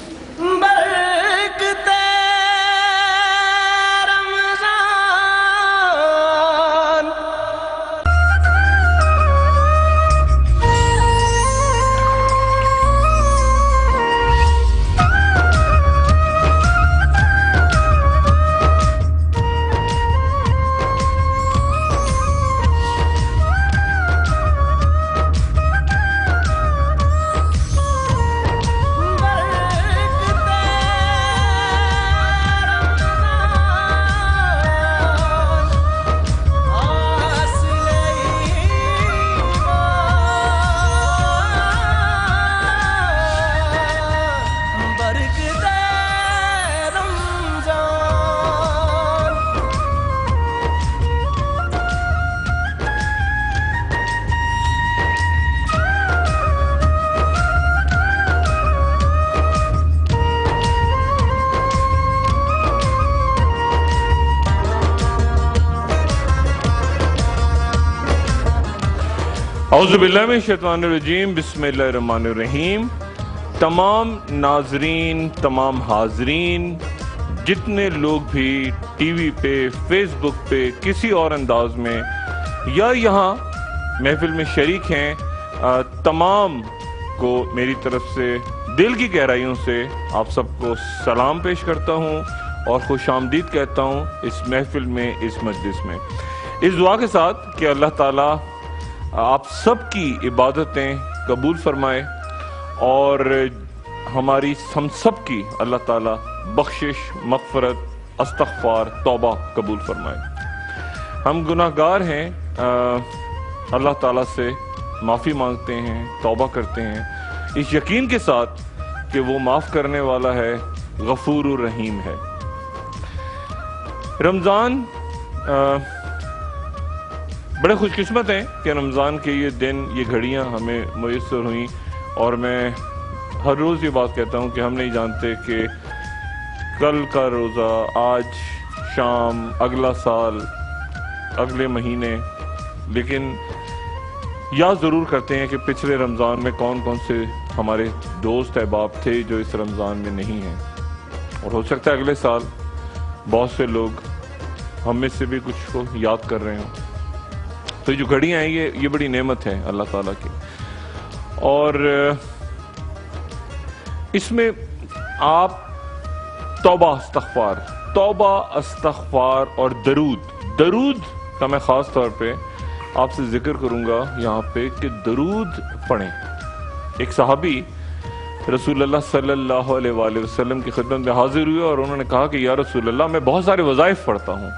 اعوذ باللہ من الشیطان الرجیم. بسم اللہ الرحمن الرحیم. تمام ناظرین, تمام حاضرین, جتنے لوگ بھی ٹی وی پہ, فیس بک پہ, کسی اور انداز میں یا یہاں محفل میں شریک ہیں, تمام کو میری طرف سے دل کی گہرائیوں سے آپ سب کو سلام پیش کرتا ہوں اور خوش آمدید کہتا ہوں اس محفل میں, اس مجلس میں, اس دعا کے ساتھ کہ اللہ تعالیٰ آپ سب کی عبادتیں قبول فرمائے اور ہماری ہم سب کی اللہ تعالیٰ بخشش، مغفرت، استغفار، توبہ قبول فرمائے۔ ہم گناہگار ہیں، اللہ تعالیٰ سے معافی مانگتے ہیں، توبہ کرتے ہیں اس یقین کے ساتھ کہ وہ معاف کرنے والا ہے، غفور الرحیم ہے۔ رمضان بڑے خوش قسمت ہیں کہ رمضان کے یہ دن، یہ گھڑیاں ہمیں میسر ہوئیں، اور میں ہر روز یہ بات کہتا ہوں کہ ہم نہیں جانتے کہ کل کا روزہ، آج شام، اگلا سال، اگلے مہینے، لیکن یاد ضرور کرتے ہیں کہ پچھلے رمضان میں کون کون سے ہمارے دوست احباب تھے جو اس رمضان میں نہیں ہیں، اور ہو سکتا ہے اگلے سال بہت سے لوگ ہم میں سے بھی کچھ کو یاد کر رہے ہوں۔ تو جو گھڑیاں ہیں یہ بڑی نعمت ہے اللہ تعالیٰ کی، اور اس میں آپ توبہ استغفار اور درود کا میں خاص طور پہ آپ سے ذکر کروں گا یہاں پہ کہ درود پڑھیں۔ ایک صحابی رسول اللہ صلی اللہ علیہ وآلہ وسلم کی خدمت میں حاضر ہوئے اور انہوں نے کہا کہ یا رسول اللہ، میں بہت سارے وظائف پڑھتا ہوں،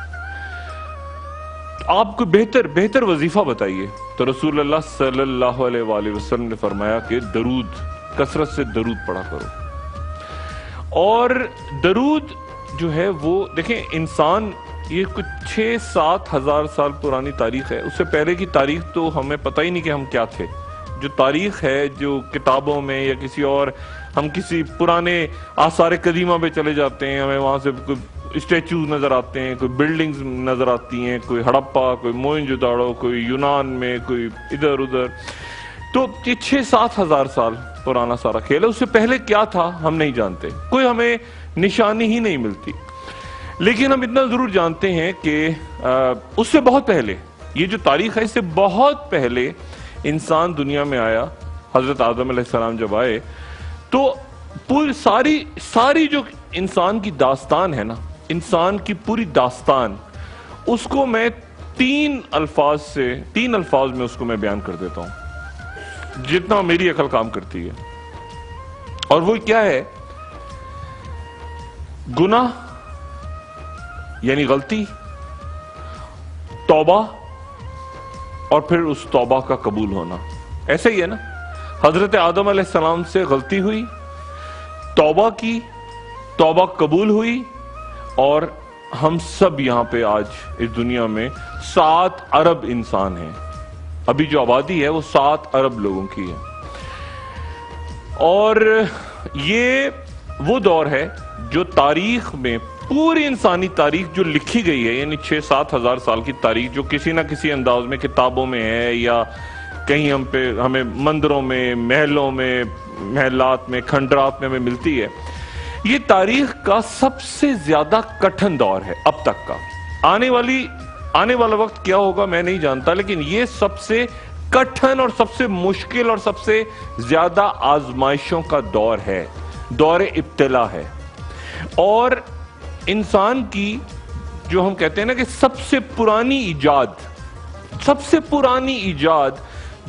آپ کو بہتر وظیفہ بتائیے۔ تو رسول اللہ صلی اللہ علیہ وآلہ وسلم نے فرمایا کہ کثرت سے درود پڑھا کرو۔ اور درود جو ہے وہ دیکھیں، انسان یہ کچھ 6-7 ہزار سال پرانی تاریخ ہے، اس سے پہلے کی تاریخ تو ہمیں پتہ ہی نہیں کہ ہم کیا تھے۔ جو تاریخ ہے، جو کتابوں میں یا کسی اور، ہم کسی پرانے آثار قدیمہ پہ چلے جاتے ہیں، ہمیں وہاں سے کوئی اسٹیچوز نظر آتے ہیں، کوئی بلڈنگز نظر آتی ہیں، کوئی ہڑپا، کوئی موئنجوداڑو، کوئی یونان میں، کوئی ادھر ادھر۔ تو یہ 6-7 ہزار سال پرانا سارا کھیل ہے۔ اس سے پہلے کیا تھا ہم نہیں جانتے، کوئی ہمیں نشانی ہی نہیں ملتی، لیکن ہم اتنا ضرور جانتے ہیں کہ اس سے بہت پہلے، یہ جو تاریخ ہے اس سے بہت پہلے انسان دنیا میں آیا۔ حضرت آدم علیہ السلام جب آئے تو پوری ساری جو انسان کی داستان ہے نا، انسان کی پوری داستان، اس کو میں 3 الفاظ میں اس کو میں بیان کر دیتا ہوں، جتنا میری عقل کام کرتی ہے۔ اور وہ کیا ہے؟ گناہ یعنی غلطی، توبہ، اور پھر اس توبہ کا قبول ہونا۔ ایسے ہی ہے نا، حضرت آدم علیہ السلام سے غلطی ہوئی، توبہ کی، توبہ قبول ہوئی، اور ہم سب یہاں پہ آج اس دنیا میں 7 ارب انسان ہیں۔ ابھی جو آبادی ہے وہ 7 ارب لوگوں کی ہے، اور یہ وہ دور ہے جو تاریخ میں، پوری انسانی تاریخ جو لکھی گئی ہے، یعنی 6-7 ہزار سال کی تاریخ جو کسی نہ کسی انداز میں کتابوں میں ہے، یا کہیں ہمیں مندروں میں، محلوں میں، محلات میں، کھنڈرات میں ہمیں ملتی ہے۔ یہ تاریخ کا سب سے زیادہ کٹھن دور ہے اب تک کا۔ آنے والا وقت کیا ہوگا میں نہیں جانتا، لیکن یہ سب سے کٹھن اور سب سے مشکل اور سب سے زیادہ آزمائشوں کا دور ہے، دور ابتلا ہے۔ اور انسان کی جو ہم کہتے ہیں نا کہ سب سے پرانی ایجاد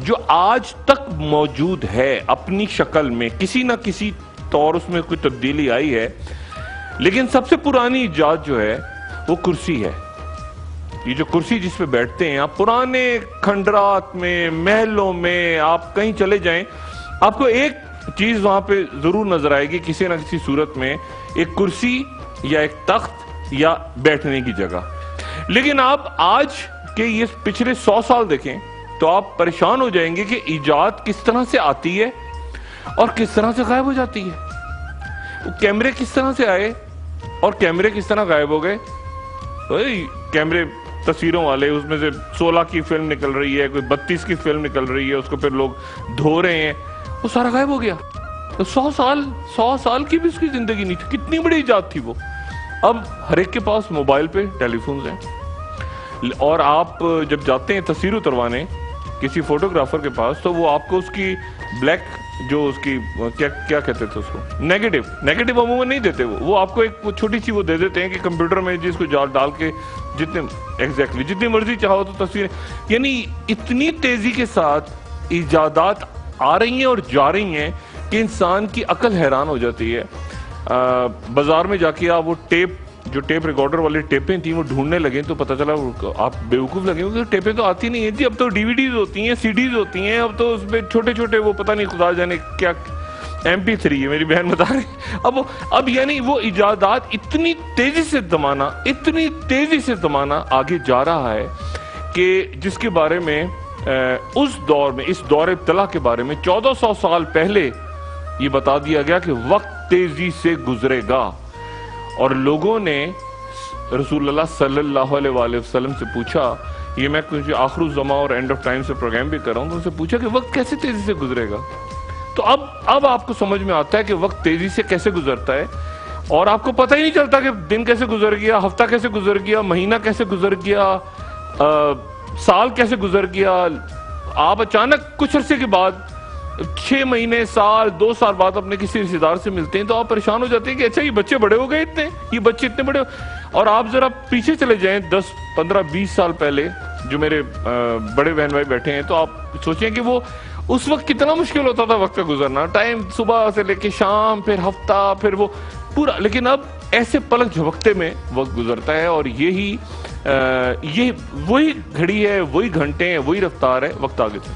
جو آج تک موجود ہے اپنی شکل میں، کسی نہ کسی طور اس میں کوئی تبدیلی آئی ہے، لیکن سب سے پرانی ایجاد جو ہے وہ کرسی ہے۔ یہ جو کرسی جس پہ بیٹھتے ہیں آپ، پرانے کھنڈرات میں، محلوں میں آپ کہیں چلے جائیں، آپ کو ایک چیز وہاں پہ ضرور نظر آئے گی کسی نہ کسی صورت میں، ایک کرسی یا ایک تخت یا بیٹھنے کی جگہ۔ لیکن آپ آج کے یہ پچھلے 100 سال دیکھیں تو آپ پریشان ہو جائیں گے کہ ایجاد کس طرح سے آتی ہے اور کس طرح سے غائب ہو جاتی ہے۔ وہ کیمرے کس طرح سے آئے اور کیمرے کس طرح غائب ہو گئے۔ کیمرے تصویروں والے، اس میں سے 16 کی فلم نکل رہی ہے، کوئی 32 کی فلم نکل رہی ہے، اس کو پھر لوگ دھو رہے ہیں، وہ سارا غائب ہو گیا۔ 100 سال کی بھی اس کی زندگی نہیں تھی، کتنی بڑی ایجاد تھی وہ۔ اب ہر ایک کے پاس موبائل پہ ٹیلی فونز ہیں، اور آپ جب جاتے ہیں تصویر اتروانے کسی فوٹوگرافر کے پاس تو وہ آپ کو اس کی بلیک جو اس کی کیا کہتے تھے اس کو، نیگیٹو عموماً نہیں دیتے، وہ آپ کو ایک چھوٹی سی وہ دے دیتے ہیں کہ کمپیوٹر میں جس کو ڈال کے جتنی مرضی چاہو تو تصویر، یعنی اتنی تیزی کے ساتھ ایجادات آ رہی ہیں اور جا رہی ہیں کہ انسان کی عقل حیران ہو جاتی ہے. بازار میں جا کے آپ وہ جو ٹیپ ریکارڈر والی ٹیپیں تھیں وہ ڈھونڈنے لگیں تو پتہ چلا آپ بیوقوف لگیں گے. ٹیپیں تو آتی نہیں ہیں جی, اب تو ڈی وی ڈیز ہوتی ہیں, سی ڈیز ہوتی ہیں, اب تو اس میں چھوٹے چھوٹے وہ پتہ نہیں خدا جانے کیا MP3 ہے, میری بہن بتا رہی. اب یعنی وہ ایجادات اتنی تیزی سے زمانہ آگے جا رہا ہے کہ جس کے بارے میں اس دور ابتلا کے بارے میں 1400 سال پہلے یہ بتا دیا گیا کہ وقت تیزی سے گزرے گا. اور لوگوں نے رسول اللہ صلی اللہ علیہ وآلہ وسلم سے پوچھا, یہ میں کچھ آخر الزماں اور اینڈ آف ٹائم سے پروگرام بھی کر رہا ہوں, تو ان سے پوچھا کہ وقت کیسے تیزی سے گزرے گا. تو اب آپ کو سمجھ میں آتا ہے کہ وقت تیزی سے کیسے گزرتا ہے, اور آپ کو پتہ ہی نہیں چلتا کہ دن کیسے گزر گیا, ہفتہ کیسے گزر گیا, مہینہ کیسے گزر گیا, سال کیسے گزر گیا. آپ اچانک کچھ عرصے کے بعد 6 مہینے, سال, 2 سال بعد اپنے کسی رشتہ دار سے ملتے ہیں تو آپ پریشان ہو جاتے ہیں کہ اچھا یہ بچے بڑے ہو گئے یہ بچے اتنے بڑے اور آپ ذرا پیچھے چلے جائیں 10, 15, 20 سال پہلے, جو میرے بڑے بہن بھائی بیٹھے ہیں, تو آپ سوچیں کہ وہ اس وقت کتنا مشکل ہوتا تھا وقت کا گزرنا. ٹائم صبح سے لے کے شام, پھر ہفتہ, پھر وہ پورا. لیکن اب ایسے پلک جھپکتے میں وقت گزرتا ہے, اور یہ وہی گھڑی ہے, وہی گھنٹے ہیں, وہی رفتار ہے, وقت آگے سے.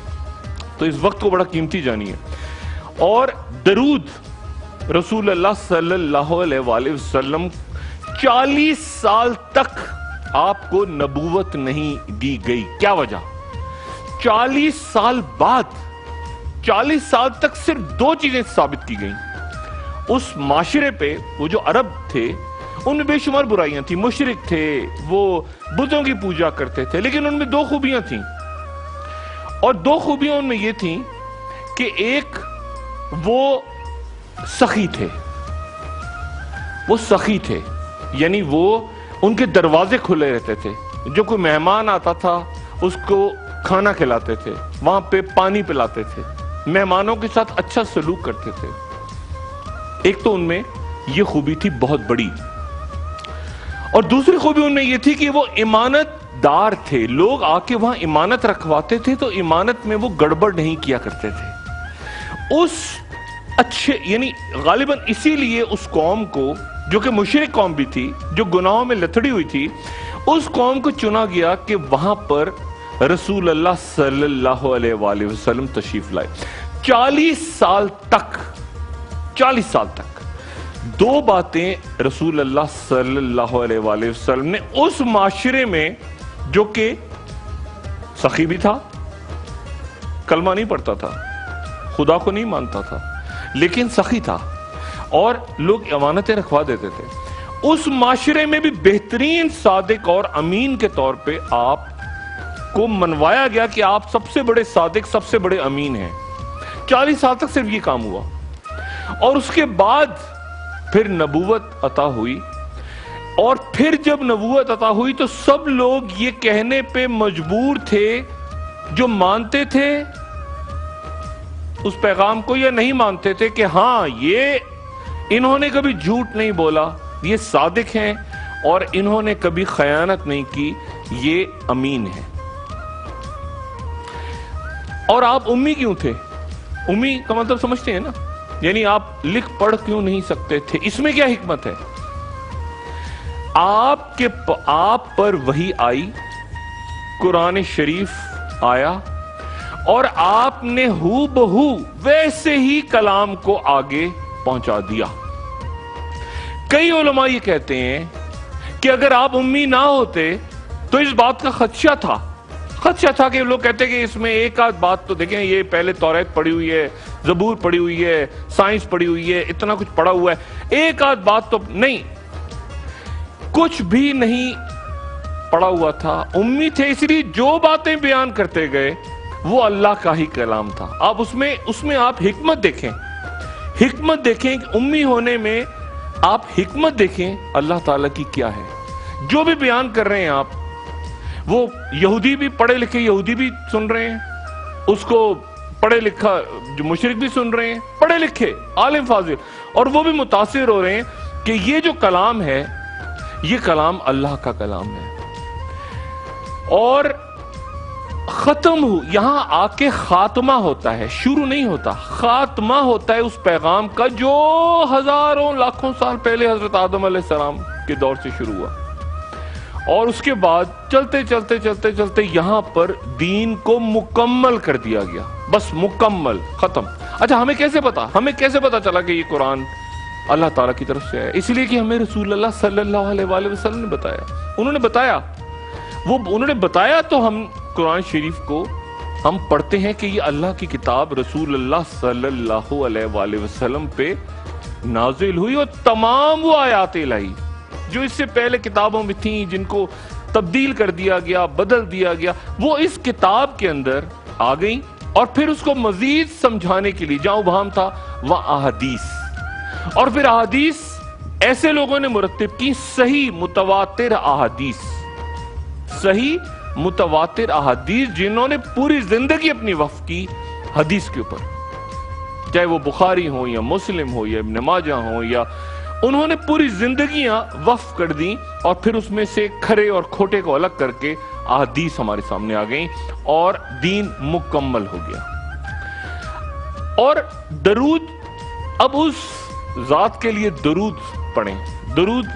تو اس وقت کو بڑا قیمتی جانیے. اور درود رسول اللہ صلی اللہ علیہ وآلہ وسلم 40 سال تک آپ کو نبوت نہیں دی گئی. کیا وجہ؟ 40 سال بعد 40 سال تک صرف 2 چیزیں ثابت کی گئیں. اس معاشرے پہ وہ جو عرب تھے ان میں بے شمار برائیاں تھیں, مشرک تھے, وہ بتوں کی پوجا کرتے تھے, لیکن ان میں 2 خوبیاں تھیں. اور 2 خوبیاں ان میں یہ تھیں کہ ایک وہ سخی تھے, یعنی وہ ان کے دروازے کھلے رہتے تھے, جو کوئی مہمان آتا تھا اس کو کھانا کھلاتے تھے, وہاں پہ پانی پلاتے تھے, مہمانوں کے ساتھ اچھا سلوک کرتے تھے. ایک تو ان میں یہ خوبی تھی بہت بڑی, اور دوسری خوبی ان میں یہ تھی کہ وہ امانت دار تھے. لوگ آ کے وہاں امانت رکھواتے تھے تو امانت میں وہ گڑبڑ نہیں کیا کرتے تھے. یعنی غالباً اسی لیے اس قوم کو, جو کہ مشرک قوم بھی تھی, جو گناہوں میں لتڑی ہوئی تھی, اس قوم کو چنا گیا کہ وہاں پر رسول اللہ صلی اللہ علیہ وآلہ وسلم تشریف لائے. 40 سال تک 2 باتیں رسول اللہ صلی اللہ علیہ وآلہ وسلم نے اس معاشرے میں, جو کہ سخی بھی تھا, کلمہ نہیں پڑھتا تھا, خدا کو نہیں مانتا تھا, لیکن سخی تھا, اور لوگ امانتیں رکھوا دیتے تھے, اس معاشرے میں بھی بہترین صادق اور امین کے طور پہ آپ کو منوایا گیا کہ آپ سب سے بڑے صادق, سب سے بڑے امین ہیں. 40 سال تک صرف یہ کام ہوا, اور اس کے بعد پھر نبوت عطا ہوئی. اور پھر جب نبوت عطا ہوئی تو سب لوگ یہ کہنے پہ مجبور تھے, جو مانتے تھے اس پیغام کو یا نہیں مانتے تھے, کہ ہاں یہ انہوں نے کبھی جھوٹ نہیں بولا, یہ صادق ہیں, اور انہوں نے کبھی خیانت نہیں کی, یہ امین ہیں. اور آپ امی کیوں تھے؟ امی کا مطلب سمجھتے ہیں نا, یعنی آپ لکھ پڑھ کیوں نہیں سکتے تھے؟ اس میں کیا حکمت ہے؟ آپ پر وحی آئی, قرآن شریف آیا, اور آپ نے ہو بہو ویسے ہی کلام کو آگے پہنچا دیا. کئی علماء یہ کہتے ہیں کہ اگر آپ امی نہ ہوتے تو اس بات کا خدشہ تھا کہ لوگ کہتے کہ اس میں ایک آدھ بات تو دیکھیں, یہ پہلے توریت پڑھی ہوئی ہے, زبور پڑھی ہوئی ہے, سائنس پڑھی ہوئی ہے, اتنا کچھ پڑھا ہوا ہے, ایک آدھ بات تو نہیں, کچھ بھی نہیں پڑھا ہوا تھا, امی تھے, اس لیے جو باتیں بیان کرتے گئے وہ اللہ کا ہی کلام تھا. آپ اس میں آپ حکمت دیکھیں کہ امی ہونے میں آپ حکمت دیکھیں اللہ تعالیٰ کی کیا ہے. جو بھی بیان کر رہے ہیں آپ, وہ یہودی بھی, پڑھے لکھے یہودی بھی سن رہے ہیں اس کو, پڑھے لکھا جو مشرک بھی سن رہے ہیں, پڑھے لکھے عالم فاضل, اور وہ بھی متاثر ہو رہے ہیں کہ یہ جو کلام ہے یہ کلام اللہ کا کلام ہے. اور ختم ہو، یہاں آ کے خاتمہ ہوتا ہے، شروع نہیں ہوتا، خاتمہ ہوتا ہے اس پیغام کا جو ہزاروں لاکھوں سال پہلے حضرت آدم علیہ السلام کے دور سے شروع ہوا، اور اس کے بعد چلتے چلتے چلتے چلتے یہاں پر دین کو مکمل کر دیا گیا، بس مکمل، ختم۔ اچھا ہمیں کیسے پتا چلا کہ یہ قرآن اللہ تعالیٰ کی طرف سے ہے؟ اس لیے کہ ہمیں رسول اللہ صلی اللہ علیہ وآلہ وسلم نے بتایا، انہوں نے بتایا تو ہم قرآن شریف کو ہم پڑھتے ہیں کہ یہ اللہ کی کتاب رسول اللہ صلی اللہ علیہ وآلہ وسلم پہ نازل ہوئی، اور تمام وہ آیات الہی جو اس سے پہلے کتابوں میں تھیں، جن کو تبدیل کر دیا گیا، بدل دیا گیا، وہ اس کتاب کے اندر آ گئیں، اور پھر اس کو مزید سمجھانے کے لیے جہاں ابہام تھا وہاں احادیث، اور پھر احادیث ایسے لوگوں نے مرتب کی، صحیح متواتر احادیث جنہوں نے پوری زندگی اپنی وقف کی حدیث کے اوپر، چاہے وہ بخاری ہوں یا مسلم ہو یا ابن ماجہ ہوں، یا انہوں نے پوری زندگیاں وقف کر دیں، اور پھر اس میں سے کھرے اور کھوٹے کو الگ کر کے احادیث ہمارے سامنے آ گئیں، اور دین مکمل ہو گیا۔ اور درود، اب اس ذات کے لیے درود پڑھیں۔ درود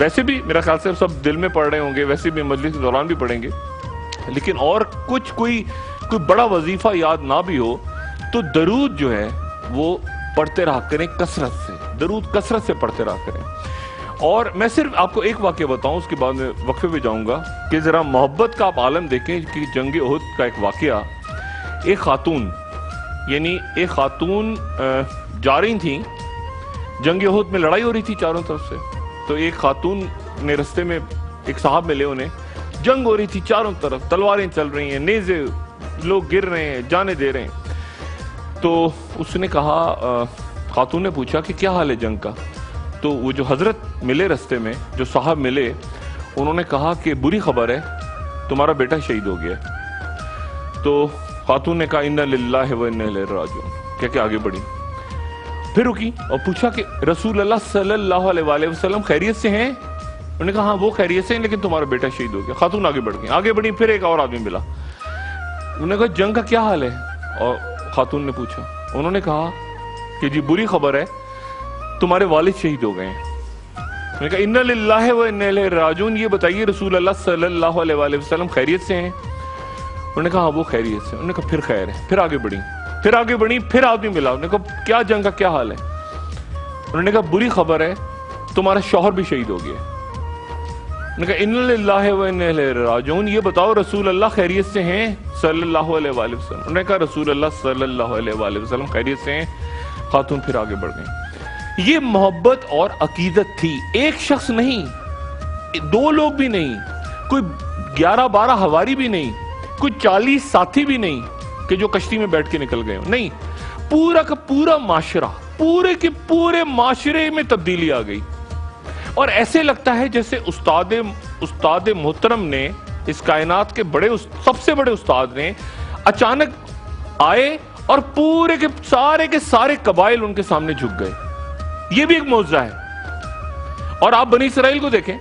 ویسے بھی میرا خیال سے سب دل میں پڑھ رہے ہوں گے، ویسے بھی مجلس کے دوران بھی پڑھیں گے، لیکن اور کوئی بڑا وظیفہ یاد نہ بھی ہو تو درود جو ہے وہ پڑھتے رہا کریں، کثرت سے، درود کثرت سے پڑھتے رہا کریں۔ اور میں صرف آپ کو ایک واقعہ بتاؤں، اس کے بعد میں وقفے پہ جاؤں گا، کہ ذرا محبت کا آپ عالم دیکھیں کہ جنگ احد کا ایک واقعہ، ایک خاتون جا رہی تھیں، جنگ احد میں لڑائی ہو رہی تھی چاروں طرف سے، تو ایک خاتون نے رستے میں ایک صاحب ملے، انہیں جنگ ہو رہی تھی چاروں طرف، تلواریں چل رہی ہیں، نیزے، لوگ گر رہے ہیں، جانے دے رہے ہیں۔ تو اس نے کہا، خاتون نے پوچھا کہ کیا حال ہے جنگ کا؟ تو وہ جو حضرت ملے رستے میں، جو صاحب ملے، انہوں نے کہا کہ بری خبر ہے، تمہارا بیٹا شہید ہو گیا۔ تو خاتون نے کہا انا للہ و انا الیہ راجعون، کہہ کے آگے بڑھی، پھر رکی اور پوچھا کہ رسول اللہ صلی اللہ علیہ وآلہ وسلم خیریت سے ہیں؟ انہوں نے کہا ہاں وہ خیریت سے ہیں، لیکن تمہارا بیٹا شہید ہو گیا۔ خاتون آگے بڑھ گئی، آگے بڑھی، پھر ایک اور آدمی ملا، انہوں نے کہا جنگ کا کیا حال ہے؟ اور خاتون نے پوچھا، انہوں نے کہا کہ جی بری خبر ہے، تمہارے والد شہید ہو گئے ہیں۔ انہوں نے کہا انا للہ و انا الیہ راجعون، یہ بتائیے رسول اللہ صلی اللہ علیہ وآلہ وسلم خیریت سے ہیں؟ انہوں نے کہا ہاں وہ خیریت سے۔ انہوں نے کہا پھر خیر ہے، پھر آگے بڑھی، پھر آدمی ملا، انہوں نے کہا کیا جنگ کا کیا حال ہے؟ انہوں نے کہا بری خبر ہے، تمہارا شوہر بھی شہید ہو گیا۔ انہوں نے کہا انا للہ و انا الیہ راجعون، یہ بتاؤ رسول اللہ خیریت سے ہیں صلی اللہ علیہ وآلہ وسلم؟ انہوں نے کہا رسول اللہ صلی اللہ علیہ وآلہ وسلم خیریت سے ہیں۔ خاتون پھر آگے بڑھ گئیں۔ یہ محبت اور عقیدت تھی، ایک شخص نہیں، دو لوگ بھی نہیں، کوئی 11-12 ہواری بھی نہیں، کوئی 40 ساتھی بھی نہیں کہ جو کشتی میں بیٹھ کے نکل گئے ہوں، نہیں، پورا کا پورا معاشرہ، پورے کے پورے معاشرے میں تبدیلی آ گئی۔ اور ایسے لگتا ہے جیسے استاد محترم نے، اس کائنات کے سب سے بڑے استاد نے اچانک آئے اور پورے کے سارے قبائل ان کے سامنے جھک گئے۔ یہ بھی ایک معجزہ ہے۔ اور آپ بنی اسرائیل کو دیکھیں،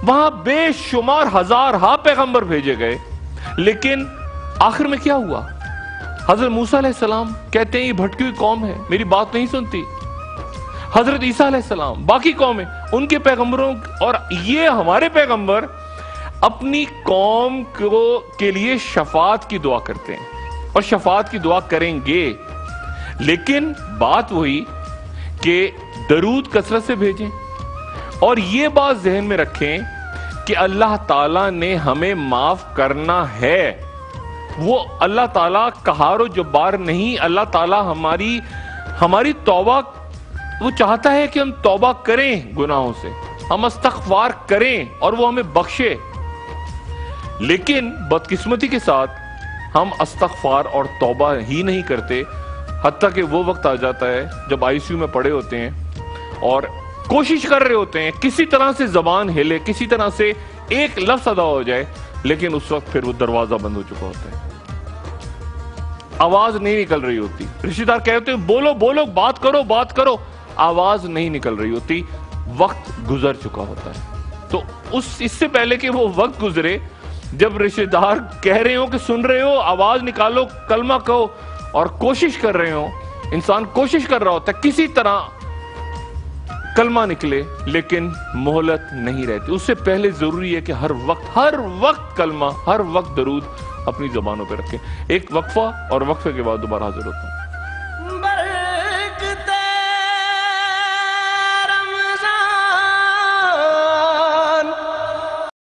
وہاں بے شمار ہزارہا پیغمبر بھیجے گئے، لیکن آخر میں کیا ہوا؟ حضرت موسیٰ علیہ السلام کہتے ہیں یہ بھٹکی ہوئی قوم ہے، میری بات نہیں سنتی۔ حضرت عیسیٰ علیہ السلام، باقی قومیں، ان کے پیغمبروں، اور یہ ہمارے پیغمبر اپنی قوم کے لیے شفاعت کی دعا کرتے ہیں اور شفاعت کی دعا کریں گے، لیکن بات وہی کہ درود کثرت سے بھیجیں، اور یہ بات ذہن میں رکھیں کہ اللہ تعالیٰ نے ہمیں معاف کرنا ہے۔ وہ اللہ تعالیٰ قہار و جبار نہیں، اللہ تعالیٰ ہماری توبہ، وہ چاہتا ہے کہ ہم توبہ کریں گناہوں سے، ہم استغفار کریں اور وہ ہمیں بخشے، لیکن بدقسمتی کے ساتھ ہم استغفار اور توبہ ہی نہیں کرتے، حتیٰ کہ وہ وقت آ جاتا ہے جب آئی سی یو میں پڑے ہوتے ہیں اور کوشش کر رہے ہوتے ہیں کسی طرح سے زبان ہلے، کسی طرح سے ایک لفظ ادا ہو جائے، لیکن اس وقت پھر وہ دروازہ بند ہو چکا ہوتا ہے، آواز نہیں نکل رہی ہوتی، رشتہ دار کہتے ہیں بولو بولو، بات کرو، آواز نہیں نکل رہی ہوتی، وقت گزر چکا ہوتا ہے۔ تو اس سے پہلے کہ وہ وقت گزرے جب رشتہ دار کہہ رہے ہو کہ سن رہے ہو، آواز نکالو، کلمہ کہو، اور کوشش کر رہے ہو، انسان کوشش کر رہا ہوتا ہے کسی طرح کلمہ نکلے، لیکن مہلت نہیں رہتی. اس سے پہلے ضروری ہے کہ ہر وقت کلمہ، ہر وقت درود اپنی زبانوں پہ رکھیں. ایک وقفہ، اور وقفے کے بعد دوبارہ حاضر ہوتا ہوں.